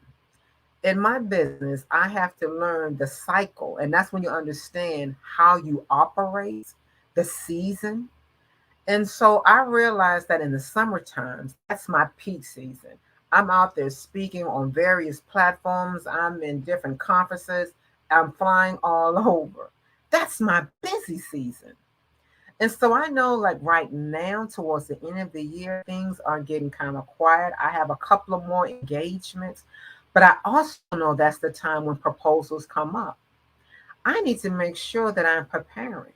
In my business, I have to learn the cycle, and that's when you understand how you operate, the season. And so I realized that in the summer times, that's my peak season. I'm out there speaking on various platforms. I'm in different conferences. I'm flying all over. That's my busy season. And so I know, like right now, towards the end of the year, things are getting kind of quiet. I have a couple of more engagements, but I also know that's the time when proposals come up. I need to make sure that I'm preparing.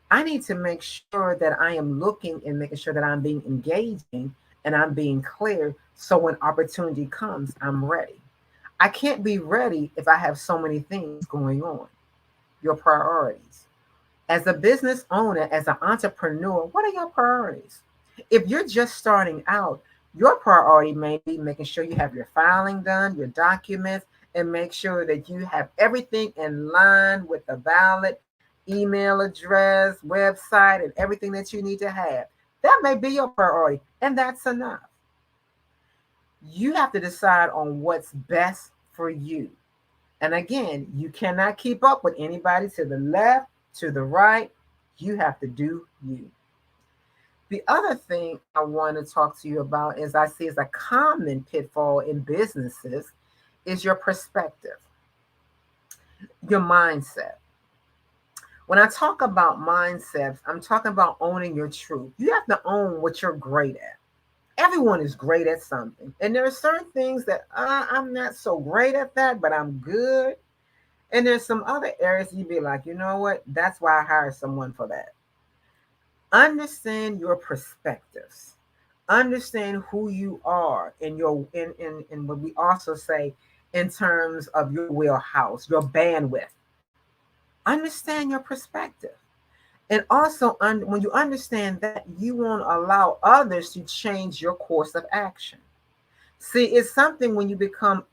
I need to make sure that I am looking and making sure that I'm being engaging and I'm being clear, so when opportunity comes, I'm ready. I can't be ready if I have so many things going on. Your priorities. As a business owner, as an entrepreneur, what are your priorities? If you're just starting out, your priority may be making sure you have your filing done, your documents, and make sure that you have everything in line with the ballot, email address, website, and everything that you need to have. That may be your priority, and that's enough. You have to decide on what's best for you. And again, you cannot keep up with anybody to the left, to the right. You have to do you. The other thing I want to talk to you about, as I see as a common pitfall in businesses, is your perspective, your mindset. When I talk about mindsets, I'm talking about owning your truth. You have to own what you're great at. Everyone is great at something. And there are certain things that I'm not so great at that, but I'm good. And there's some other areas you'd be like, you know what? That's why I hired someone for that. Understand your perspectives. Understand who you are in what we also say in terms of your wheelhouse, your bandwidth. Understand your perspective. And also, when you understand that, you won't allow others to change your course of action. See, it's something when you become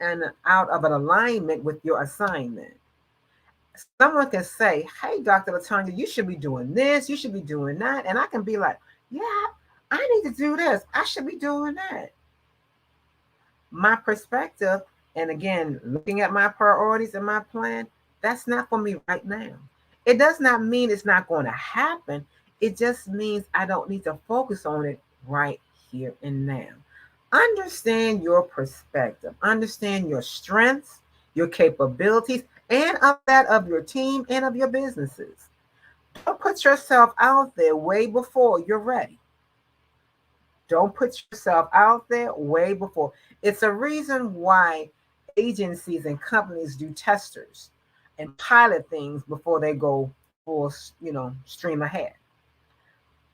out of an alignment with your assignment. Someone can say, hey, Dr. Latanya, you should be doing this, you should be doing that. And I can be like, yeah, I need to do this. I should be doing that. My perspective, and again, looking at my priorities and my plan, that's not for me right now. It does not mean it's not going to happen. It just means I don't need to focus on it right here and now. Understand your perspective, understand your strengths, your capabilities, and of that of your team and of your businesses. Don't put yourself out there way before you're ready. Don't put yourself out there way before. It's a reason why agencies and companies do testers and pilot things before they go full, stream ahead.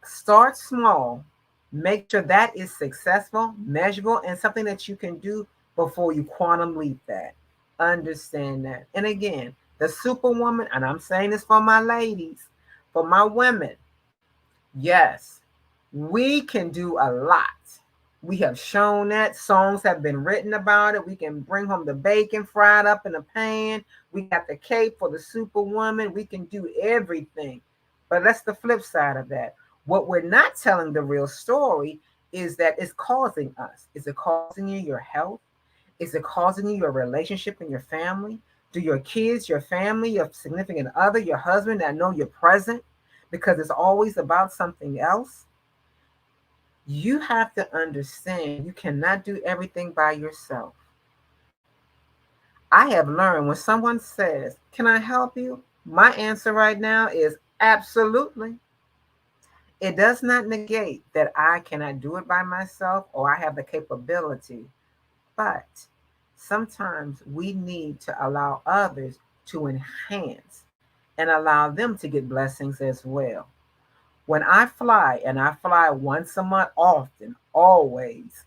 Start small. Make sure that is successful, measurable, and something that you can do before you quantum leap that. Understand that. And again, the superwoman, and I'm saying this for my ladies, for my women, yes, we can do a lot. We have shown that. Songs have been written about it. We can bring home the bacon fried up in a pan. We got the cape for the superwoman. We can do everything. But that's the flip side of that. What we're not telling the real story is that it's causing us. Is it causing you your health? Is it causing you your relationship and your family? Do your kids, your family, your significant other, your husband that know you're present? Because it's always about something else. You have to understand you cannot do everything by yourself. I have learned when someone says, can I help you? My answer right now is absolutely. It does not negate that I cannot do it by myself or I have the capability, but sometimes we need to allow others to enhance and allow them to get blessings as well. When I fly, and I fly once a month often, always,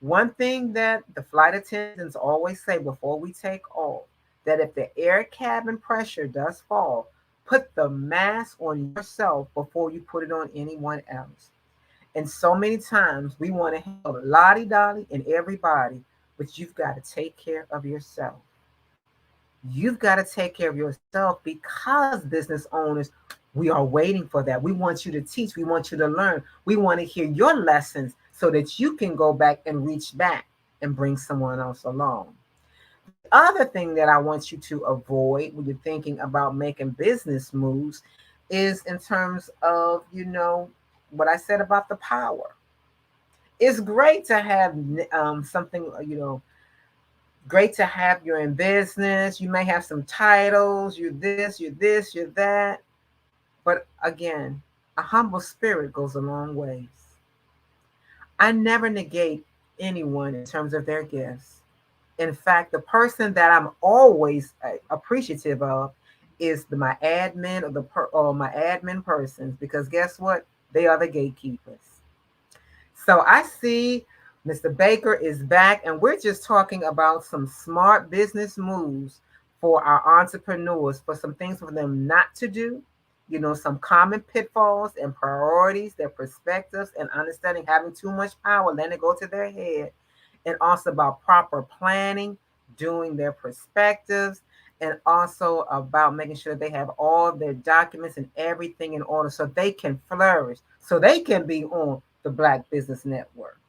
one thing that the flight attendants always say before we take off, that if the air cabin pressure does fall, put the mask on yourself before you put it on anyone else. And so many times we want to help lottie dolly and everybody, but you've got to take care of yourself. You've got to take care of yourself because business owners, we are waiting for that. We want you to teach. We want you to learn. We want to hear your lessons so that you can go back and reach back and bring someone else along. The other thing that I want you to avoid when you're thinking about making business moves is in terms of, what I said about the power. It's great to have something, great to have you're in business. You may have some titles, you're this, you're that. But again, a humble spirit goes a long ways. I never negate anyone in terms of their gifts. In fact, the person that I'm always appreciative of is my admin or my admin persons, because guess what? They are the gatekeepers. So I see Mr. Baker is back, and we're just talking about some smart business moves for our entrepreneurs, for some things for them not to do, some common pitfalls and priorities, their perspectives, and understanding having too much power, letting it go to their head, and also about proper planning, doing their perspectives, and also about making sure they have all their documents and everything in order so they can flourish, so they can be on the Black Business Network.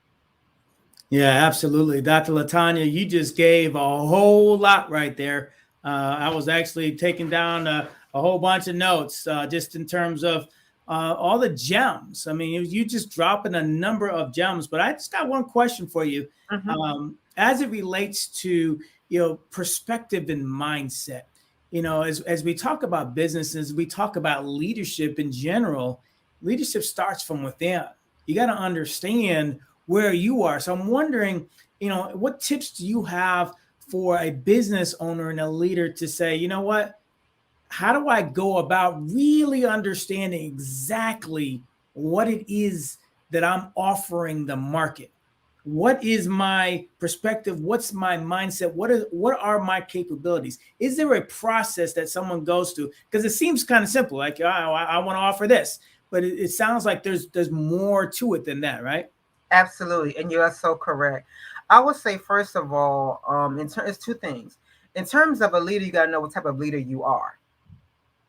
Yeah, absolutely. Dr. Latanya, you just gave a whole lot right there. I was actually taking down a whole bunch of notes just in terms of all the gems. I mean, you just dropping a number of gems, but I just got one question for you. As it relates to, perspective and mindset, as we talk about businesses, we talk about leadership in general. Leadership starts from within. You got to understand where you are. So I'm wondering, what tips do you have for a business owner and a leader to say, you know what, how do I go about really understanding exactly what it is that I'm offering the market? What is my perspective? What's my mindset? What are my capabilities? Is there a process that someone goes through? Because it seems kind of simple, like I want to offer this, but it sounds like there's more to it than that, right? Absolutely, and you are so correct. I would say, first of all, it's two things. In terms of a leader, you got to know what type of leader you are.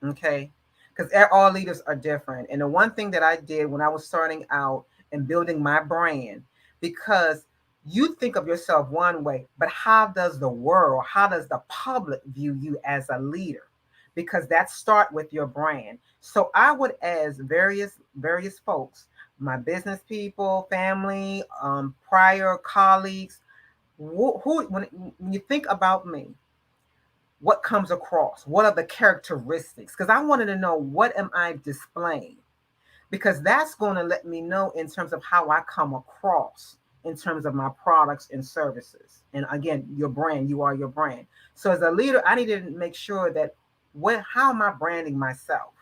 Okay. Because all leaders are different. And the one thing that I did when I was starting out and building my brand, because you think of yourself one way, but how does the world, how does the public view you as a leader? Because that start with your brand. So I would ask various folks, my business people, family, prior colleagues, when you think about me, what comes across? What are the characteristics? Because I wanted to know, what am I displaying? Because that's going to let me know in terms of how I come across in terms of my products and services. And again, your brand, you are your brand. So as a leader, I need to make sure that how am I branding myself?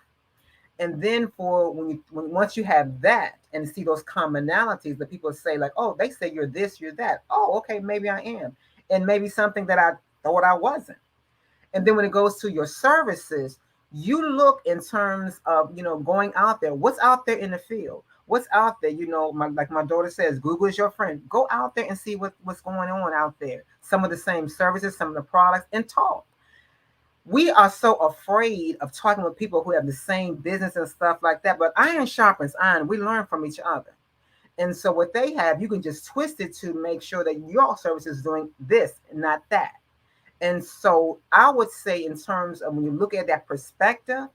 And then once you have that and see those commonalities that people say, like, oh, they say you're this, you're that. Oh, okay, maybe I am. And maybe something that I thought I wasn't. And then when it goes to your services, you look in terms of, going out there. What's out there in the field? What's out there? Like my daughter says, Google is your friend. Go out there and see what's going on out there. Some of the same services, some of the products, and talk. We are so afraid of talking with people who have the same business and stuff like that. But iron sharpens iron. We learn from each other. And so what they have, you can just twist it to make sure that your service is doing this and not that. And so I would say, in terms of when you look at that perspective,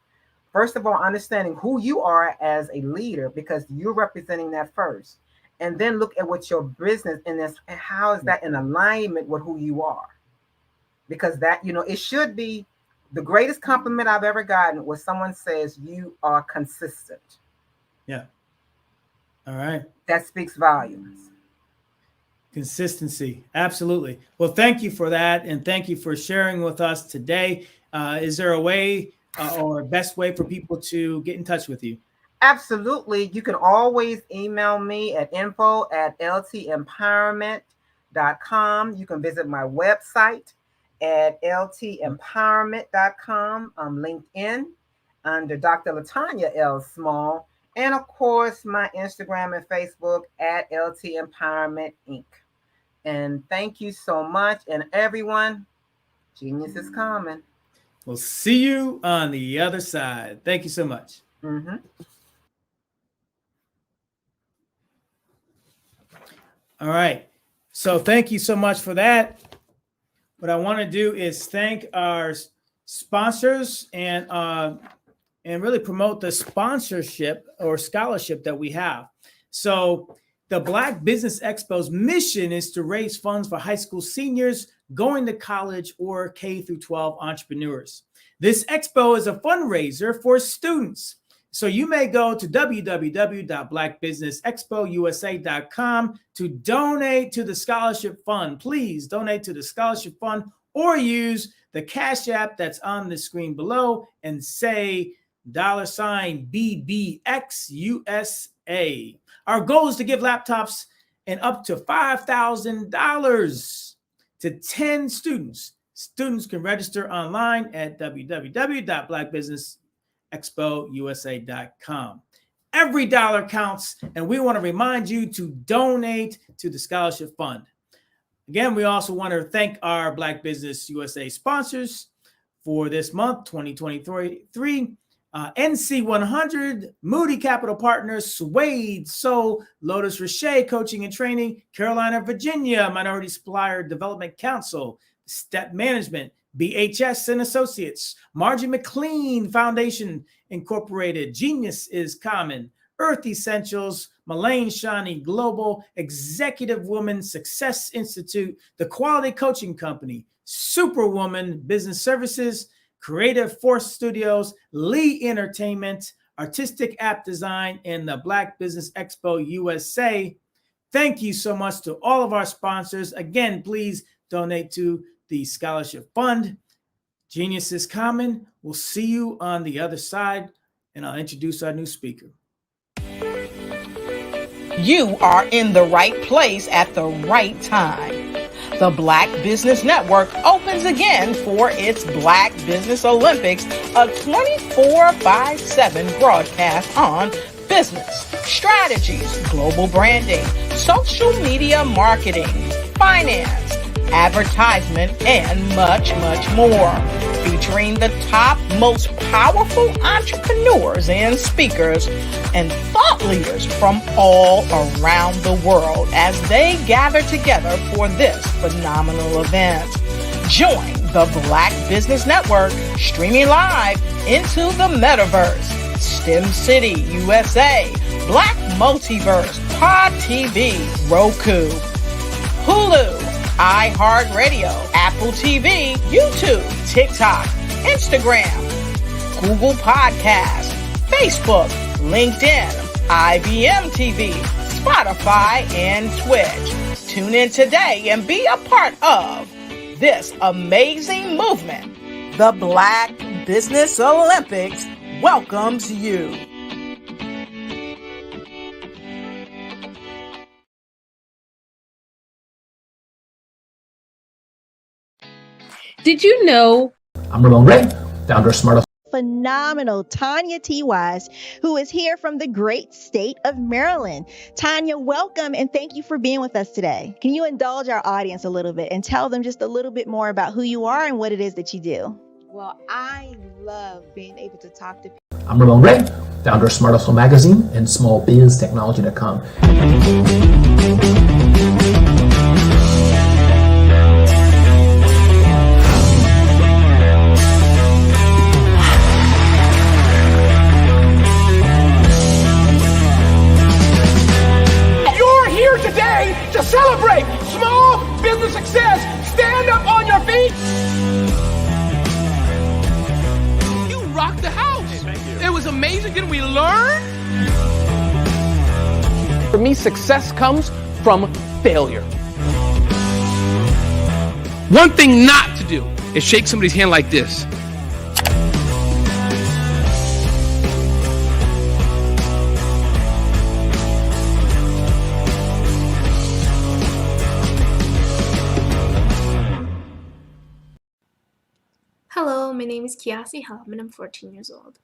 first of all, understanding who you are as a leader, because you're representing that first. And then look at what your business and how is that in alignment with who you are? Because that, it should be the greatest compliment I've ever gotten was someone says you are consistent. Yeah. All right. That speaks volumes. Consistency. Absolutely. Well, thank you for that. And thank you for sharing with us today. Is there a way or a best way for people to get in touch with you? Absolutely. You can always email me at info@ltempowerment.com. You can visit my website at ltempowerment.com. I'm LinkedIn under Dr. Latanya L. Small. And of course, my Instagram and Facebook at LT Empowerment Inc. And thank you so much. And everyone, genius is coming. We'll see you on the other side. Thank you so much. Mm-hmm. All right. So thank you so much for that. What I want to do is thank our sponsors and really promote the sponsorship or scholarship that we have. So the Black Business Expo's mission is to raise funds for high school seniors going to college or K-12 entrepreneurs. This expo is a fundraiser for students. So you may go to www.blackbusinessexpousa.com to donate to the scholarship fund. Please donate to the scholarship fund or use the Cash App that's on the screen below and say $BBXUSA. Our goal is to give laptops and up to $5,000 to 10 students. Students can register online at www.blackbusinessexpousa.com. Every dollar counts, and we want to remind you to donate to the scholarship fund. Again, we also want to thank our Black Business USA sponsors for this month, 2023. NC100, Moody Capital Partners, Suede, Soul, Lotus Richey Coaching and Training, Carolina, Virginia, Minority Supplier Development Council, Step Management, BHS and Associates, Margie McLean Foundation Incorporated, Genius is Common, Earth Essentials, Malaine Shawnee Global, Executive Woman Success Institute, The Quality Coaching Company, Superwoman Business Services, Creative Force Studios, Lee Entertainment, Artistic App Design, and the Black Business Expo USA. Thank you so much to all of our sponsors. Again, please donate to the Scholarship Fund. Genius is Common. We'll see you on the other side, and I'll introduce our new speaker. You are in the right place at the right time. The Black Business Network opens again for its Black Business Olympics, a 24/7 broadcast on business, strategies, global branding, social media marketing, finance, advertisement, and much, much more. featuring the top, most powerful entrepreneurs and speakers and thought leaders from all around the world as they gather together for this phenomenal event. Join the Black Business Network streaming live into the metaverse, STEM City USA, Black Multiverse, Pod TV, Roku, Hulu, iHeartRadio, Apple TV, YouTube, TikTok, Instagram, Google Podcasts, Facebook, LinkedIn, IBM TV, Spotify, and Twitch. Tune in today and be a part of this amazing movement. The Black Business Olympics welcomes you. Did you know? I'm Ramon Ray, founder of Smart. Phenomenal Tanya T. Wise, who is here from the great state of Maryland. Tanya, welcome and thank you for being with us today. Can you indulge our audience a little bit and tell them just a little bit more about who you are and what it is that you do? Well, I love being able to talk to people. I'm Ramon Ray, founder of Smart Hustle Magazine and smallbiztechnology.com. To celebrate small business success. Stand up on your feet. You rocked the house. Hey, thank you. It was amazing. Didn't we learn? For me, success comes from failure. One thing not to do is shake somebody's hand like this. Hello, my name is Kiasi Hellman. I'm 14 years old.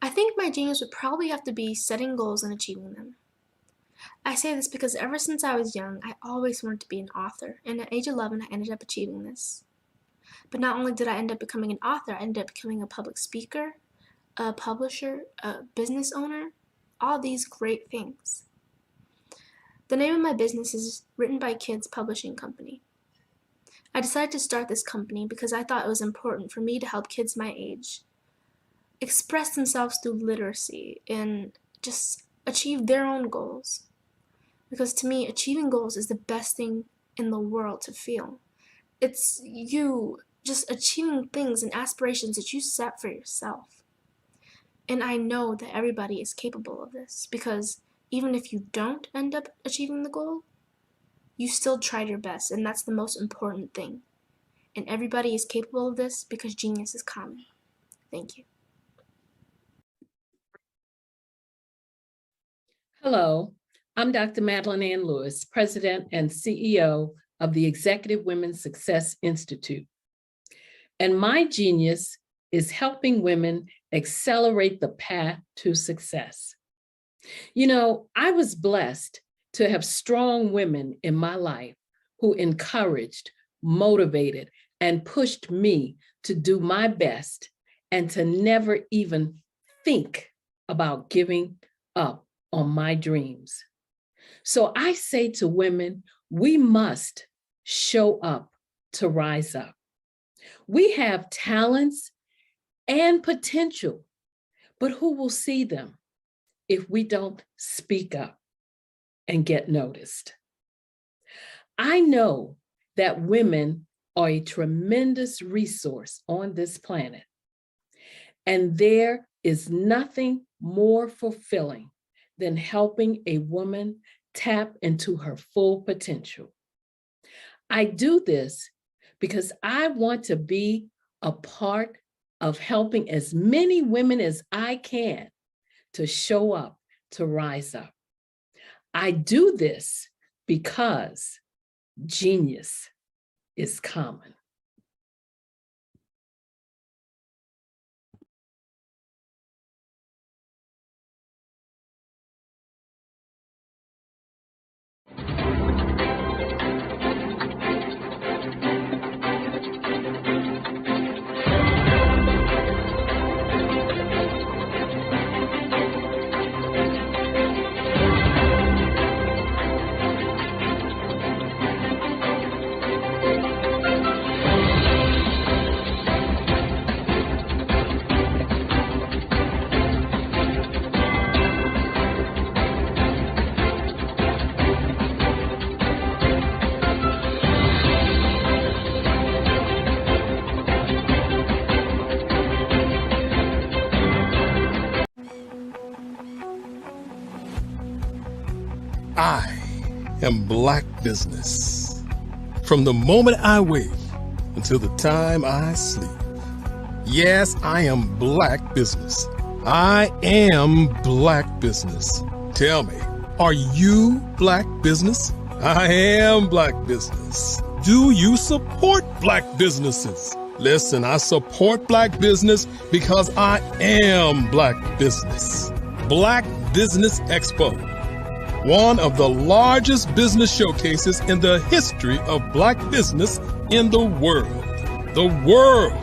I think my genius would probably have to be setting goals and achieving them. I say this because ever since I was young, I always wanted to be an author, and at age 11, I ended up achieving this. But not only did I end up becoming an author, I ended up becoming a public speaker, a publisher, a business owner, all these great things. The name of my business is Written by Kids Publishing Company. I decided to start this company because I thought it was important for me to help kids my age express themselves through literacy and just achieve their own goals. Because to me, achieving goals is the best thing in the world to feel. It's you just achieving things and aspirations that you set for yourself. And I know that everybody is capable of this because even if you don't end up achieving the goal, you still tried your best, and that's the most important thing. And everybody is capable of this because genius is common. Thank you. Hello, I'm Dr. Madeline Ann Lewis, President and CEO of the Executive Women's Success Institute. And my genius is helping women accelerate the path to success. You know, I was blessed to have strong women in my life who encouraged, motivated, and pushed me to do my best and to never even think about giving up on my dreams. So I say to women, we must show up to rise up. We have talents and potential, but who will see them if we don't speak up and get noticed? I know that women are a tremendous resource on this planet, and there is nothing more fulfilling than helping a woman tap into her full potential. I do this because I want to be a part of helping as many women as I can to show up, to rise up. I do this because genius is common. I am Black business. From the moment I wake until the time I sleep. Yes, I am Black business. I am Black business. Tell me, are you Black business? I am Black business. Do you support Black businesses? Listen, I support Black business because I am Black business. Black Business Expo, one of the largest business showcases in the history of Black business in the world. The world.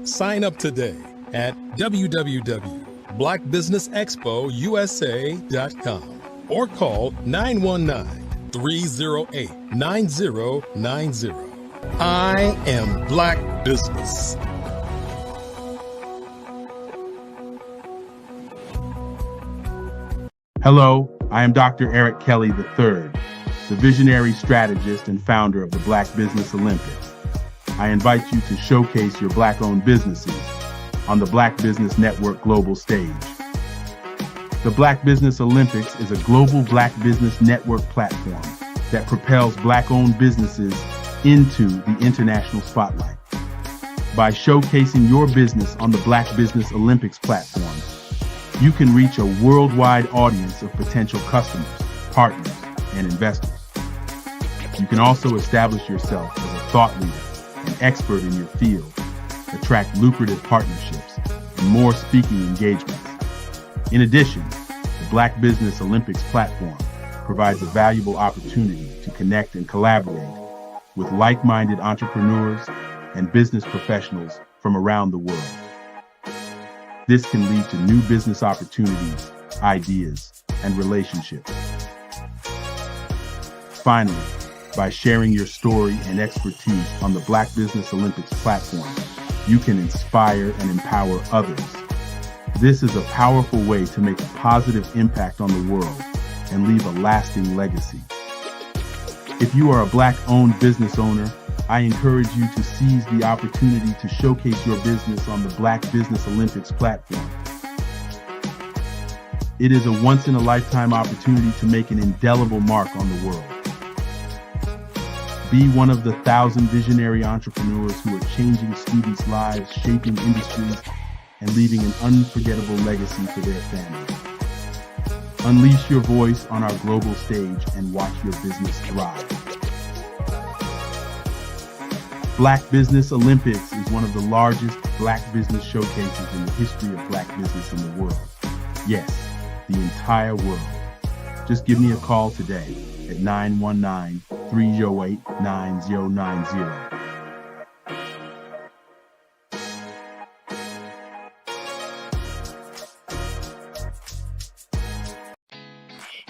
Sign up today at www.blackbusinessexpousa.com or call 919-308-9090. I am Black business. Hello, I am Dr. Eric Kelly III, the visionary strategist and founder of the Black Business Olympics. I invite you to showcase your Black-owned businesses on the Black Business Network global stage. The Black Business Olympics is a global Black Business Network platform that propels Black-owned businesses into the international spotlight. By showcasing your business on the Black Business Olympics platform, you can reach a worldwide audience of potential customers, partners, and investors. You can also establish yourself as a thought leader and expert in your field, attract lucrative partnerships, and more speaking engagements. In addition, the Black Business Olympics platform provides a valuable opportunity to connect and collaborate with like-minded entrepreneurs and business professionals from around the world. This can lead to new business opportunities, ideas, and relationships. Finally, by sharing your story and expertise on the Black Business Olympics platform, you can inspire and empower others. This is a powerful way to make a positive impact on the world and leave a lasting legacy. If you are a Black-owned business owner, I encourage you to seize the opportunity to showcase your business on the Black Business Olympics platform. It is a once-in-a-lifetime opportunity to make an indelible mark on the world. Be one of the 1,000 visionary entrepreneurs who are changing students' lives, shaping industries, and leaving an unforgettable legacy for their families. Unleash your voice on our global stage and watch your business thrive. Black Business Olympics is one of the largest Black business showcases in the history of Black business in the world. Yes, the entire world. Just give me a call today at 919-308-9090.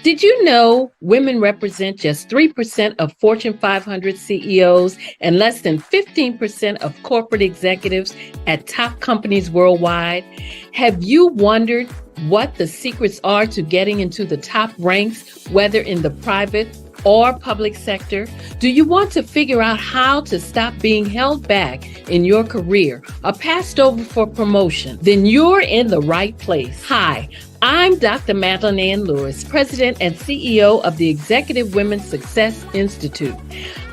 Did you know women represent just 3% of Fortune 500 CEOs and less than 15% of corporate executives at top companies worldwide? Have you wondered what the secrets are to getting into the top ranks, whether in the private or public sector? Do you want to figure out how to stop being held back in your career or passed over for promotion? Then you're in the right place. Hi, I'm Dr. Madeline Ann Lewis, President and CEO of the Executive Women's Success Institute.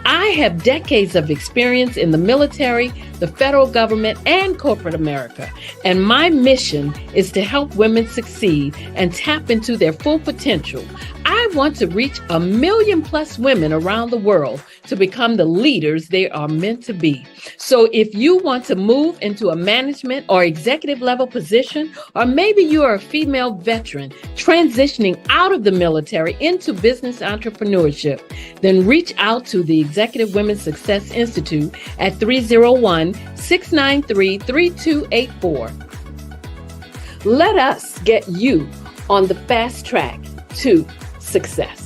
I have decades of experience in the military, the federal government, and corporate America, and my mission is to help women succeed and tap into their full potential. I want to reach 1 million plus women around the world to become the leaders they are meant to be. So if you want to move into a management or executive level position, or maybe you are a female veteran transitioning out of the military into business entrepreneurship, then reach out to the Executive Women's Success Institute at 301-693-3284. Let us get you on the fast track to success.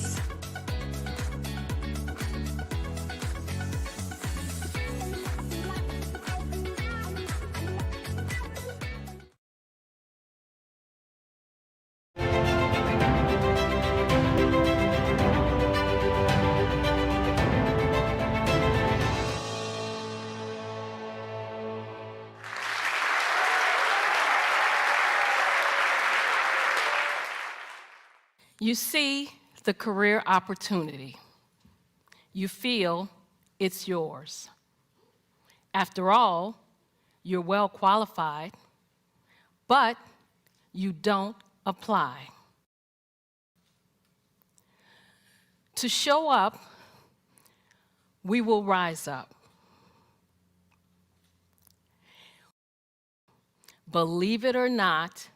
You see, the career opportunity. You feel it's yours. After all, you're well qualified, but you don't apply. To show up, we will rise up. Believe it or not,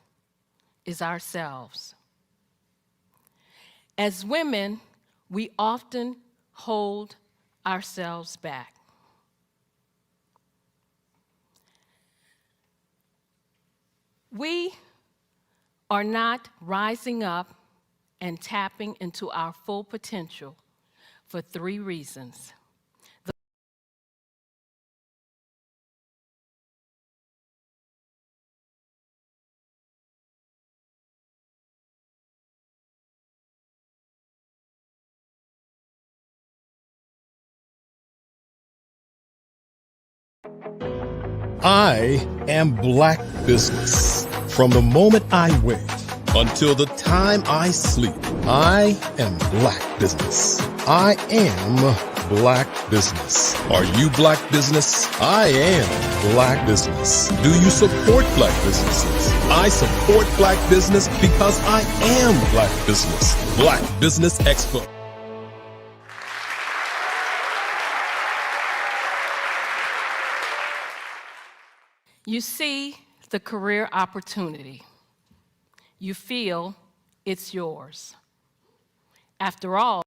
is ourselves. As women, we often hold ourselves back. We are not rising up and tapping into our full potential for 3 reasons. I am Black Business. From the moment I wake until the time I sleep, I am Black Business. I am Black Business. Are you Black Business? I am Black Business. Do you support Black businesses? I support Black business because I am Black Business. Black Business Expo. You see the career opportunity. You feel it's yours. After all,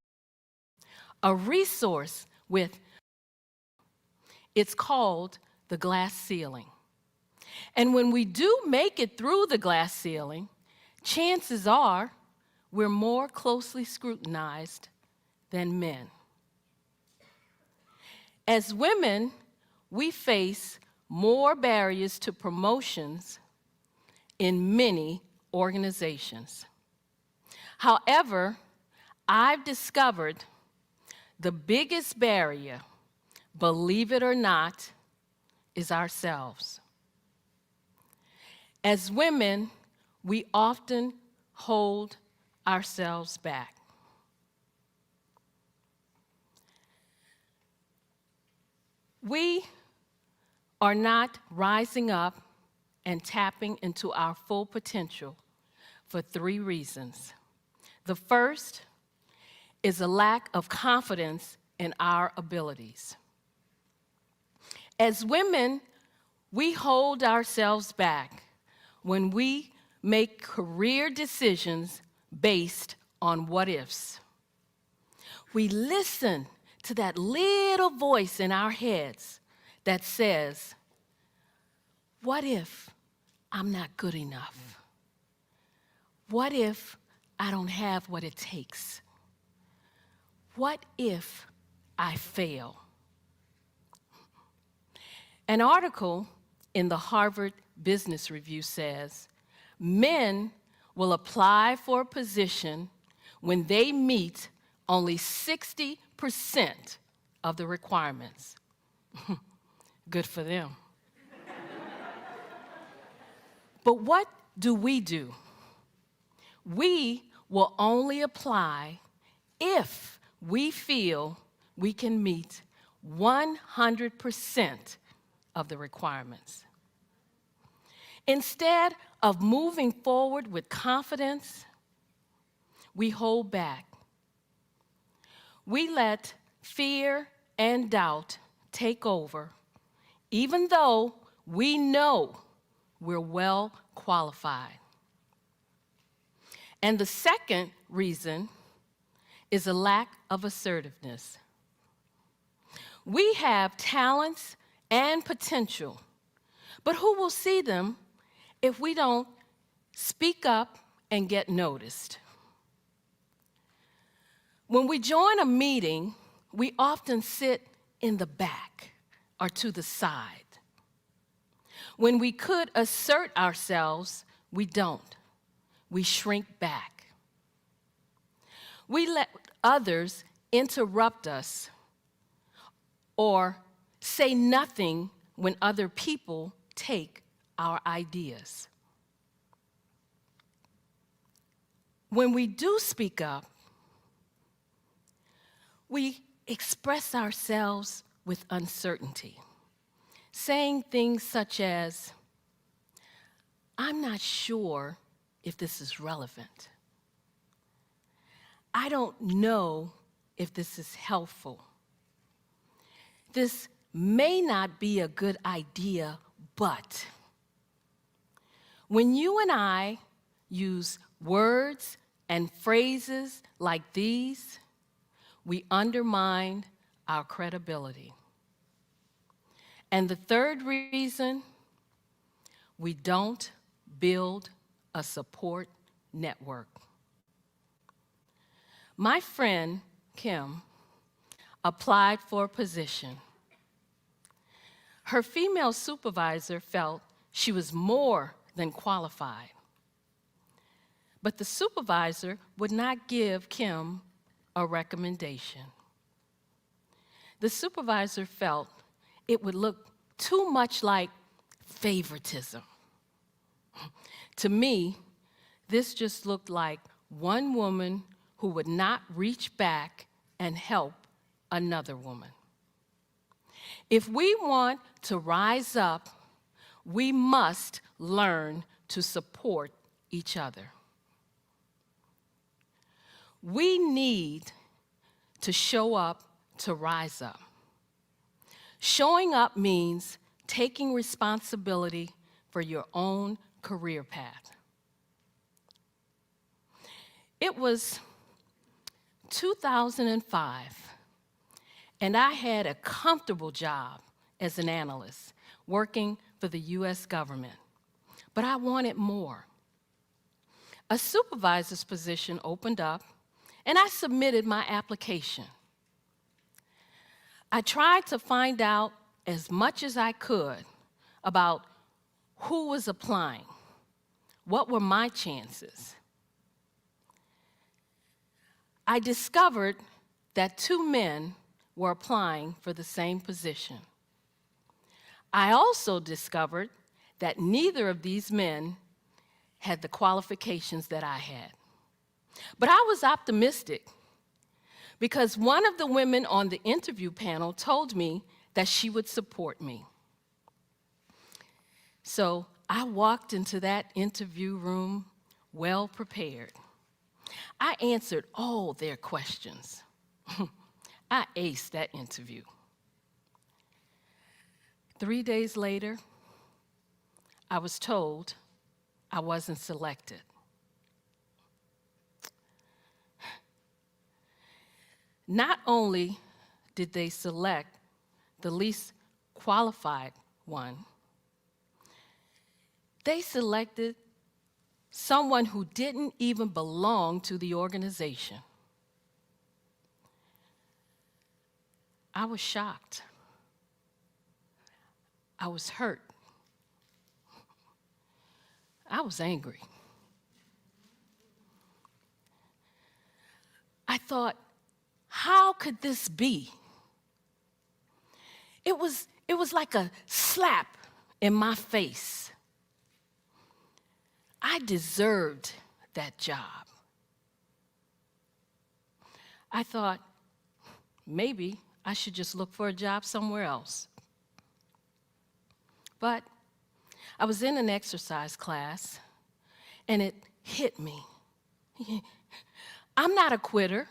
a resource it's called the glass ceiling. And when we do make it through the glass ceiling, chances are we're more closely scrutinized than men. As women, we face more barriers to promotions in many organizations. However, I've discovered the biggest barrier, believe it or not, is ourselves. As women, we often hold ourselves back. We are not rising up and tapping into our full potential for 3 reasons. The first is a lack of confidence in our abilities. As women, we hold ourselves back when we make career decisions based on what-ifs. We listen to that little voice in our heads that says, what if I'm not good enough? What if I don't have what it takes? What if I fail? An article in the Harvard Business Review says, men will apply for a position when they meet only 60% of the requirements. Good for them. But what do? We will only apply if we feel we can meet 100% of the requirements. Instead of moving forward with confidence, we hold back. We let fear and doubt take over, even though we know we're well qualified. And the second reason is a lack of assertiveness. We have talents and potential, but who will see them if we don't speak up and get noticed? When we join a meeting, we often sit in the back or to the side. When we could assert ourselves, we don't. We shrink back. We let others interrupt us or say nothing when other people take our ideas. When we do speak up, We express ourselves with uncertainty, saying things such as, I'm not sure if this is relevant. I don't know if this is helpful. This may not be a good idea, but when you and I use words and phrases like these, we undermine our credibility. And the third reason, we don't build a support network. My friend, Kim, applied for a position. Her female supervisor felt she was more than qualified. But the supervisor would not give Kim a recommendation. The supervisor felt it would look too much like favoritism. To me, this just looked like one woman who would not reach back and help another woman. If we want to rise up, we must learn to support each other. We need to show up to rise up. Showing up means taking responsibility for your own career path. It was 2005, and I had a comfortable job as an analyst working for the US government, but I wanted more. A supervisor's position opened up, and I submitted my application. I tried to find out as much as I could about who was applying, what were my chances. I discovered that 2 men were applying for the same position. I also discovered that neither of these men had the qualifications that I had. But I was optimistic because one of the women on the interview panel told me that she would support me. So I walked into that interview room well prepared. I answered all their questions. I aced that interview. 3 days later, I was told I wasn't selected. Not only did they select the least qualified one, they selected someone who didn't even belong to the organization. I was shocked. I was hurt. I was angry. I thought, how could this be? It was like a slap in my face. I deserved that job. I thought, maybe I should just look for a job somewhere else. But I was in an exercise class, and it hit me. I'm not a quitter.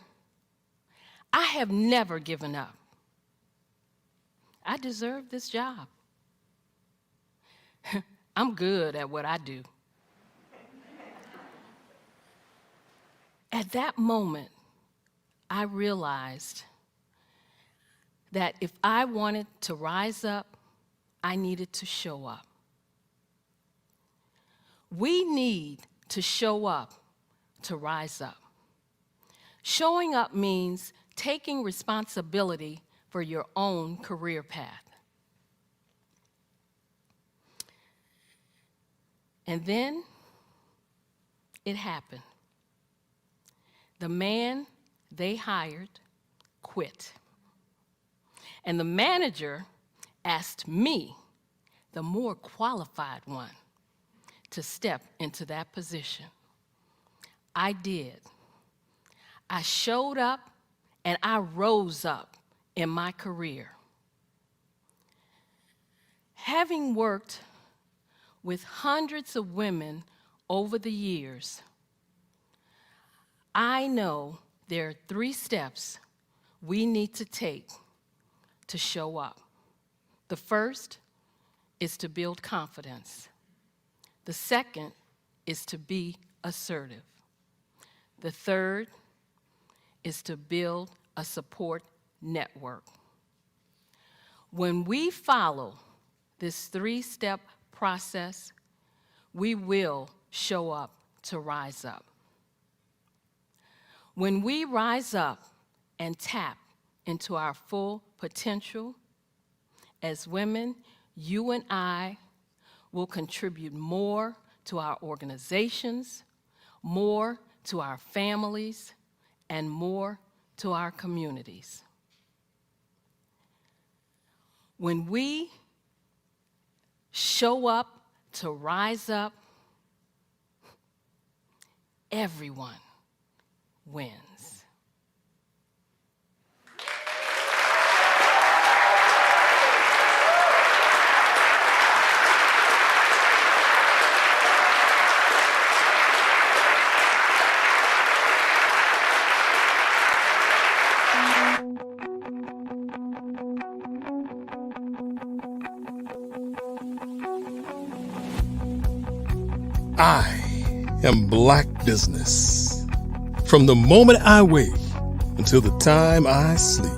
I have never given up. I deserve this job. I'm good at what I do. At that moment, I realized that if I wanted to rise up, I needed to show up. We need to show up to rise up. Showing up means taking responsibility for your own career path. And then it happened. The man they hired quit. And the manager asked me, the more qualified one, to step into that position. I did. I showed up and I rose up in my career. Having worked with hundreds of women over the years, I know there are 3 steps we need to take to show up. The first is to build confidence. The second is to be assertive. The third is to build a support network. When we follow this 3-step process, we will show up to rise up. When we rise up and tap into our full potential, as women, you and I will contribute more to our organizations, more to our families, and more to our communities. When we show up to rise up, everyone wins. I am Black Business. From the moment I wake until the time I sleep.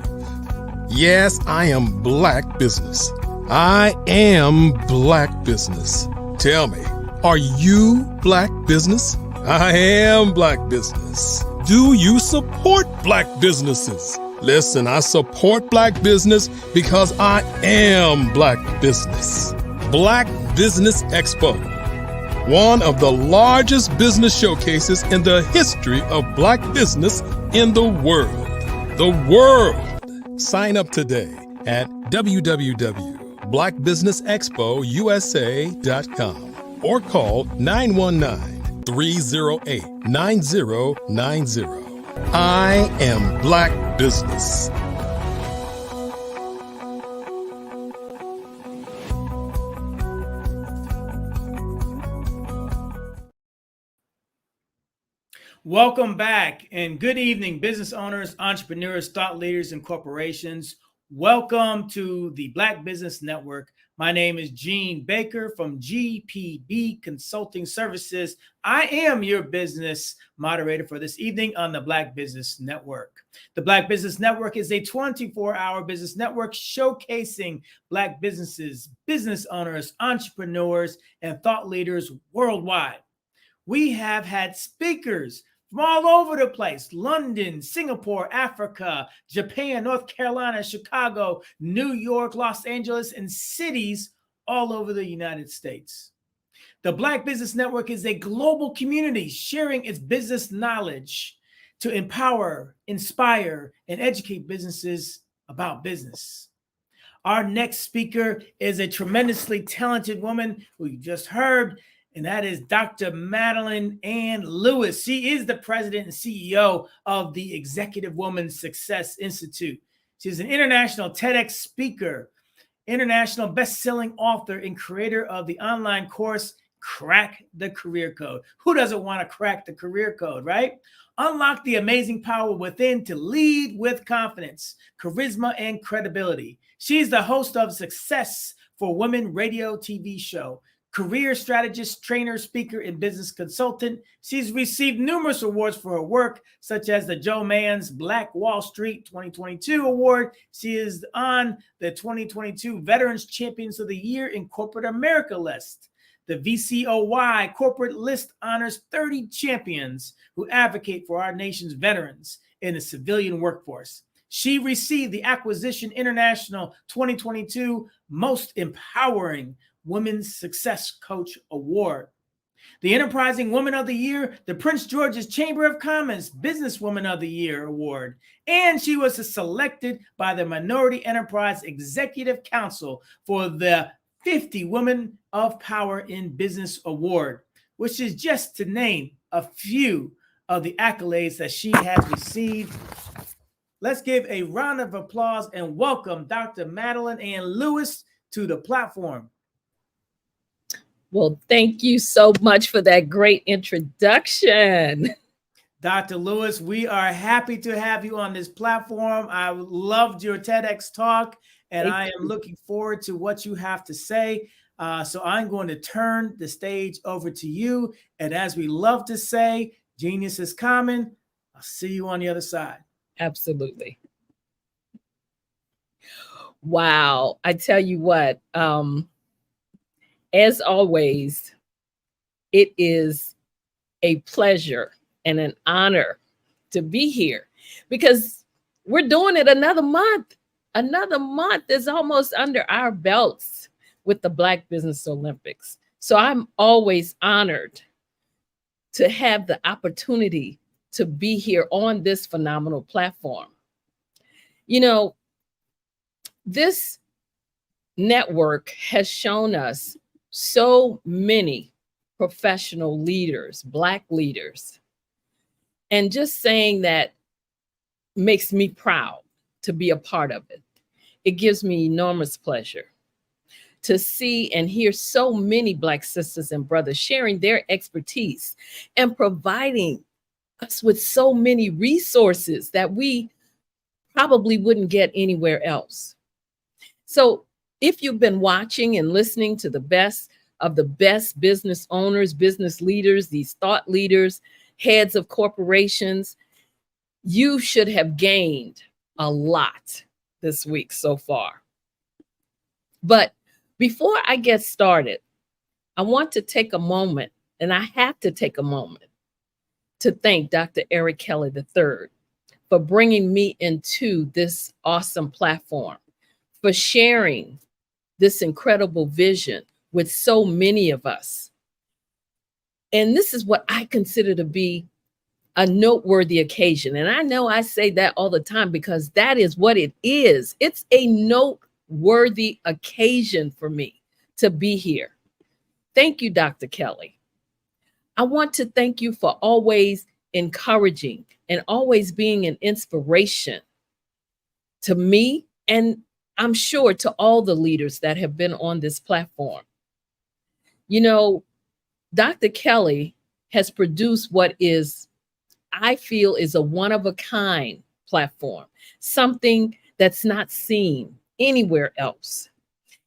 Yes, I am Black Business. I am Black Business. Tell me, are you Black Business? I am Black Business. Do you support Black businesses? Listen, I support Black business because I am Black Business. Black Business Expo, one of the largest business showcases in the history of Black business in the world. The world! Sign up today at www.blackbusinessexpousa.com or call 919-308-9090. I am Black Business. Welcome back and good evening, business owners, entrepreneurs, thought leaders, and corporations. Welcome to the Black Business Network. My name is Gene Baker from GPB Consulting Services. I am your business moderator for this evening on the Black Business Network. The Black Business Network is a 24-hour business network showcasing Black businesses, business owners, entrepreneurs, and thought leaders worldwide. We have had speakers from all over the place: London, Singapore, Africa, Japan, North Carolina, Chicago, New York, Los Angeles, and cities all over the United States. The Black Business Network is a global community sharing its business knowledge to empower, inspire, and educate businesses about business. Our next speaker is a tremendously talented woman who you just heard, and that is Dr. Madeline Ann Lewis. She is the president and CEO of the Executive Women Success Institute. She's an international TEDx speaker, international best-selling author, and creator of the online course, Crack the Career Code. Who doesn't want to crack the career code, right? Unlock the amazing power within to lead with confidence, charisma, and credibility. She's the host of Success for Women radio TV show, career strategist, trainer, speaker, and business consultant. She's received numerous awards for her work, such as the Joe Mann's Black Wall Street 2022 award. She is on the 2022 Veterans Champions of the Year in Corporate America list. The VCOY Corporate List honors 30 champions who advocate for our nation's veterans in the civilian workforce. She received the Acquisition International 2022 Most Empowering Women's Success Coach Award. The Enterprising Woman of the Year, the Prince George's Chamber of Commerce Businesswoman of the Year Award. And she was selected by the Minority Enterprise Executive Council for the 50 Women of Power in Business Award, which is just to name a few of the accolades that she has received Let's give a round of applause and welcome Dr. Madeline Ann Lewis to the platform. Well, thank you so much for that great introduction. Dr. Lewis, we are happy to have you on this platform. I loved your TEDx talk, and I am looking forward to what you have to say. So I'm going to turn the stage over to you. And as we love to say, genius is common. I'll see you on the other side. Absolutely. Wow. I tell you what, as always, it is a pleasure and an honor to be here because we're doing it another month. Another month is almost under our belts with the Black Business Olympics. So I'm always honored to have the opportunity to be here on this phenomenal platform. You know, this network has shown us so many professional leaders, Black leaders. And just saying that makes me proud to be a part of it. It gives me enormous pleasure to see and hear so many Black sisters and brothers sharing their expertise and providing us with so many resources that we probably wouldn't get anywhere else. So if you've been watching and listening to the best of the best business owners, business leaders, these thought leaders, heads of corporations, you should have gained a lot this week so far. But before I get started, I want to take a moment, and I have to take a moment to thank Dr. Eric Kelly III for bringing me into this awesome platform, for sharing this incredible vision with so many of us. And this is what I consider to be a noteworthy occasion. And I know I say that all the time because that is what it is. It's a noteworthy occasion for me to be here. Thank you, Dr. Kelly. I want to thank you for always encouraging and always being an inspiration to me, and I'm sure to all the leaders that have been on this platform. You know, Dr. Kelly has produced what I feel is a one-of-a-kind platform, something that's not seen anywhere else.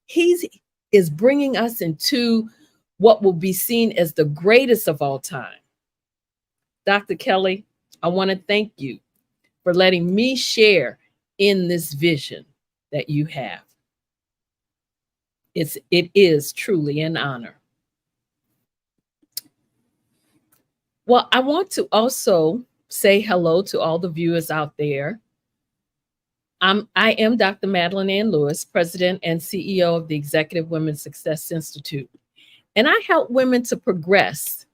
He is bringing us into what will be seen as the greatest of all time. Dr. Kelly, I want to thank you for letting me share in this vision that you have. It is truly an honor. Well, I want to also say hello to all the viewers out there. I am Dr. Madeline Ann Lewis, President and CEO of the Executive Women's Success Institute. And I help women to progress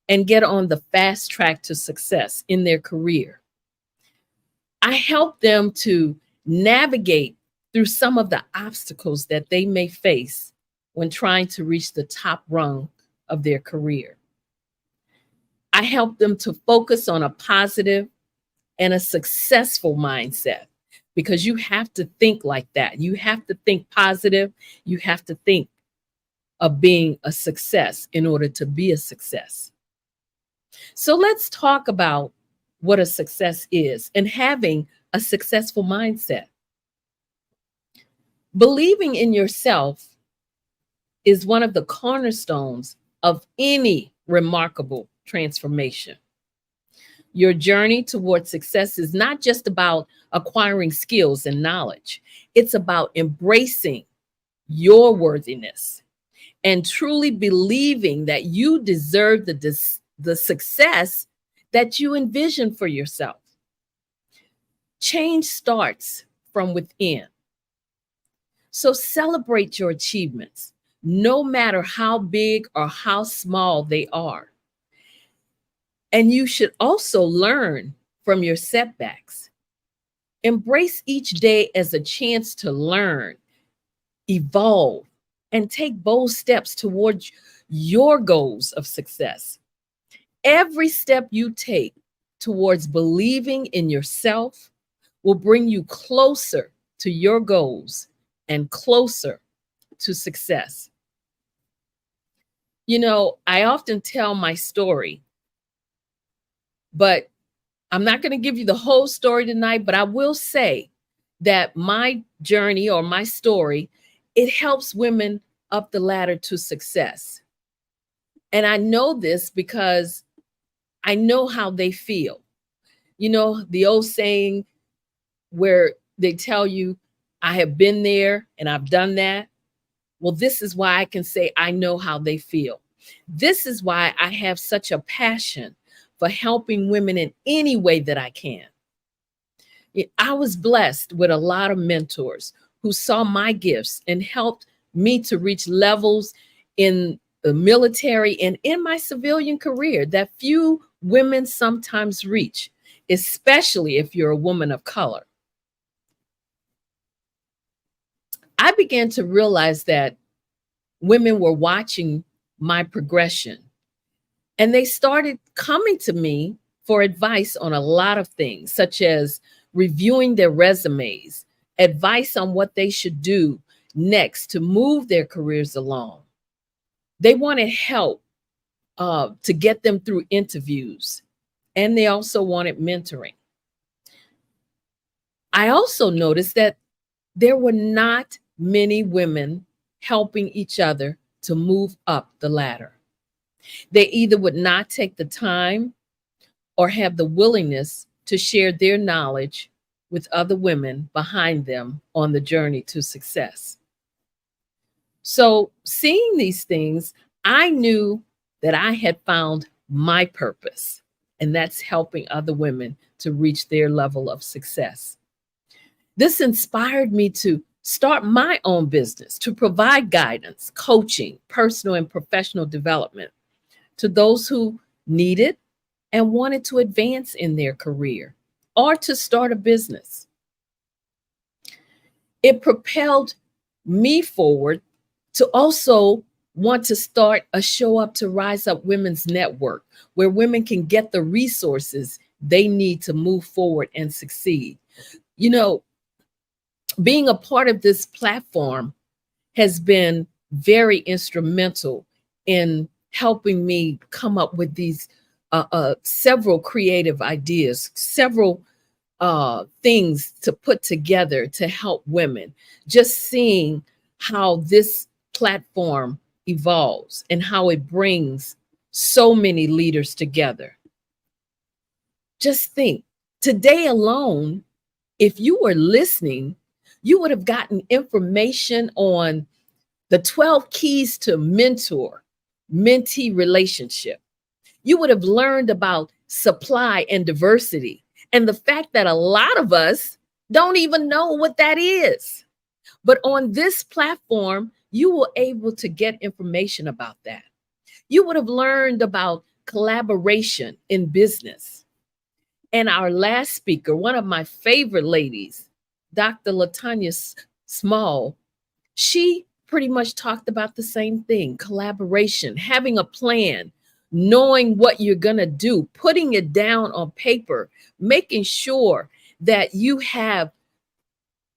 and get on the fast track to success in their career. I help them to navigate through some of the obstacles that they may face when trying to reach the top rung of their career. I help them to focus on a positive and a successful mindset, because you have to think like that. You have to think positive. You have to think of being a success in order to be a success. So let's talk about what a success is and having a successful mindset. Believing in yourself is one of the cornerstones of any remarkable transformation. Your journey towards success is not just about acquiring skills and knowledge. It's about embracing your worthiness and truly believing that you deserve the success that you envision for yourself. Change starts from within. So celebrate your achievements, no matter how big or how small they are. And you should also learn from your setbacks. Embrace each day as a chance to learn, evolve, and take bold steps towards your goals of success. Every step you take towards believing in yourself will bring you closer to your goals and closer to success. You know, I often tell my story, but I'm not going to give you the whole story tonight, but I will say that my journey or my story, it helps women up the ladder to success. And I know this because I know how they feel. You know, the old saying where they tell you, I have been there and I've done that. Well, this is why I can say I know how they feel. This is why I have such a passion for helping women in any way that I can. I was blessed with a lot of mentors who saw my gifts and helped me to reach levels in the military and in my civilian career that few women sometimes reach, especially if you're a woman of color. I began to realize that women were watching my progression, and they started coming to me for advice on a lot of things, such as reviewing their resumes, advice on what they should do next to move their careers along. They wanted help to get them through interviews, and they also wanted mentoring. I also noticed that there were not many women helping each other to move up the ladder. They either would not take the time or have the willingness to share their knowledge with other women behind them on the journey to success. So, seeing these things, I knew that I had found my purpose, and that's helping other women to reach their level of success. This inspired me to start my own business, to provide guidance, coaching, personal and professional development to those who needed and wanted to advance in their career or to start a business. It propelled me forward to also want to start a Show Up to Rise Up Women's Network, where women can get the resources they need to move forward and succeed. You know, being a part of this platform has been very instrumental in helping me come up with these several creative ideas, several things to put together to help women. Just seeing how this platform evolves and how it brings so many leaders together. Just think, today alone, if you were listening, you would have gotten information on the 12 keys to mentee relationship. You would have learned about supply and diversity and the fact that a lot of us don't even know what that is. But on this platform, you were able to get information about that. You would have learned about collaboration in business. And our last speaker, one of my favorite ladies, Dr. LaTanya Small, she pretty much talked about the same thing: collaboration, having a plan, knowing what you're going to do, putting it down on paper, making sure that you have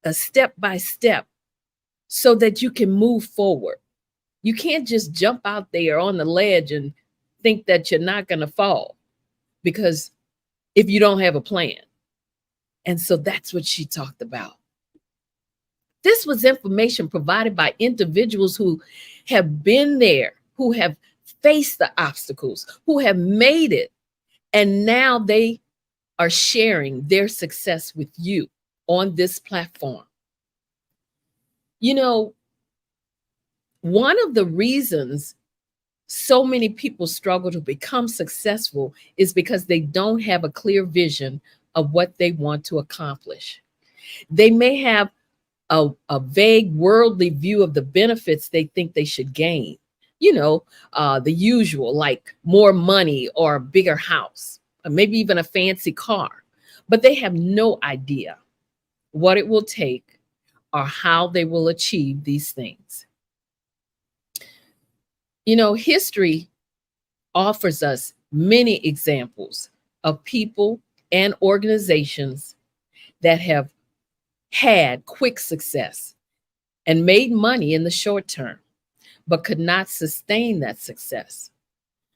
a step-by-step so that you can move forward. You can't just jump out there on the ledge and think that you're not going to fall, because if you don't have a plan. And so that's what she talked about. This was information provided by individuals who have been there, who have faced the obstacles, who have made it, and now they are sharing their success with you on this platform. You know, one of the reasons so many people struggle to become successful is because they don't have a clear vision of what they want to accomplish. They may have a vague worldly view of the benefits they think they should gain. You know, the usual, like more money or a bigger house, or maybe even a fancy car. But they have no idea what it will take or how they will achieve these things. You know, history offers us many examples of people and organizations that have had quick success and made money in the short term, but could not sustain that success.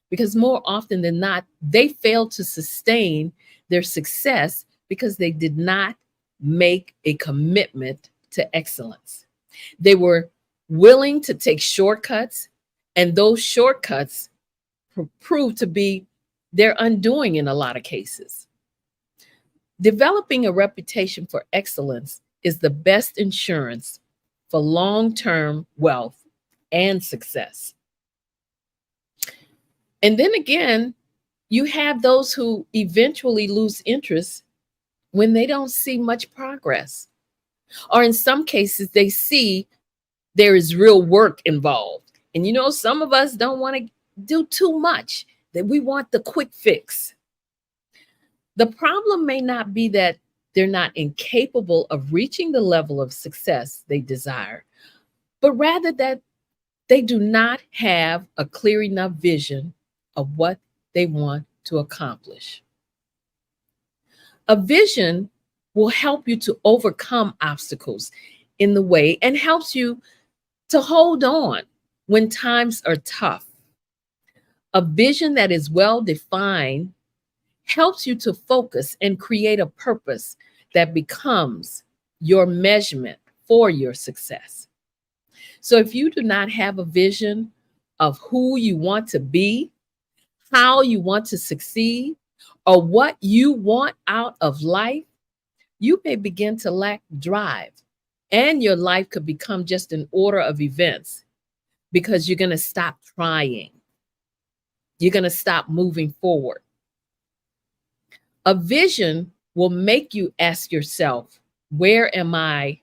Because more often than not, they failed to sustain their success because they did not make a commitment to excellence. They were willing to take shortcuts, and those shortcuts proved to be their undoing in a lot of cases. Developing a reputation for excellence is the best insurance for long-term wealth and success. And then again, you have those who eventually lose interest when they don't see much progress. Or in some cases, they see there is real work involved. And you know, some of us don't want to do too much, that we want the quick fix. The problem may not be that they're not incapable of reaching the level of success they desire, but rather that they do not have a clear enough vision of what they want to accomplish. A vision will help you to overcome obstacles in the way and helps you to hold on when times are tough. A vision that is well defined helps you to focus and create a purpose that becomes your measurement for your success. So if you do not have a vision of who you want to be, how you want to succeed, or what you want out of life, you may begin to lack drive, and your life could become just an order of events because you're going to stop trying. You're going to stop moving forward. A vision will make you ask yourself, where am I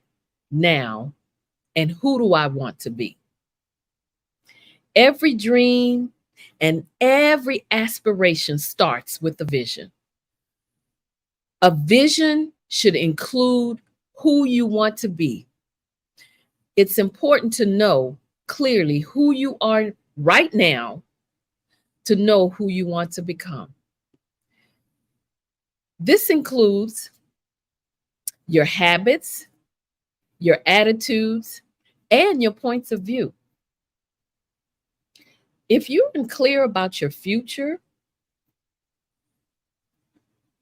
now and who do I want to be? Every dream and every aspiration starts with a vision. A vision should include who you want to be. It's important to know clearly who you are right now to know who you want to become. This includes your habits, your attitudes, and your points of view. If you're unclear about your future,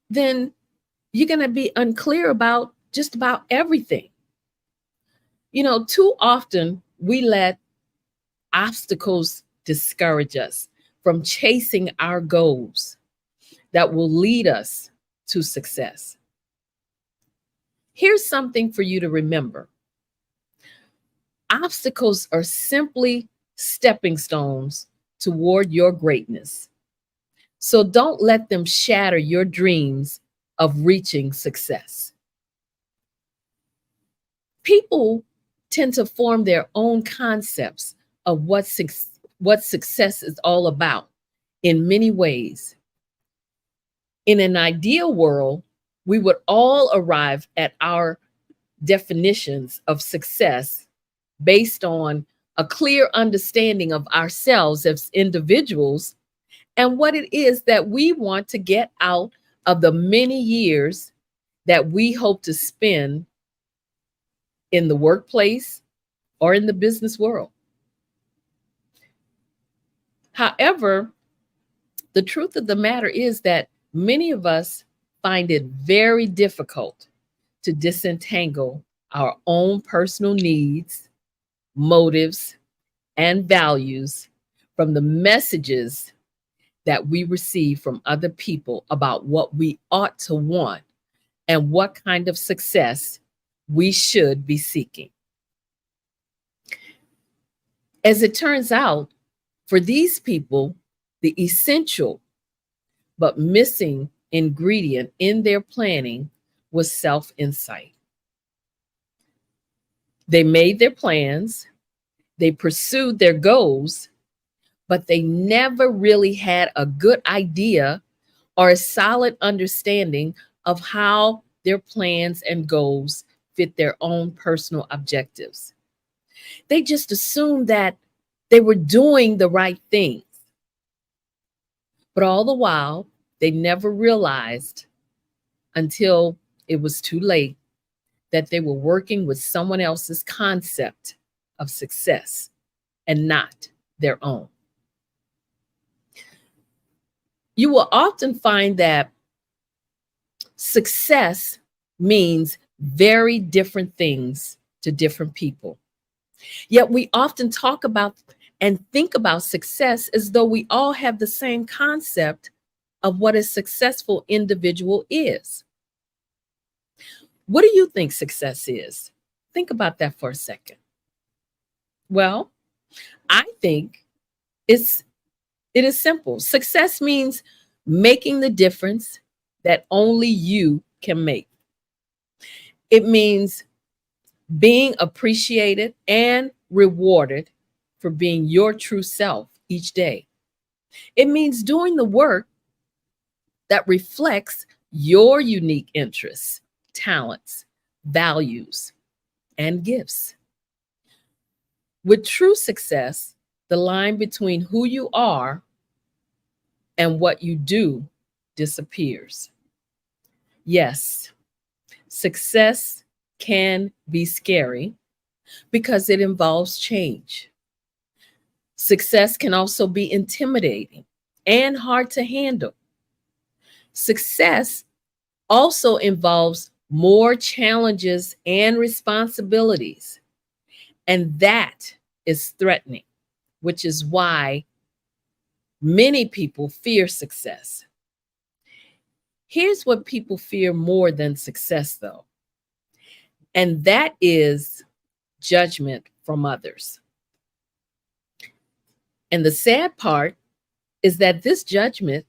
then you're going to be unclear about just about everything. You know, too often we let obstacles discourage us from chasing our goals that will lead us to success. Here's something for you to remember. Obstacles are simply stepping stones toward your greatness. So don't let them shatter your dreams of reaching success. People tend to form their own concepts of what success is all about in many ways. In an ideal world, we would all arrive at our definitions of success based on a clear understanding of ourselves as individuals and what it is that we want to get out of the many years that we hope to spend in the workplace or in the business world. However, the truth of the matter is that many of us find it very difficult to disentangle our own personal needs, motives, and values from the messages that we receive from other people about what we ought to want and what kind of success we should be seeking. As it turns out, for these people, the essential but missing ingredient in their planning was self-insight. They made their plans, they pursued their goals, but they never really had a good idea or a solid understanding of how their plans and goals fit their own personal objectives. They just assumed that they were doing the right things. But all the while, they never realized until it was too late, that they were working with someone else's concept of success and not their own. You will often find that success means very different things to different people. Yet we often talk about and think about success as though we all have the same concept of what a successful individual is. What do you think success is? Think about that for a second. Well, I think it is simple. Success means making the difference that only you can make. It means being appreciated and rewarded for being your true self each day. It means doing the work that reflects your unique interests, talents, values, and gifts. With true success, the line between who you are and what you do disappears. Yes, success can be scary because it involves change. Success can also be intimidating and hard to handle. Success also involves more challenges and responsibilities, and that is threatening, which is why many people fear success. Here's what people fear more than success, though, and that is judgment from others. And the sad part is that this judgment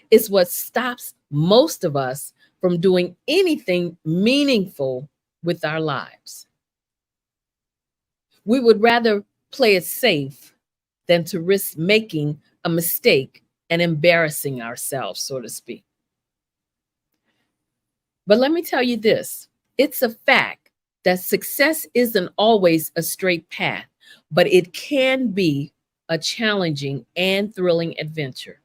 is what stops most of us from doing anything meaningful with our lives. We would rather play it safe than to risk making a mistake and embarrassing ourselves, so to speak. But let me tell you this, it's a fact that success isn't always a straight path, but it can be a challenging and thrilling adventure.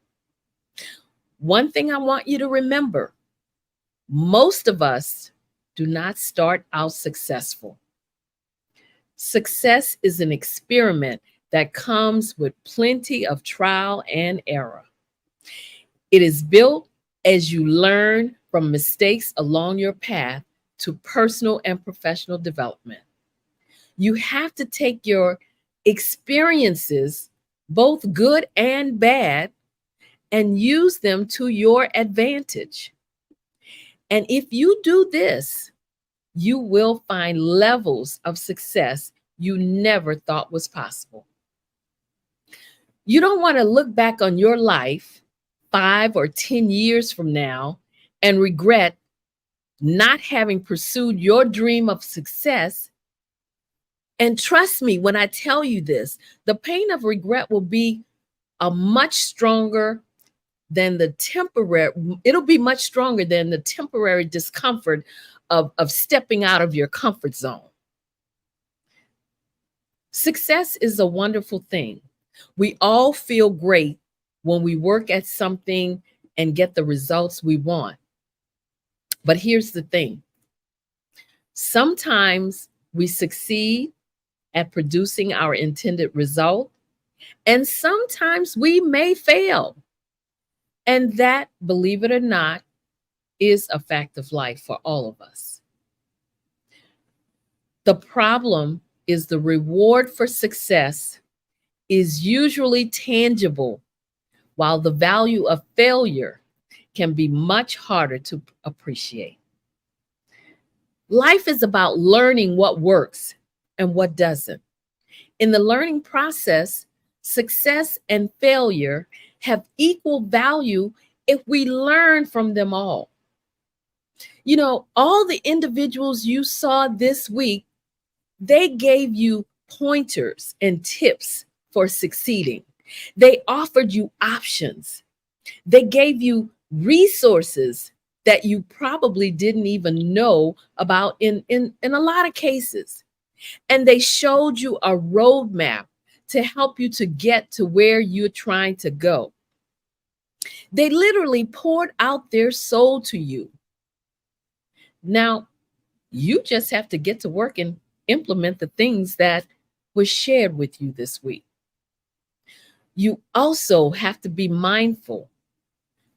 One thing I want you to remember, most of us do not start out successful. Success is an experiment that comes with plenty of trial and error. It is built as you learn from mistakes along your path to personal and professional development. You have to take your experiences, both good and bad, and use them to your advantage. And if you do this, you will find levels of success you never thought was possible. You don't want to look back on your life 5 or 10 years from now and regret not having pursued your dream of success. And trust me when I tell you this, the pain of regret will be much stronger than the temporary, it'll be much stronger than the temporary discomfort of stepping out of your comfort zone. Success is a wonderful thing. We all feel great when we work at something and get the results we want. But here's the thing. Sometimes we succeed at producing our intended result, and sometimes we may fail. And that, believe it or not, is a fact of life for all of us. The problem is the reward for success is usually tangible, while the value of failure can be much harder to appreciate. Life is about learning what works and what doesn't. In the learning process, success and failure have equal value if we learn from them all. You know, all the individuals you saw this week, they gave you pointers and tips for succeeding. They offered you options. They gave you resources that you probably didn't even know about in a lot of cases. And they showed you a roadmap to help you to get to where you're trying to go. They literally poured out their soul to you. Now, you just have to get to work and implement the things that was shared with you this week. You also have to be mindful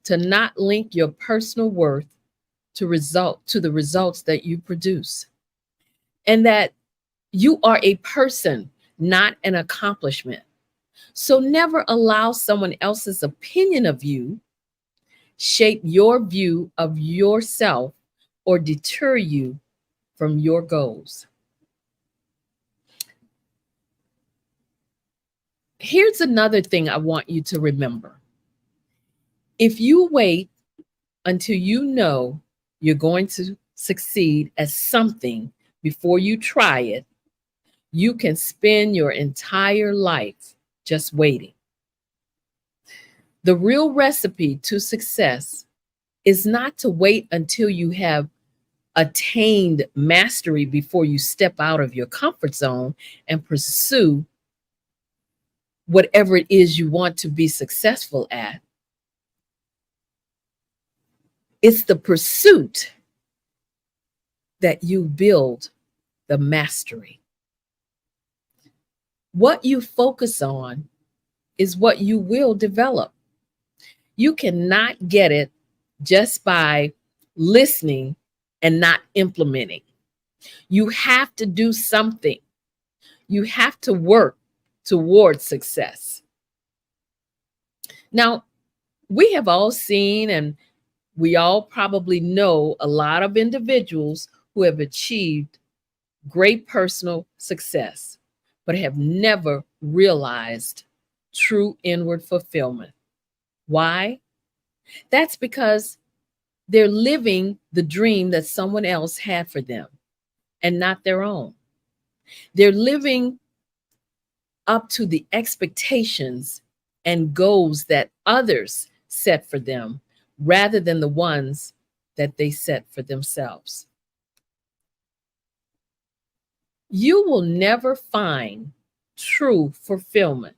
to not link your personal worth to the results that you produce, and that you are a person, not an accomplishment. So never allow someone else's opinion of you shape your view of yourself or deter you from your goals. Here's another thing I want you to remember. If you wait until you know you're going to succeed at something before you try it, you can spend your entire life just waiting. The real recipe to success is not to wait until you have attained mastery before you step out of your comfort zone and pursue whatever it is you want to be successful at. It's the pursuit that you build the mastery. What you focus on is what you will develop. You cannot get it just by listening and not implementing. You have to do something. You have to work towards success. Now, we have all seen and we all probably know a lot of individuals who have achieved great personal success, but have never realized true inward fulfillment. Why? That's because they're living the dream that someone else had for them and not their own. They're living up to the expectations and goals that others set for them rather than the ones that they set for themselves. You will never find true fulfillment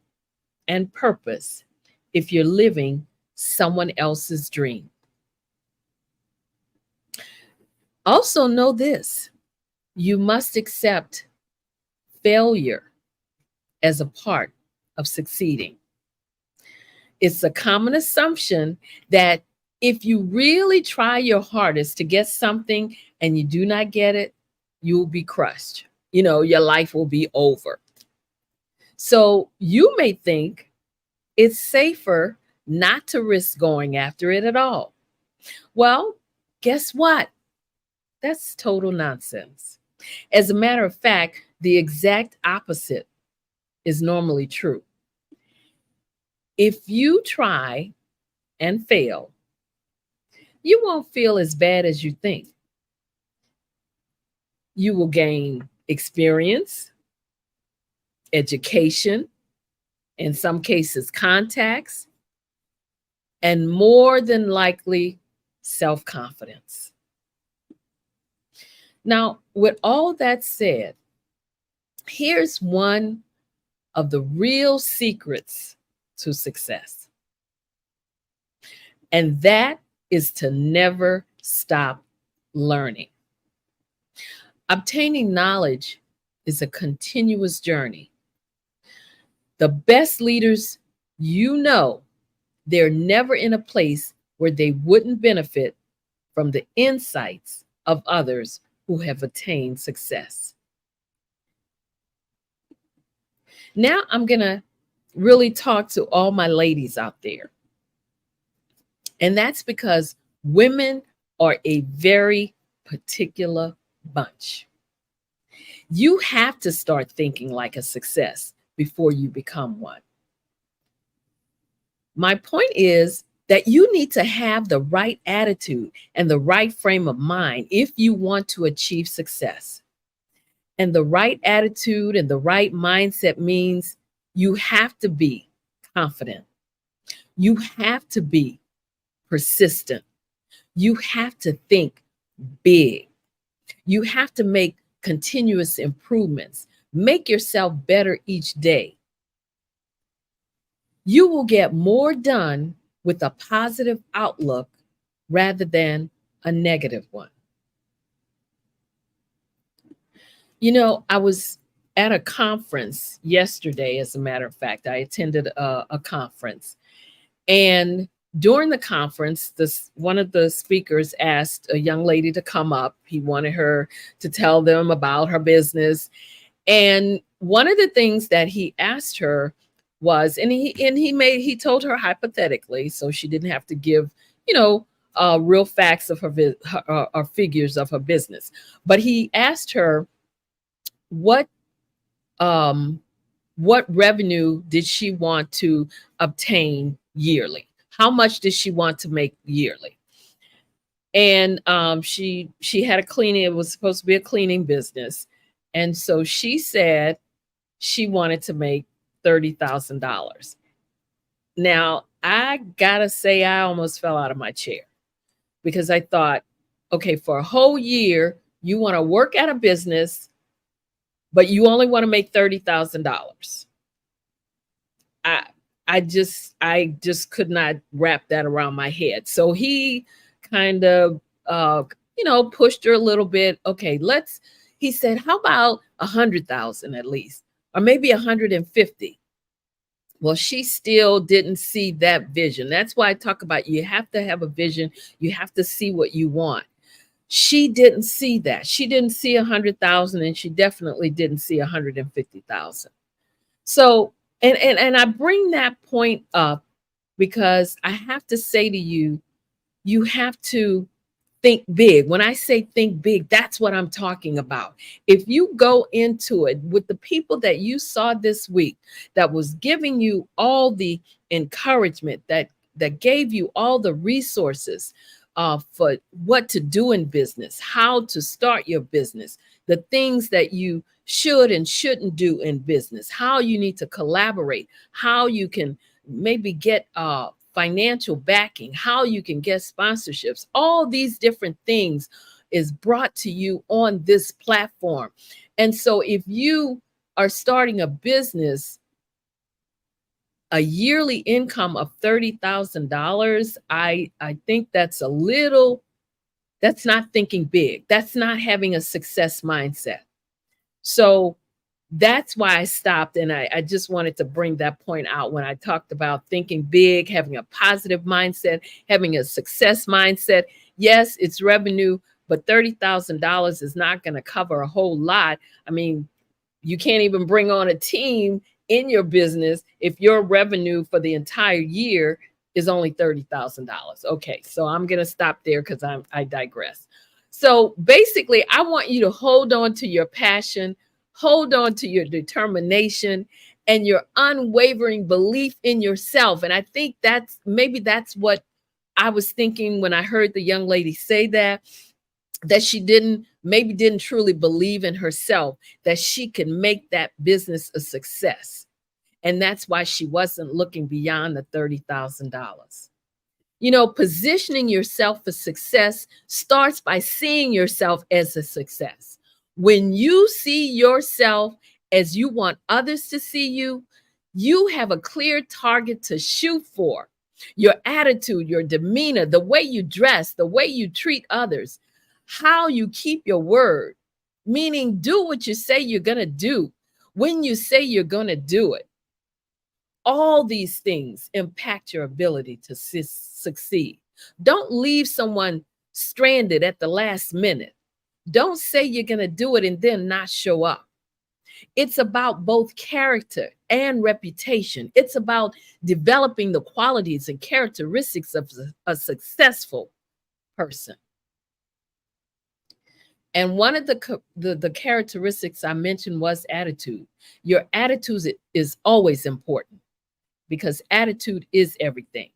and purpose if you're living someone else's dream. Also know this, you must accept failure as a part of succeeding. It's a common assumption that if you really try your hardest to get something and you do not get it, you'll be crushed. Your life will be over. So you may think it's safer not to risk going after it at all. Well, guess what? That's total nonsense. As a matter of fact, the exact opposite is normally true. If you try and fail, you won't feel as bad as you think. You will gain experience, education, in some cases, contacts, and more than likely, self-confidence. Now, with all that said, here's one of the real secrets to success. And that is to never stop learning. Obtaining knowledge is a continuous journey. The best leaders they're never in a place where they wouldn't benefit from the insights of others who have attained success. Now I'm going to really talk to all my ladies out there. And that's because women are a very particular bunch. You have to start thinking like a success before you become one. My point is that you need to have the right attitude and the right frame of mind if you want to achieve success. And the right attitude and the right mindset means you have to be confident. You have to be persistent. You have to think big. You have to make continuous improvements. Make yourself better each day. You will get more done with a positive outlook rather than a negative one. You know, I was at a conference yesterday, as a matter of fact. I attended a conference. And during the conference, one of the speakers asked a young lady to come up. He wanted her to tell them about her business. And one of the things that he asked her was, and he told her hypothetically, so she didn't have to give, you know, real facts of or figures of her business. But he asked her what revenue did she want to obtain yearly? How much did she want to make yearly? And she had a cleaning. It was supposed to be a cleaning business, and so she said she wanted to make $30,000. Now I gotta say, I almost fell out of my chair because I thought, okay, for a whole year you want to work at a business, but you only want to make $30,000. I just could not wrap that around my head. So he kind of pushed her a little bit. Okay, he said, how about 100,000 at least, or maybe 150? Well, she still didn't see that vision. That's why I talk about, you have to have a vision. You have to see what you want. She didn't see that. She didn't see 100,000, and she definitely didn't see 150,000. So, and I bring that point up because I have to say to you, you have to think big. When I say think big, that's what I'm talking about. If you go into it with the people that you saw this week, that was giving you all the encouragement, that gave you all the resources for what to do in business, how to start your business, the things that you should and shouldn't do in business, how you need to collaborate, how you can maybe get financial backing, how you can get sponsorships, all these different things is brought to you on this platform. And so if you are starting a business, a yearly income of $30,000, I think that's not thinking big. That's not having a success mindset. So that's why I stopped, and I just wanted to bring that point out when I talked about thinking big, having a positive mindset, having a success mindset. Yes, it's revenue, but $30,000 is not going to cover a whole lot. I mean, you can't even bring on a team in your business if your revenue for the entire year is only $30,000. Okay, so I'm going to stop there because I digress. So basically, I want you to hold on to your passion, hold on to your determination and your unwavering belief in yourself. And I think that's what I was thinking when I heard the young lady say that she didn't truly believe in herself, that she could make that business a success. And that's why she wasn't looking beyond the $30,000. You know, positioning yourself for success starts by seeing yourself as a success. When you see yourself as you want others to see you, you have a clear target to shoot for. Your attitude, your demeanor, the way you dress, the way you treat others, how you keep your word, meaning do what you say you're going to do when you say you're going to do it. All these things impact your ability to succeed. Don't leave someone stranded at the last minute. Don't say you're going to do it and then not show up. It's about both character and reputation. It's about developing the qualities and characteristics of a successful person. And one of the characteristics I mentioned was attitude. Your attitude is always important, because attitude is everything.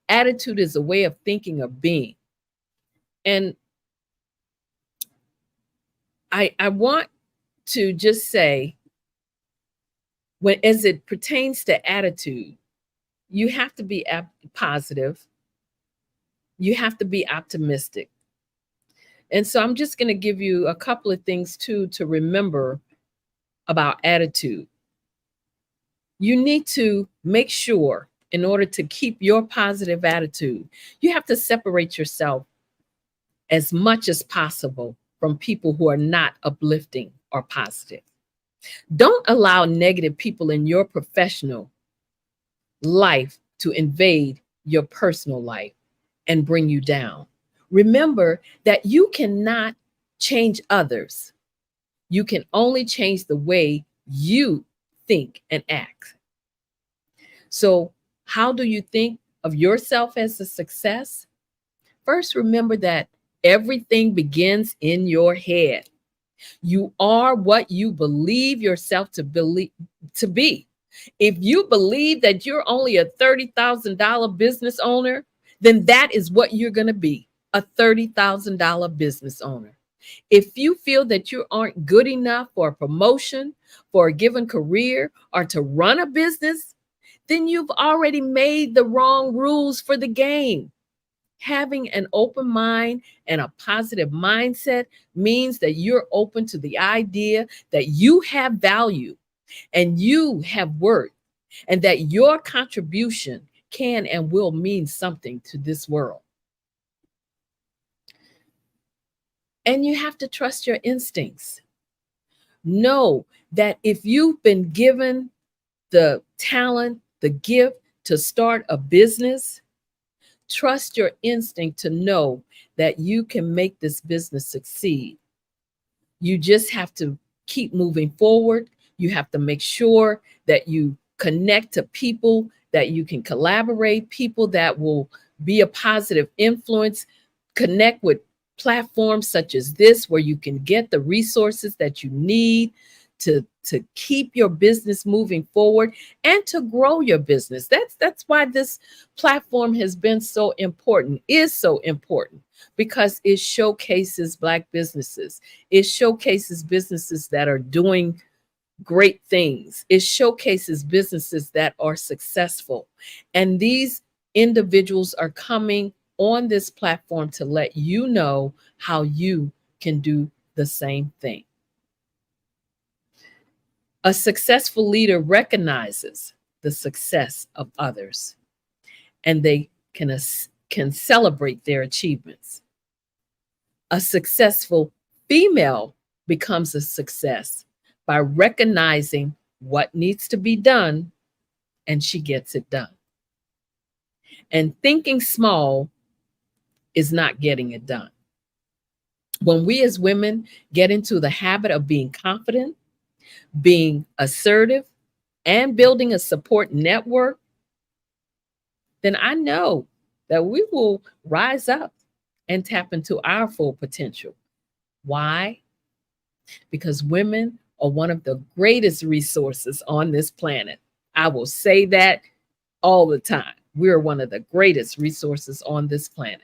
Attitude is a way of thinking, of being. And I want to just say, as it pertains to attitude, you have to be positive. You have to be optimistic. And so I'm just going to give you a couple of things too to remember about attitude. You need to make sure, in order to keep your positive attitude, you have to separate yourself as much as possible from people who are not uplifting are positive. Don't allow negative people in your professional life to invade your personal life and bring you down. Remember that you cannot change others. You can only change the way you think and act. So, how do you think of yourself as a success? First, remember that everything begins in your head. You are what you believe yourself to be. If you believe that you're only a $30,000 business owner, then that is what you're going to be, a $30,000 business owner. If you feel that you aren't good enough for a promotion, for a given career, or to run a business, then you've already made the wrong rules for the game. Having an open mind and a positive mindset means that you're open to the idea that you have value and you have worth, and that your contribution can and will mean something to this world. And you have to trust your instincts. Know that if you've been given the talent, the gift to start a business, trust your instinct to know that you can make this business succeed. You just have to keep moving forward. You have to make sure that you connect to people that you can collaborate, people that will be a positive influence. Connect with platforms such as this, where you can get the resources that you need to keep your business moving forward and to grow your business. That's why this platform has been so important, is so important, because it showcases Black businesses. It showcases businesses that are doing great things. It showcases businesses that are successful. And these individuals are coming on this platform to let you know how you can do the same thing. A successful leader recognizes the success of others, and they can celebrate their achievements. A successful female becomes a success by recognizing what needs to be done, and she gets it done. And thinking small is not getting it done. When we as women get into the habit of being confident, being assertive, and building a support network, then I know that we will rise up and tap into our full potential. Why? Because women are one of the greatest resources on this planet. I will say that all the time. We're one of the greatest resources on this planet.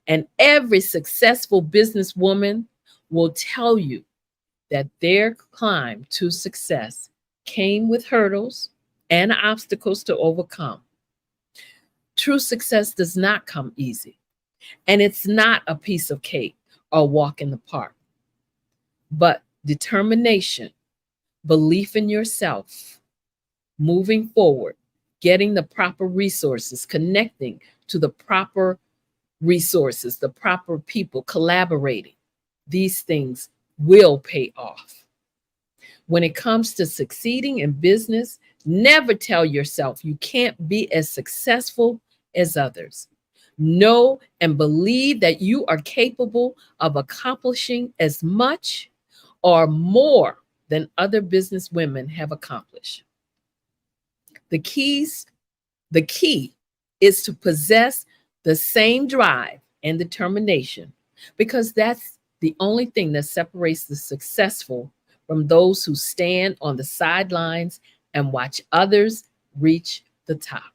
And every successful businesswoman will tell you that their climb to success came with hurdles and obstacles to overcome. True success does not come easy, and it's not a piece of cake or a walk in the park. But determination, belief in yourself, moving forward, getting the proper resources, connecting to the proper resources, the proper people, collaborating, these things will pay off. When it comes to succeeding in business, never tell yourself you can't be as successful as others. Know and believe that you are capable of accomplishing as much or more than other business women have accomplished. The key is to possess the same drive and determination, because that's the only thing that separates the successful from those who stand on the sidelines and watch others reach the top.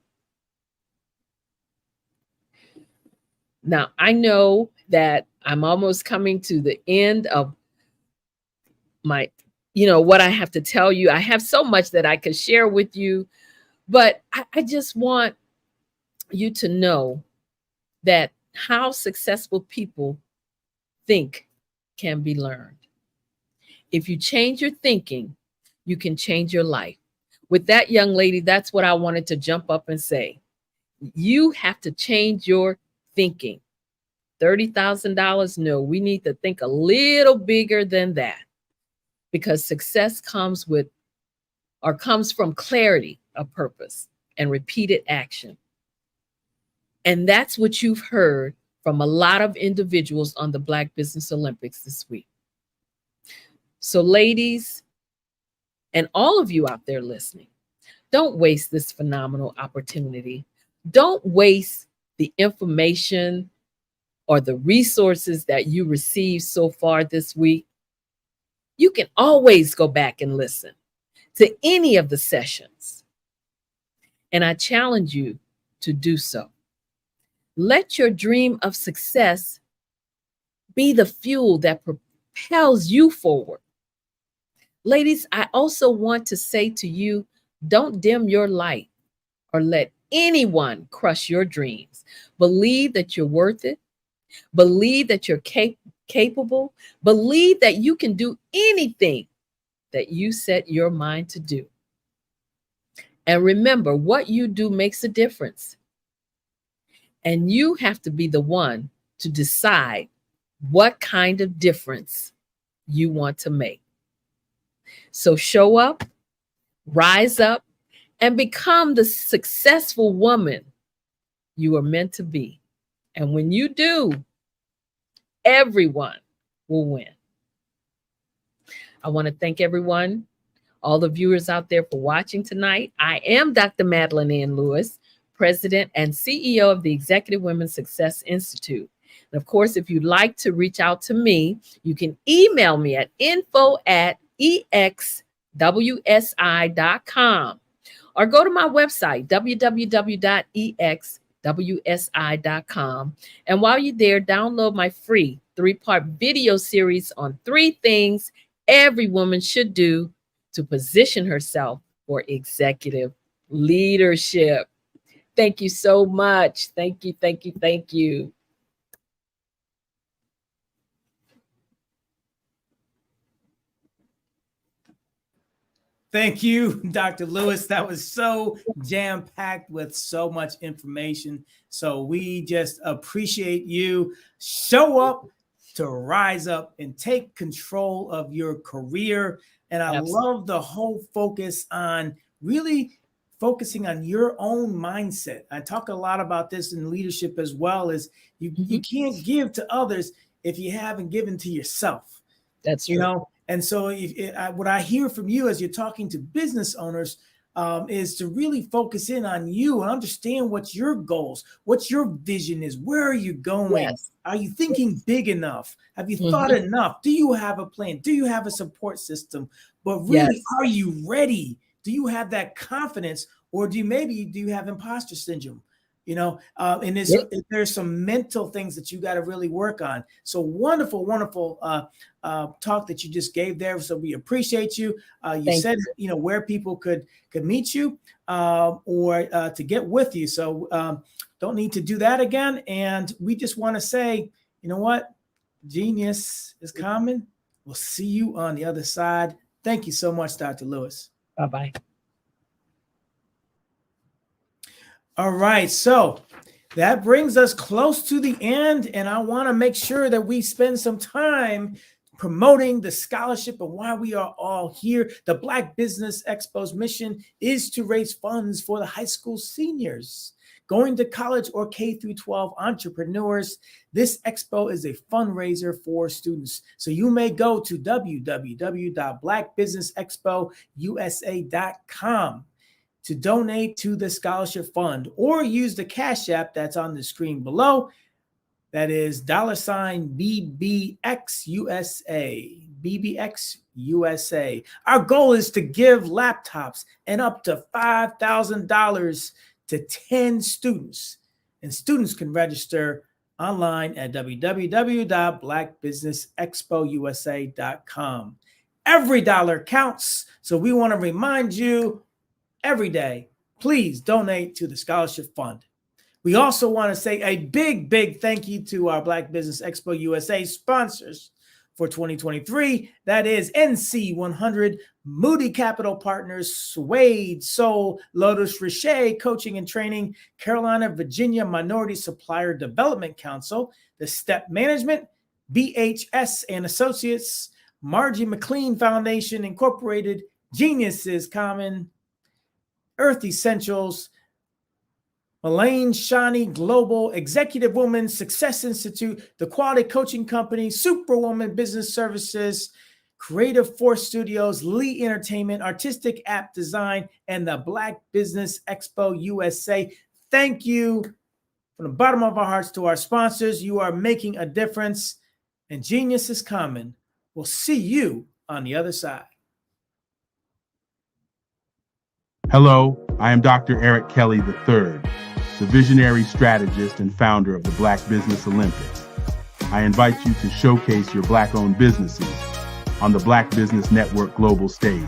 Now, I know that I'm almost coming to the end of my, what I have to tell you. I have so much that I could share with you, but I just want you to know that how successful people think can be learned. If you change your thinking, you can change your life. With that, young lady, that's what I wanted to jump up and say. You have to change your thinking. $30,000? No, we need to think a little bigger than that. because success comes from clarity of purpose and repeated action. And that's what you've heard from a lot of individuals on the Black Business Olympics this week. So ladies, and all of you out there listening, don't waste this phenomenal opportunity. Don't waste the information or the resources that you received so far this week. You can always go back and listen to any of the sessions. And I challenge you to do so. Let your dream of success be the fuel that propels you forward. Ladies, I also want to say to you, don't dim your light or let anyone crush your dreams. Believe that you're worth it. Believe that you're capable. Believe that you can do anything that you set your mind to do. And remember, what you do makes a difference. And you have to be the one to decide what kind of difference you want to make. So show up, rise up, and become the successful woman you are meant to be. And when you do, everyone will win. I want to thank everyone, all the viewers out there for watching tonight. I am Dr. Madeline Ann Lewis, President and CEO of the Executive Women's Success Institute. And of course, if you'd like to reach out to me, you can email me at info@exwsi.com or go to my website, www.exwsi.com. And while you're there, download my free 3-part video series on 3 things every woman should do to position herself for executive leadership. Thank you so much. Thank you, thank you, thank you. Thank you, Dr. Lewis. That was so jam-packed with so much information. So we just appreciate you. Show up to rise up and take control of your career. And I love the whole focus on really focusing on your own mindset. I talk a lot about this in leadership as well, is you can't give to others if you haven't given to yourself. That's true. You know, and so what I hear from you as you're talking to business owners is to really focus in on you and understand what your goals, what your vision is. Where are you going? Yes. Are you thinking big enough? Have you thought enough? Do you have a plan? Do you have a support system? But really, are you ready? Do you have that confidence, or do you have imposter syndrome? You know, and there's some mental things that you got to really work on. So wonderful talk that you just gave there. So we appreciate you. You said, where people could meet you or to get with you. So don't need to do that again. And we just want to say, you know what? Genius is coming. We'll see you on the other side. Thank you so much, Dr. Lewis. Bye-bye. All right, so that brings us close to the end, and I want to make sure that we spend some time promoting the scholarship and why we are all here. The Black Business Expo's mission is to raise funds for the high school seniors going to college or K-12 entrepreneurs. This expo is a fundraiser for students. So you may go to www.blackbusinessexpousa.com to donate to the scholarship fund, or use the Cash App that's on the screen below. That is $BBXUSA, BBXUSA. Our goal is to give laptops and up to $5,000 to 10 students. And students can register online at www.blackbusinessexpousa.com. Every dollar counts. So we want to remind you every day, please donate to the scholarship fund. We also want to say a big thank you to our Black Business Expo USA sponsors for 2023. That is NC100, Moody Capital Partners, Suede, Soul, Lotus Richer Coaching and Training, Carolina, Virginia Minority Supplier Development Council, The Step Management, BHS and Associates, Margie McLean Foundation Incorporated, Geniuses Common, Earth Essentials, Elaine Shawnee Global, Executive Woman Success Institute, The Quality Coaching Company, Superwoman Business Services, Creative Force Studios, Lee Entertainment, Artistic App Design, and the Black Business Expo USA. Thank you from the bottom of our hearts to our sponsors. You are making a difference, and Genius is Common. We'll see you on the other side. Hello, I am Dr. Eric Kelly III, the visionary strategist and founder of the Black Business Olympics. I invite you to showcase your Black-owned businesses on the Black Business Network global stage.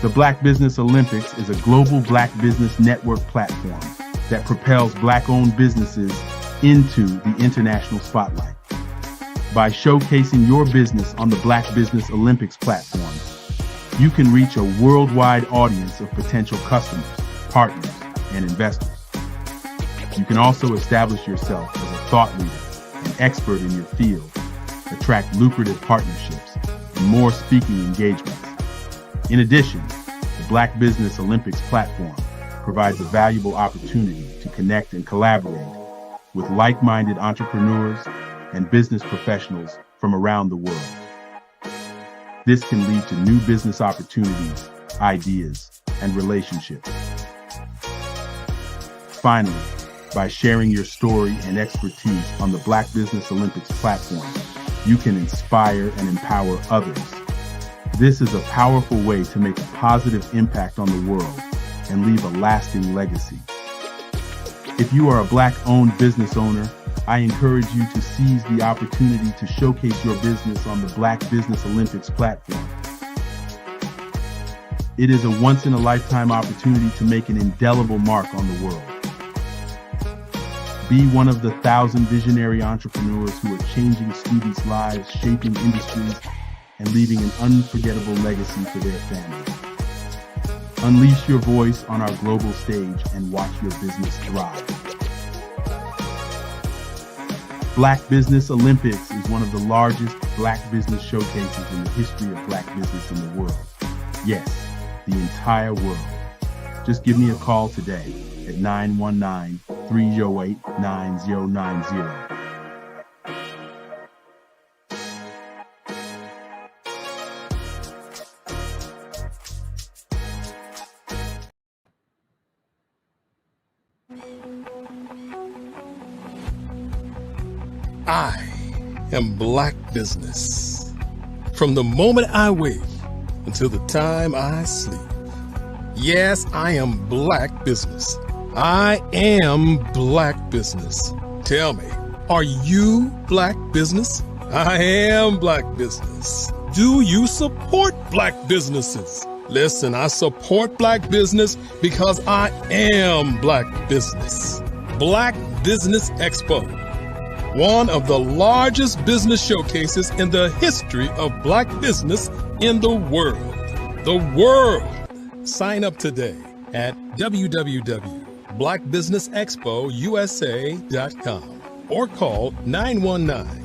The Black Business Olympics is a global Black Business Network platform that propels Black-owned businesses into the international spotlight. By showcasing your business on the Black Business Olympics platform, you can reach a worldwide audience of potential customers, partners, and investors. You can also establish yourself as a thought leader and expert in your field, attract lucrative partnerships, and more speaking engagements. In addition, the Black Business Olympics platform provides a valuable opportunity to connect and collaborate with like-minded entrepreneurs and business professionals from around the world. This can lead to new business opportunities, ideas, and relationships. Finally, by sharing your story and expertise on the Black Business Olympics platform, you can inspire and empower others. This is a powerful way to make a positive impact on the world and leave a lasting legacy. If you are a Black-owned business owner, I encourage you to seize the opportunity to showcase your business on the Black Business Olympics platform. It is a once-in-a-lifetime opportunity to make an indelible mark on the world. Be one of the 1,000 visionary entrepreneurs who are changing students' lives, shaping industries, and leaving an unforgettable legacy for their families. Unleash your voice on our global stage and watch your business thrive. Black Business Olympics is one of the largest Black business showcases in the history of Black business in the world. Yes, the entire world. Just give me a call today at 919-308-9090. I am Black Business. From the moment I wake until the time I sleep. Yes, I am Black Business. I am Black Business. Tell me, are you Black Business? I am Black Business. Do you support Black businesses? Listen, I support Black business because I am Black Business. Black Business Expo. One of the largest business showcases in the history of Black business in the world. The world. Sign up today at www.blackbusinessexpousa.com or call 919